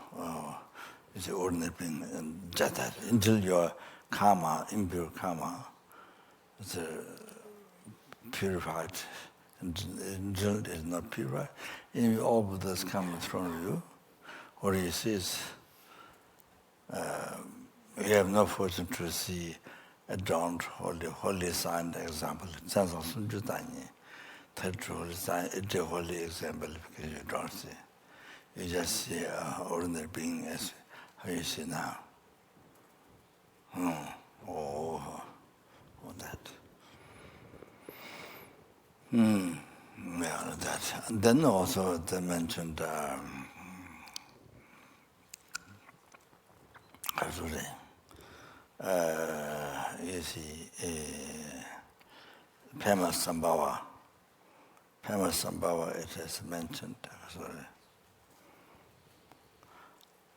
A: It's an ordinary being, and just that. Until your karma, impure karma, is purified, until it is not purified, and all Buddhas come in front of you. What do you see is, you have no fortune to see adorned, holy sign example. Holy sign, it's a holy example because you don't see. You just see an ordinary being as how you see now. All that. Yeah, that. And then also they mentioned, you see, Pema Sambhava, it is mentioned,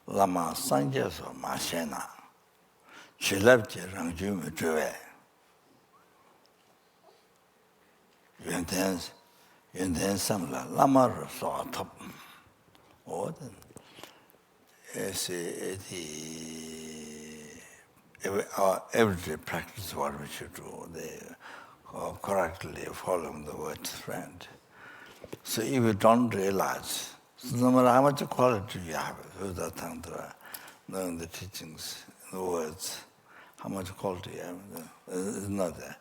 A: Lama Sangya so ma shena, Kyabje rangju me zhuwe. Yunten samla Lama so top. Or everyday practice what we should do, they correctly following the word friend. So if you don't realize, no matter how much quality you have, knowing the teachings, the words, how much quality you have, it's not there.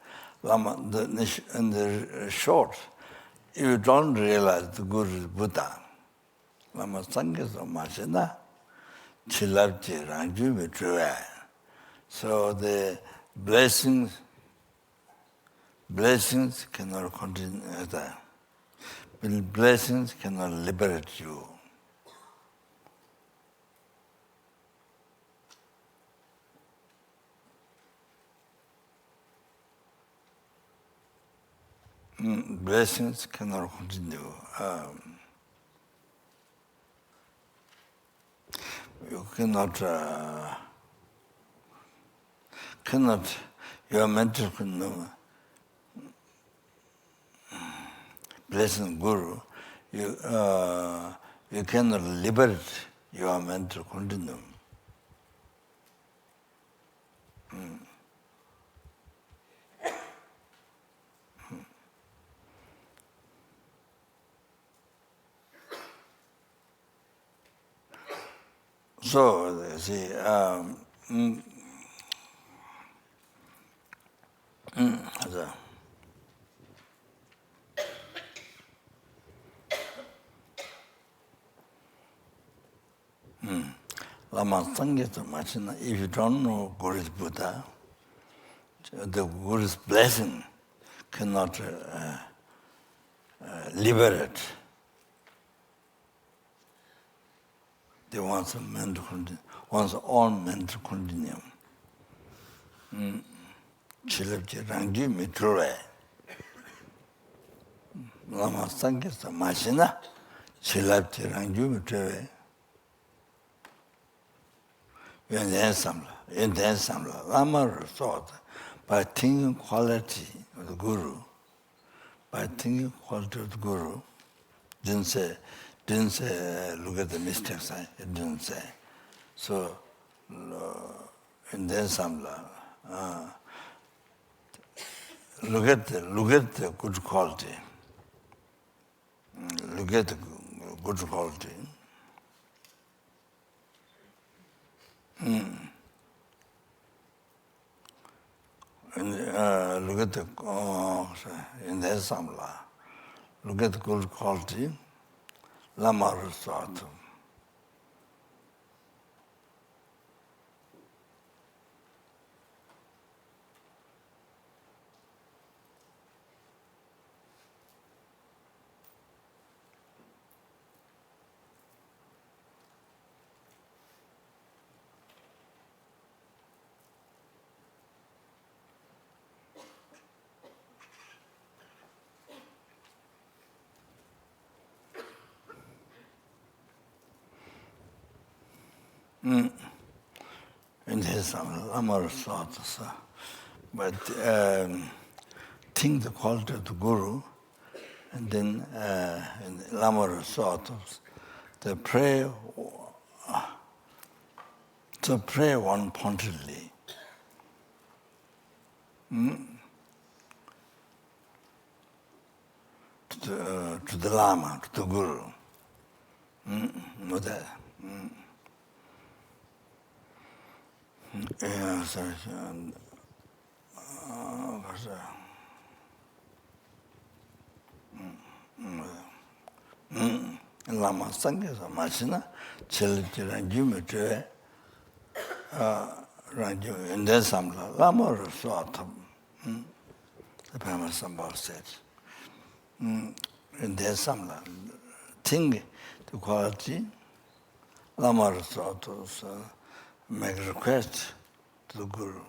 A: In the short, if you don't realize the Guru is Buddha, Lama Sangha so Mashina, Kyabje rangju me zhuwe. So the blessings cannot continue there. blessings cannot liberate you. Blessings cannot continue. You cannot, your mental blessing Guru, you cannot liberate your mental continuum. So, you see, Lama Sangita Machina, if you don't know Guru's Buddha, the Guru's blessing cannot liberate. They want one's own mental continuum. Chilabji Rangji Mitrule. Lama Sangita Machina, Chilabji Rangji Mitrule. Yuan Samla, Lama thought by thinking quality of the Guru, didn't say look at the mistakes, it didn't say. So in the Samla, look at the good quality. Look at the good quality. And look at the in the Samla, look at the good quality. Lama thought. In his Lama thought, but think the quality of the Guru, and then in Lama thought, to pray one pointedly. To the Lama, to the Guru. Yeah, sorry. Lama Sangha Machina, Chiliti Ranjume, Ranju, and then some Lama Resort, the Pama Sambal said. And then some thing, the quality, Lama Resort make a request to the Guru.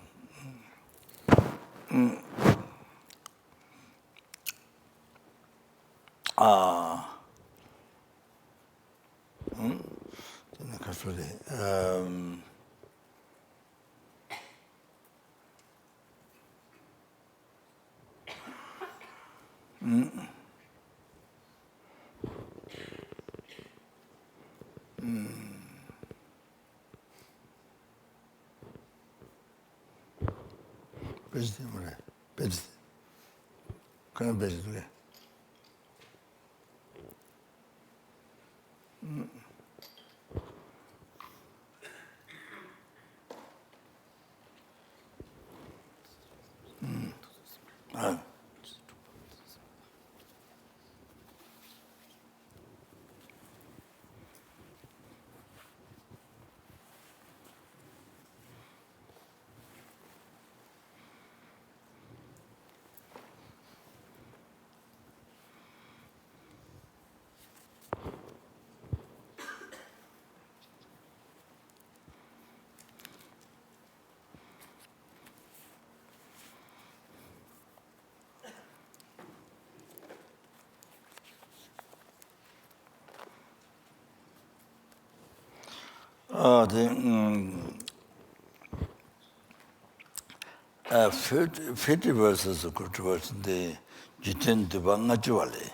A: 50 verses good verse the jitin tuba ngajwale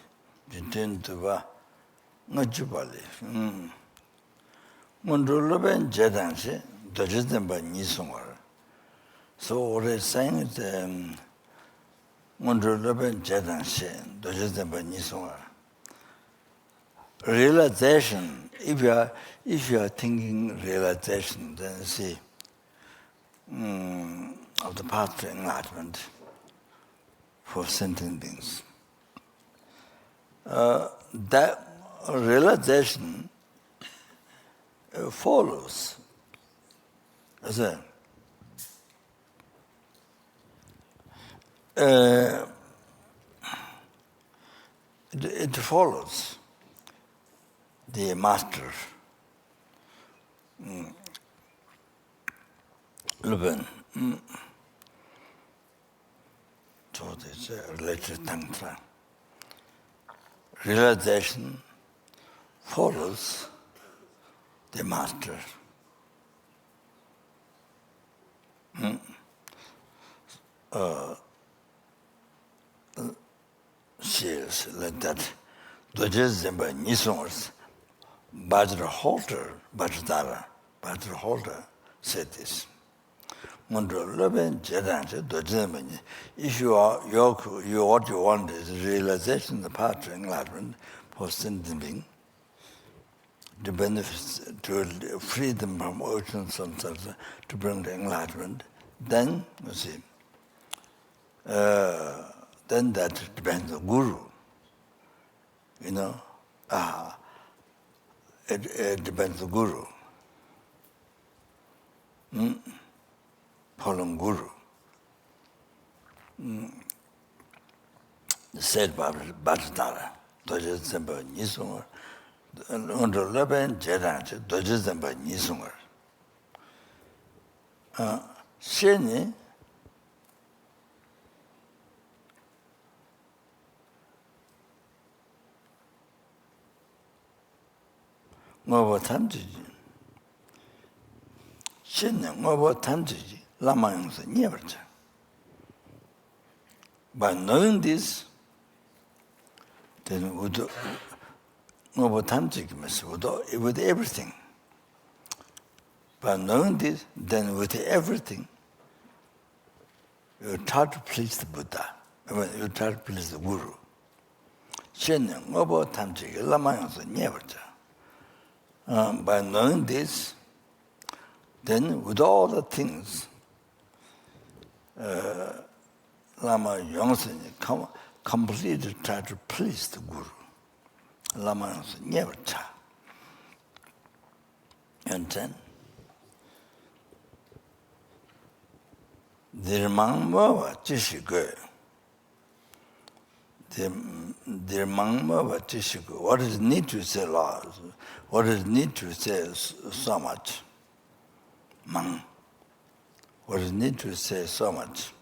A: jitin tuba ngajwale mondolo ben jedanse dojiten ba nisongor so what is saying is mondolo ben jedanse dojiten ba nisongor realization if you are thinking realization then see of the path to enlightenment for sentient beings. That realization follows. As it follows the master. Luben. So this related tantra. Realization follows the master. Says like that. Dojes zemba nisons Bajra Halter, Bajradara, Bajra Halter said this. If you are what you want is realization, the path to enlightenment for sentient being, the benefits to free them from oceans and such, to bring the enlightenment, then you see, then that depends on Guru. You know, it depends on Guru. Following Guru. Said Bhattacharya, Doja Zemba Nisungar, under Leben Jedanche, Doja Zemba Nisungar. Sheni, Ngobo Tamjiji. Sheni, Ngobo Tamjiji. Lama Yongsa never. By knowing this, then with everything. By knowing this, then with everything, you try to please the Buddha. You try to please the Guru. By knowing this, then with all the things, Lama Yongsen completely try to please the Guru. Lama Yongsen never try. And then, the Mangmava Tishigo. What is need to say laws? What is need to say so much? Mang. What is need to say so much?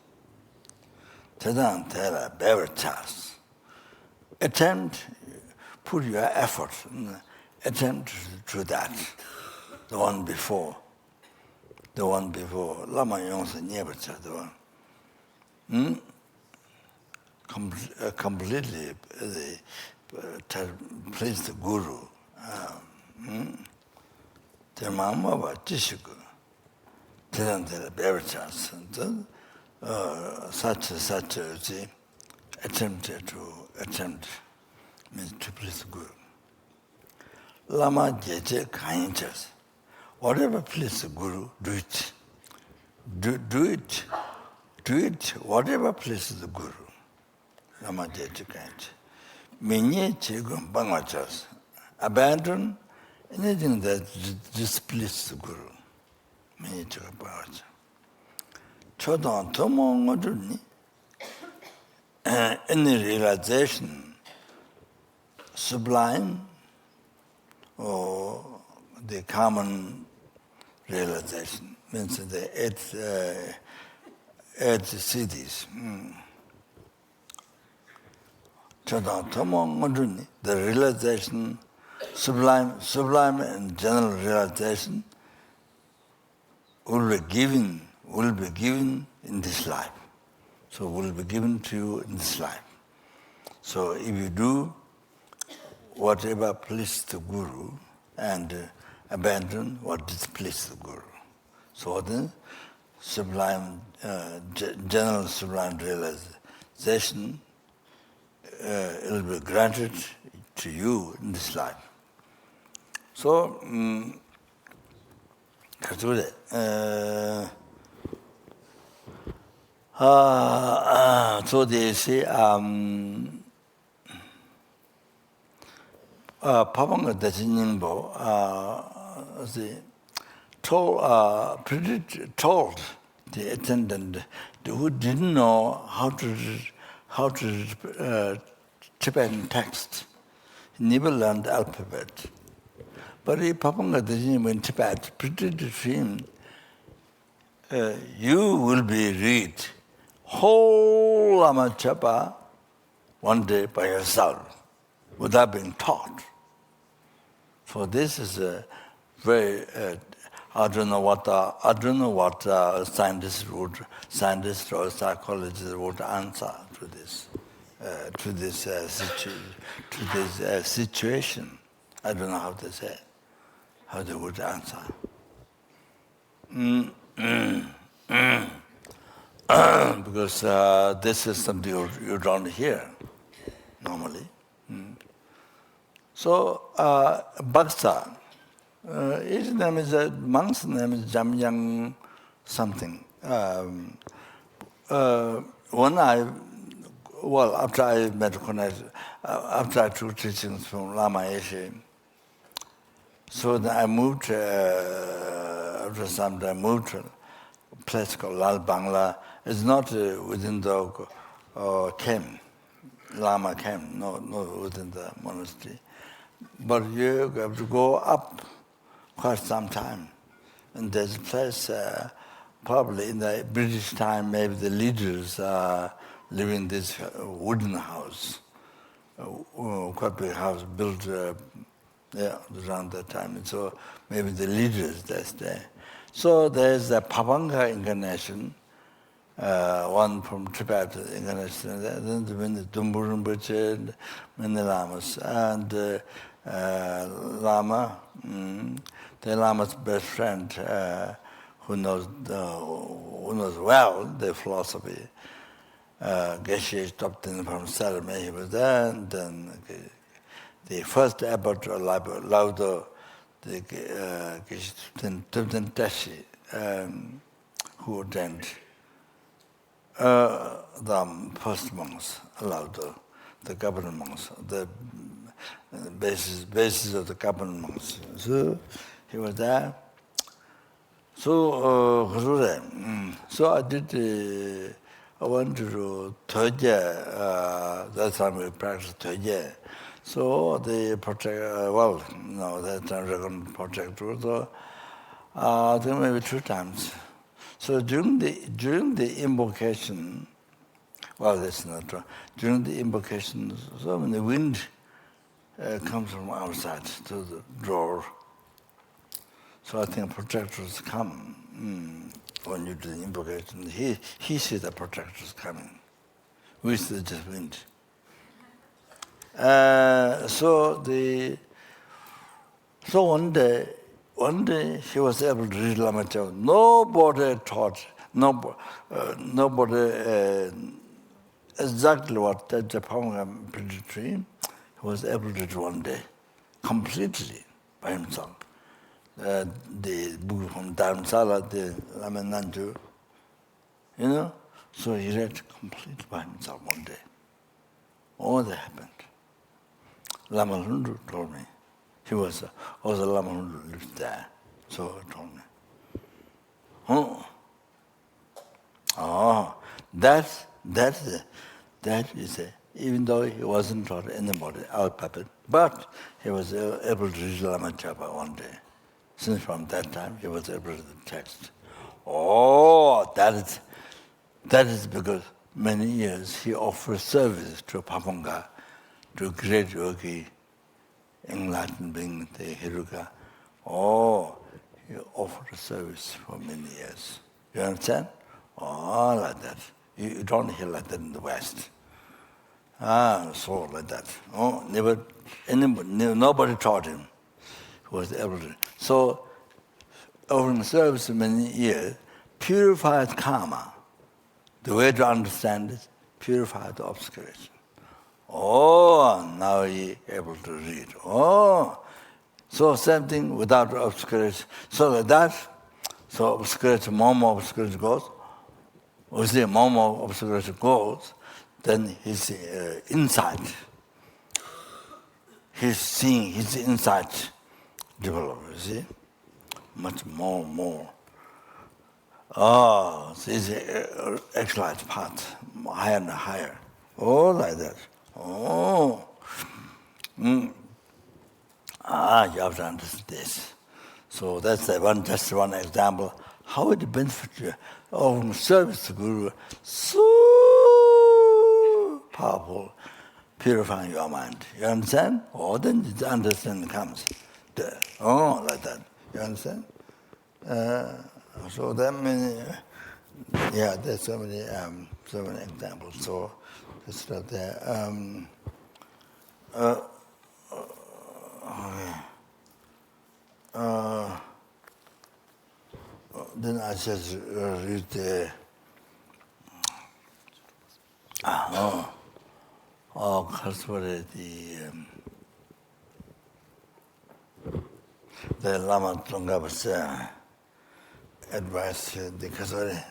A: Tadang Tera bever chance. Attempt, put your effort, attempt to do that. The one before. Lama Yongsa never said the one. Completely please the Guru. The Mama was Tishiku. Didn't have every chance. Such attempt means to please the Guru. Lama Jeje Kainchas. Whatever please the Guru, do it. Do it, whatever pleases the Guru. Lama Jeje Kainchas. Minye Chegum Bangachas. Abandon anything that displeases the Guru. Minye Chegum Bangachas. Chodon Tomo Ngoduni. Any realization, sublime, or the common realization, means the eight cities. Chodon Tomo Ngoduni, the realization, sublime and general realization, will be given in this life. So will be given to you in this life. So if you do whatever pleases the Guru and abandon what displeases the Guru. So then sublime, general sublime realization it will be granted to you in this life. So, so they say, Papanga Dajinimbo told the attendant who didn't know how to Tibetan text. He never learned the alphabet. But Papanga Dajinimbo in Tibet predicted to him, you will be read whole Lama Chapa one day by yourself without being taught. So this is a very I don't know what scientists or psychologists would answer to this situation. I don't know how to say, how they would answer. Because this is something you don't hear normally. So Bhaksa, his name is monk's name is Jamyang something. After I met after I took teachings from Lama Eshe, so then I moved. After some time, I moved to a place called Lal Bangla. It's not within the camp, Lama camp, not within the monastery. But you have to go up quite some time. And there's a place, probably in the British time, maybe the leaders live in this wooden house, quite big house built around that time. And so maybe the leaders that's there. So there's a Papanga incarnation, one from Tibet incarnation, then the Dumbu Rinpoche, many lamas, and Lama, the Lama's best friend, who knows well the philosophy. Geshe stopped in from Salome, he was there, and then the first abbot, Laudo, the Geshe Tashi, who ordained the first monks, Laudo, the government monks, the basis of the government monks. So he was there. So I did. I went to Toje. That time we practiced Toje. So the project, that time Dragon project. So I think maybe 2 times. So during the invocation, that's not true. During the invocation, so when the wind comes from outside to the door, so I think projectors come when you do the invocation. He sees the projectors coming, which is just wind. So one day he was able to read Lama Chao. Nobody taught, nobody exactly what the Japanga predicted. He was able to do one day, completely by himself. The book from Dharamsala, the Lama Nanju, so he read completely by himself one day. All that happened. Lama Lundu told me. He was also Lama Lundu lived there, so he told me. That is even though he wasn't taught anybody, our puppet, but he was able to read Lama Chapa one day. Since from that time he was able to read the text. That is because many years he offered service to Papanga, to great yogi, enlightened being the Hiruka. he offered service for many years. You understand? Oh, like that. You don't hear like that in the West. So like that. Oh, nobody taught him. He was able to. So, offering service many years, purified karma. The way to understand it, purified obscuration. Oh, now he able to read. Oh, so same thing without obscuration. So like that, so obscuration, more obscuration goes. We see more obscuration goes, then his insight, he's seeing his insight develop, you see? Much more. Oh, this is actualized part, higher and higher. Oh, like that. Oh. You have to understand this. So that's just one example. How it benefits you. Oh, service to Guru, so powerful, purifying your mind. You understand? Oh, then the understanding comes. Like that. You understand? So that many, there's so many examples. So that's not there. Then I just read the the Lama Tsongkhapa's advice, the Kasari.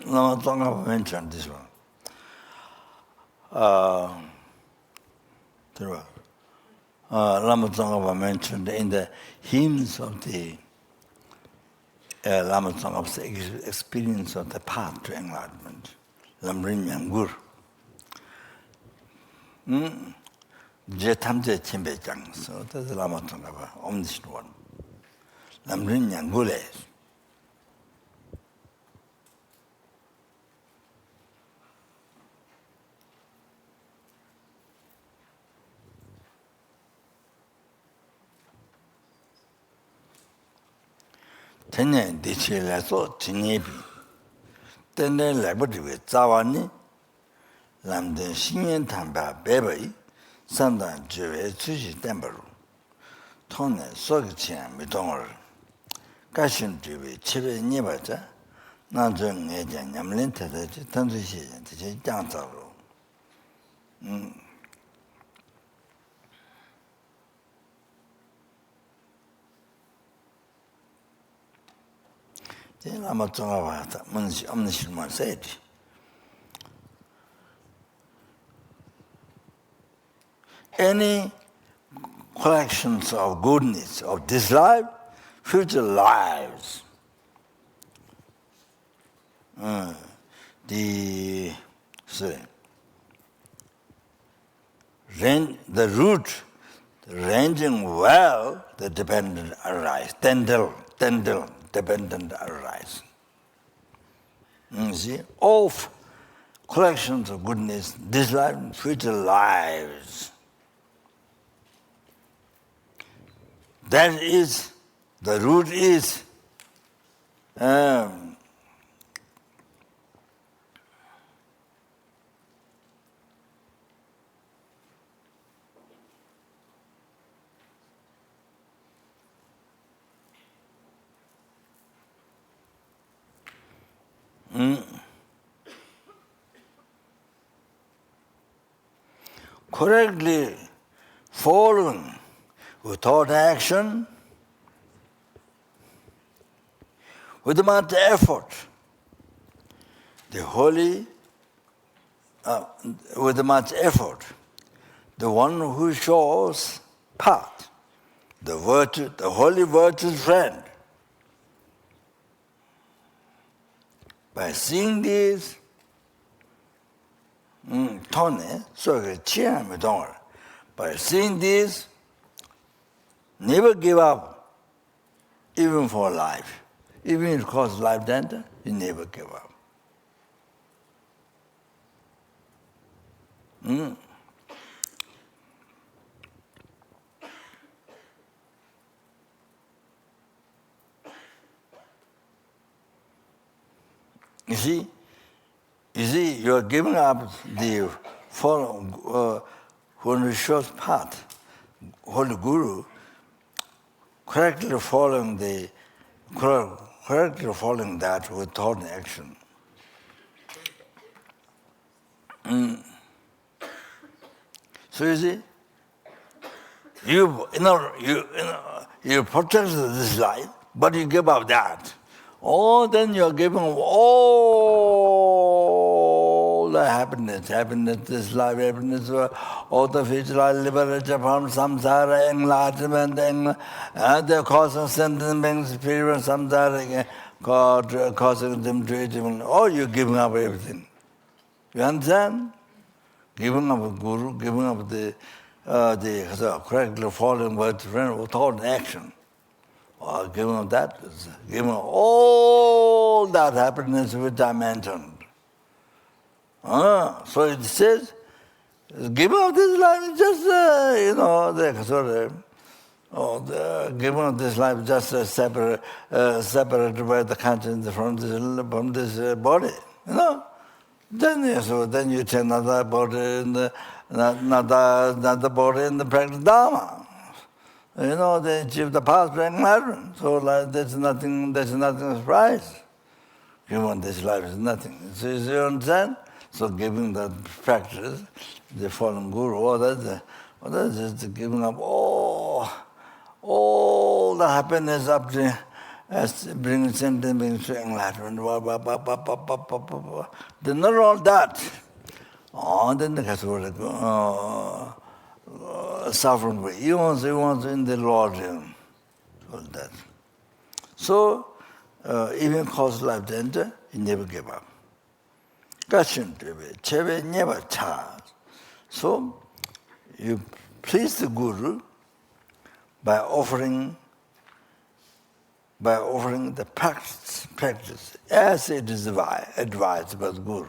A: Lama Tsongkhapa mentioned this one. Lama Tsongkhapa mentioned in the hymns of the Lama Tsongkhapa's experience of the path to enlightenment. Lamrin Yangur. Jetamje Chimbechang. So that's the Lama Tsongkhapa, omniscient one. Lamrin Yangule. Tene dichi leso jinyebi. Tene labadiwe zawani. Lamden shinyen tamba bebai. Sandan juwe tsuji tembaru. Tone soki chen mitongor. Kashin juwe chibe nyebaja. Nanzo ngeja nyamlin tataji tanzu shijan tichi jangzaru. Lama Tsongkhapa omniscient said, any collections of goodness of this life, future lives, the root ranging well, the dependent arise. Tendel, dependent arise. See, all collections of goodness, this life and future lives. That is, the root is correctly following without action, with much effort, the holy, with much effort, the one who shows path, the virtue, the holy virtuous friend. By seeing this, by seeing this, never give up, even for life. Even if it costs life danger, you never give up. You see, you are giving up the when you shows path, Holy Guru, correctly following that without action. So you see, you protect this life, but you give up that. Oh, then you're giving up all the happiness, this life, happiness, all the future life, liberation from samsara, enlightenment, the cause of sentiment, spirit, samsara, God causing them to achieve. Oh, you're giving up everything. You understand? Giving up a guru, giving up the correctly following word friend without action. Or giving up that, giving up all that happiness which I mentioned. So it says, giving up this life, just, giving up this life, just separated by the consciousness from this body, Then you take another body in another body in the practice Dharma. They achieve the path to enlightenment. So there's nothing surprise. Giving this life is nothing. So you understand? So giving that practice, the fallen guru, that's just giving up all the happiness up to bringing sentient beings to enlightenment. Then not all that. Then the suffering. He wants in the Lord. All that. So, even cause life danger, he never gave up. Never charge. So, you please the Guru by offering the practice as it is advised by the Guru.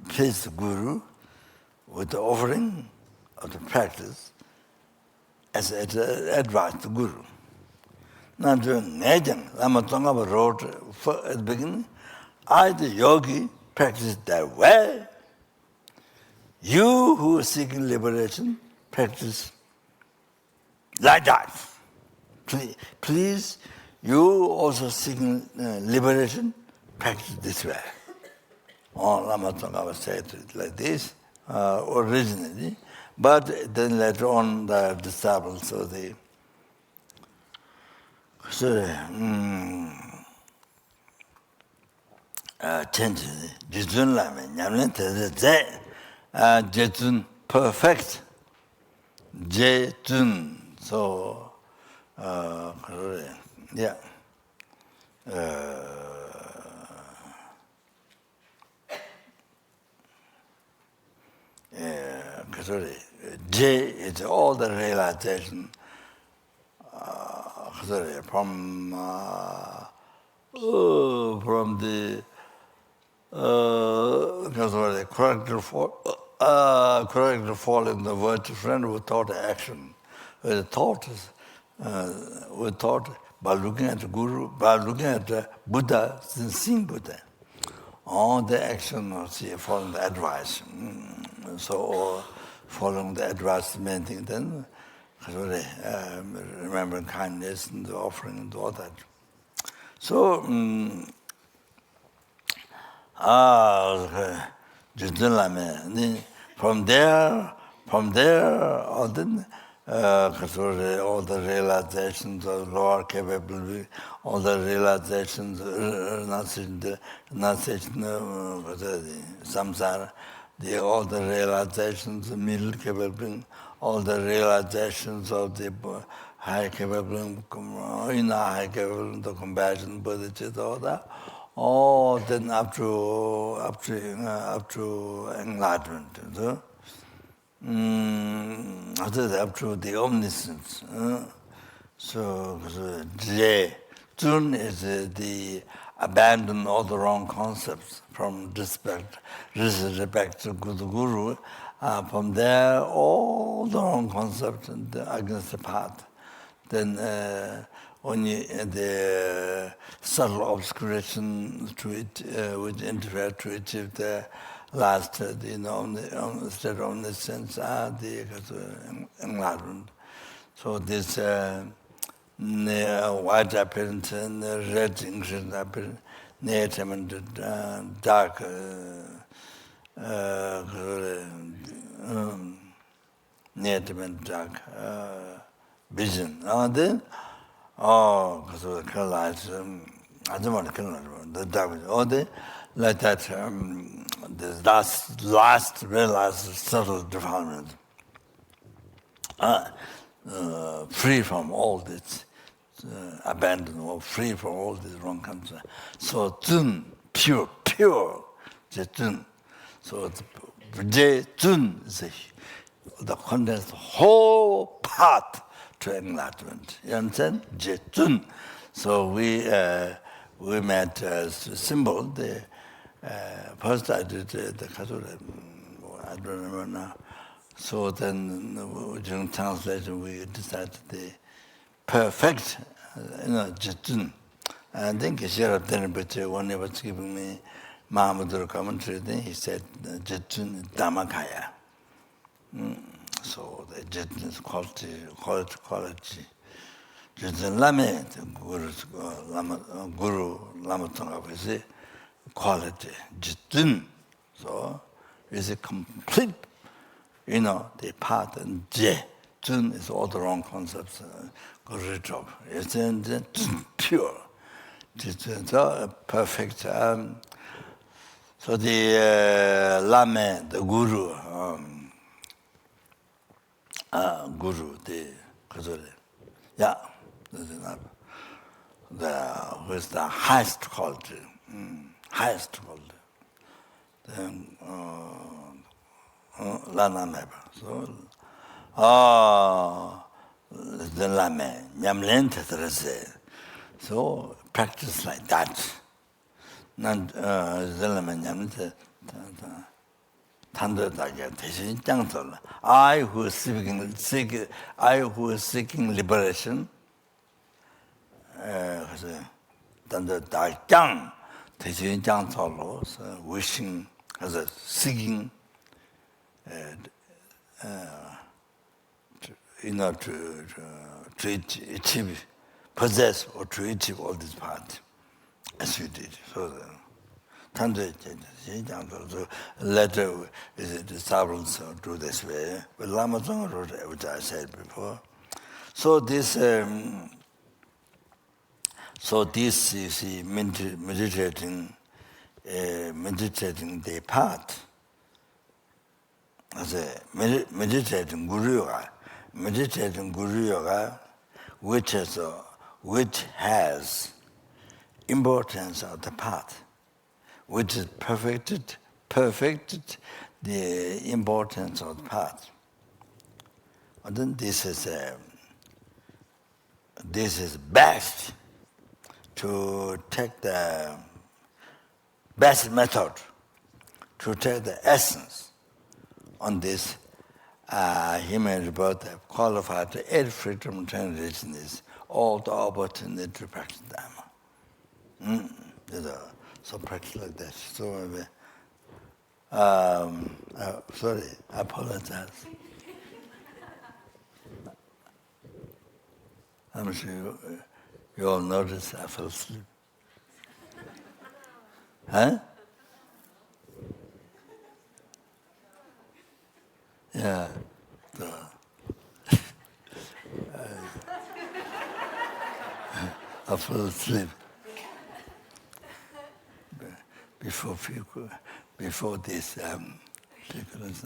A: Please the Guru with the offering of the practice as it advised the Guru. Now, Lama Tsongkhapa wrote at the beginning, I, the yogi, practice that way. You who are seeking liberation, practice like that. Please, you also seeking liberation, practice this way. Lama Tsongkhapa said it like this originally, but then later on the disciples, changed it. Jitun Lama, Nyamlin Teze, Jitun perfect, Jitun. So, yeah. J is all the realization from the correctly following the virtue friend without action. The thought is by looking at the Guru, by looking at the Buddha, seeing Buddha. All the action of following the advice. So following the advice, main thing then, remembering kindness and the offering and all that. So From there, all the realizations of lower capability, all the realizations, samsara, all the realizations of middle capability, all the realizations of the high capability, high capability, the compassion, bodhicitta, all that. Oh, then up to enlightenment, up to the omniscience. So, Jun is the abandon all the wrong concepts from disrespect to Guru. From there, all the wrong concepts against the path. Then only the subtle obscuration to it, which interfere to achieve the last, state of omniscience, the enlightenment. So this white appearance and red increased appearance, nature and dark nature and dark vision. Then because of the lights, I don't want to kill the dark vision. Like that, the last, very last subtle defilement, free from all this abandon, or free from all these wrong concepts. So, Zun, pure, Zun. So, Zun is the condense whole path to enlightenment. You understand? Zun. So we made a symbol. The first I did the Kasura, I don't remember now. So then during translation we decided the perfect, Jitun. And then Kishara Rinpoche, when he was giving me Mahamadura commentary, then he said Jitun Dhammakaya. So the Jitun is quality. Jitun Lama, Guru Lama Tonga is quality. Jitun. So it's a complete, the path, and Jitun is all the wrong concepts. Go rid of. It's pure. Jitun, so perfect. So the Lama, the Guru, the who's the highest quality, highest quality. Then Lama Meba. So, the Lama, Nyamlen Tetrase. So practice like that. Nan the Lama Nyamlen I who is seeking liberation, wishing, seeking, to achieve, possess or to achieve all this part, as we did. So later the disciples do this way, but Lama Tsonga wrote it, which I said before. So this you see, meditating the path, as a meditating Guru Yoga, which has importance of the path, which is perfected the importance of the path. And then this is best to take the best method to take the essence on this human rebirth qualified to 8 freedom transition is all the opportunity to practice Dharma. So practice like that. So sorry, I apologize. I'm sure you all noticed I fell asleep. Huh? Yeah. I fell asleep before this sequence.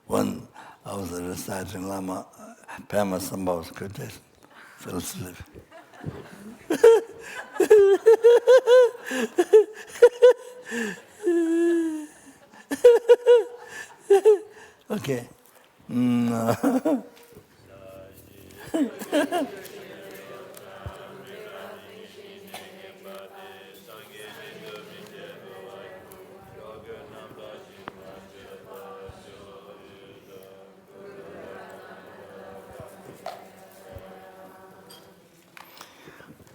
A: When I was reciting Lama, Pema Sambhav's quotation, fell asleep. Okay.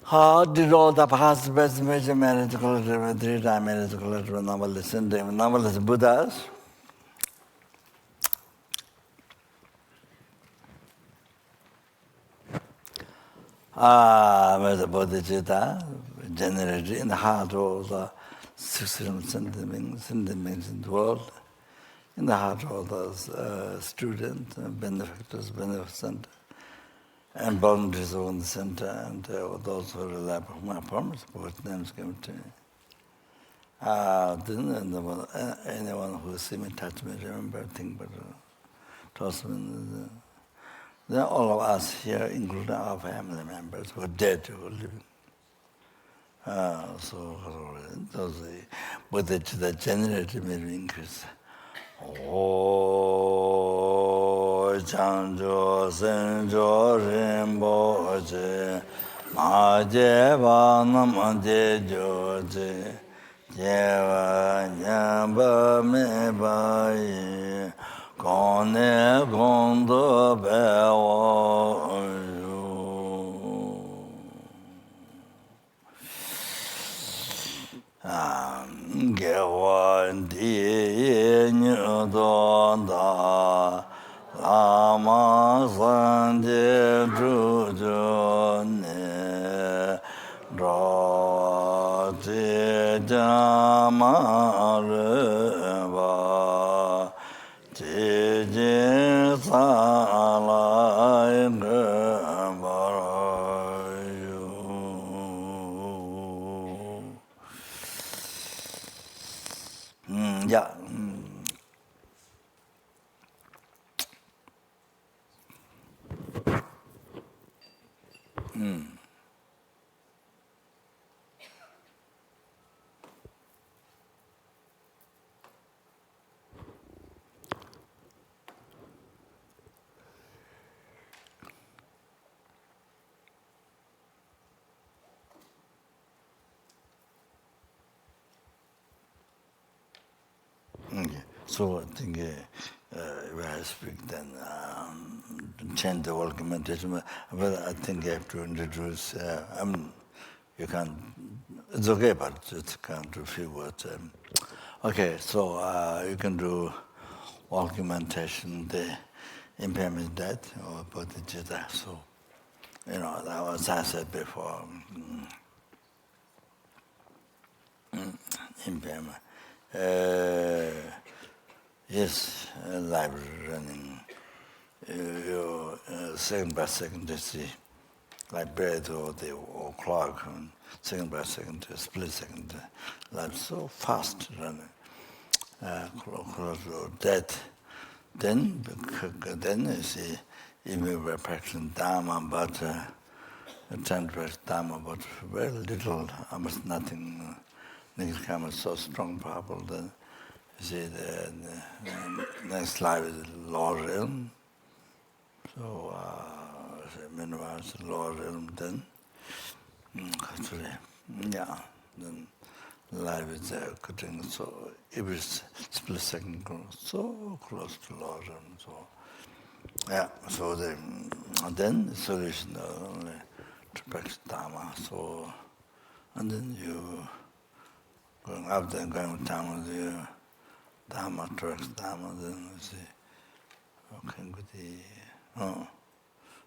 A: How did all the past best major marriage collective, 3-time marriage collective, novelist Buddhas? With the Bodhichitta generated in the heart of the 600 sentiments in the world, in the heart of the students, benefactors, beneficent, and volunteers on the center, and those who rely upon my promise, both names came to me. Then anyone who see me, touch me, remember, think, but trust me. Then all of us here, including our family members, who are dead, who are living. So those Bodhichitta generated may increase. Oh, Chanjo, Senjo, Rinpoche, Maje, Vanam, Jejoje, Jeva, Nyamba, Mebai, Kone, Gondo, Bewa, Gewa, Di, Nyudo, Da, Lama, Sanje, Jujo, Ne, Dro, Ti, Jama, Reba, Ti, Ji, Sa, Lai, yeah. Okay. So I think when I speak, then change the whole meditation. But I think I have to introduce. You can. It's okay, but just can't do a few words. Okay, so you can do walking meditation, the impairment death or Bodhichitta. So that was I said before. Impairment. Yes, library running. Second by second to see, like breath or the clock, and second by second, split second, like so fast running. Close to death. Then you see, even we're practicing Dharma, but trying to practice Dharma, but very little, almost nothing. Next karma is so strong, powerful. Then you see the next life is lower realm. So meanwhile, it's lower realm. Then actually, then life is cutting. So every split second goes so close to lower realm. So so then the solution is only to practice Dharma. So and then you. Going up there, going with Dharma, the Dharma, tracks Dharma, then you see, okay, good.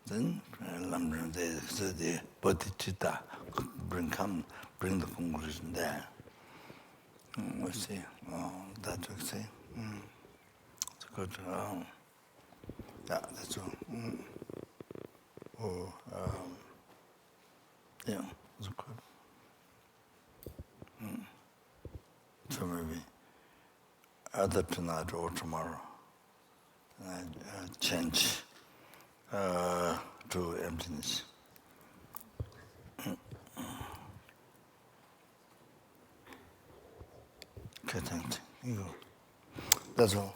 A: Then, the Bodhichitta bring the conclusion there. We see, that we see. It's good. Yeah, that's all. Oh, yeah, that's good. So maybe either tonight or tomorrow, I change to emptiness. Okay, thank you. That's all.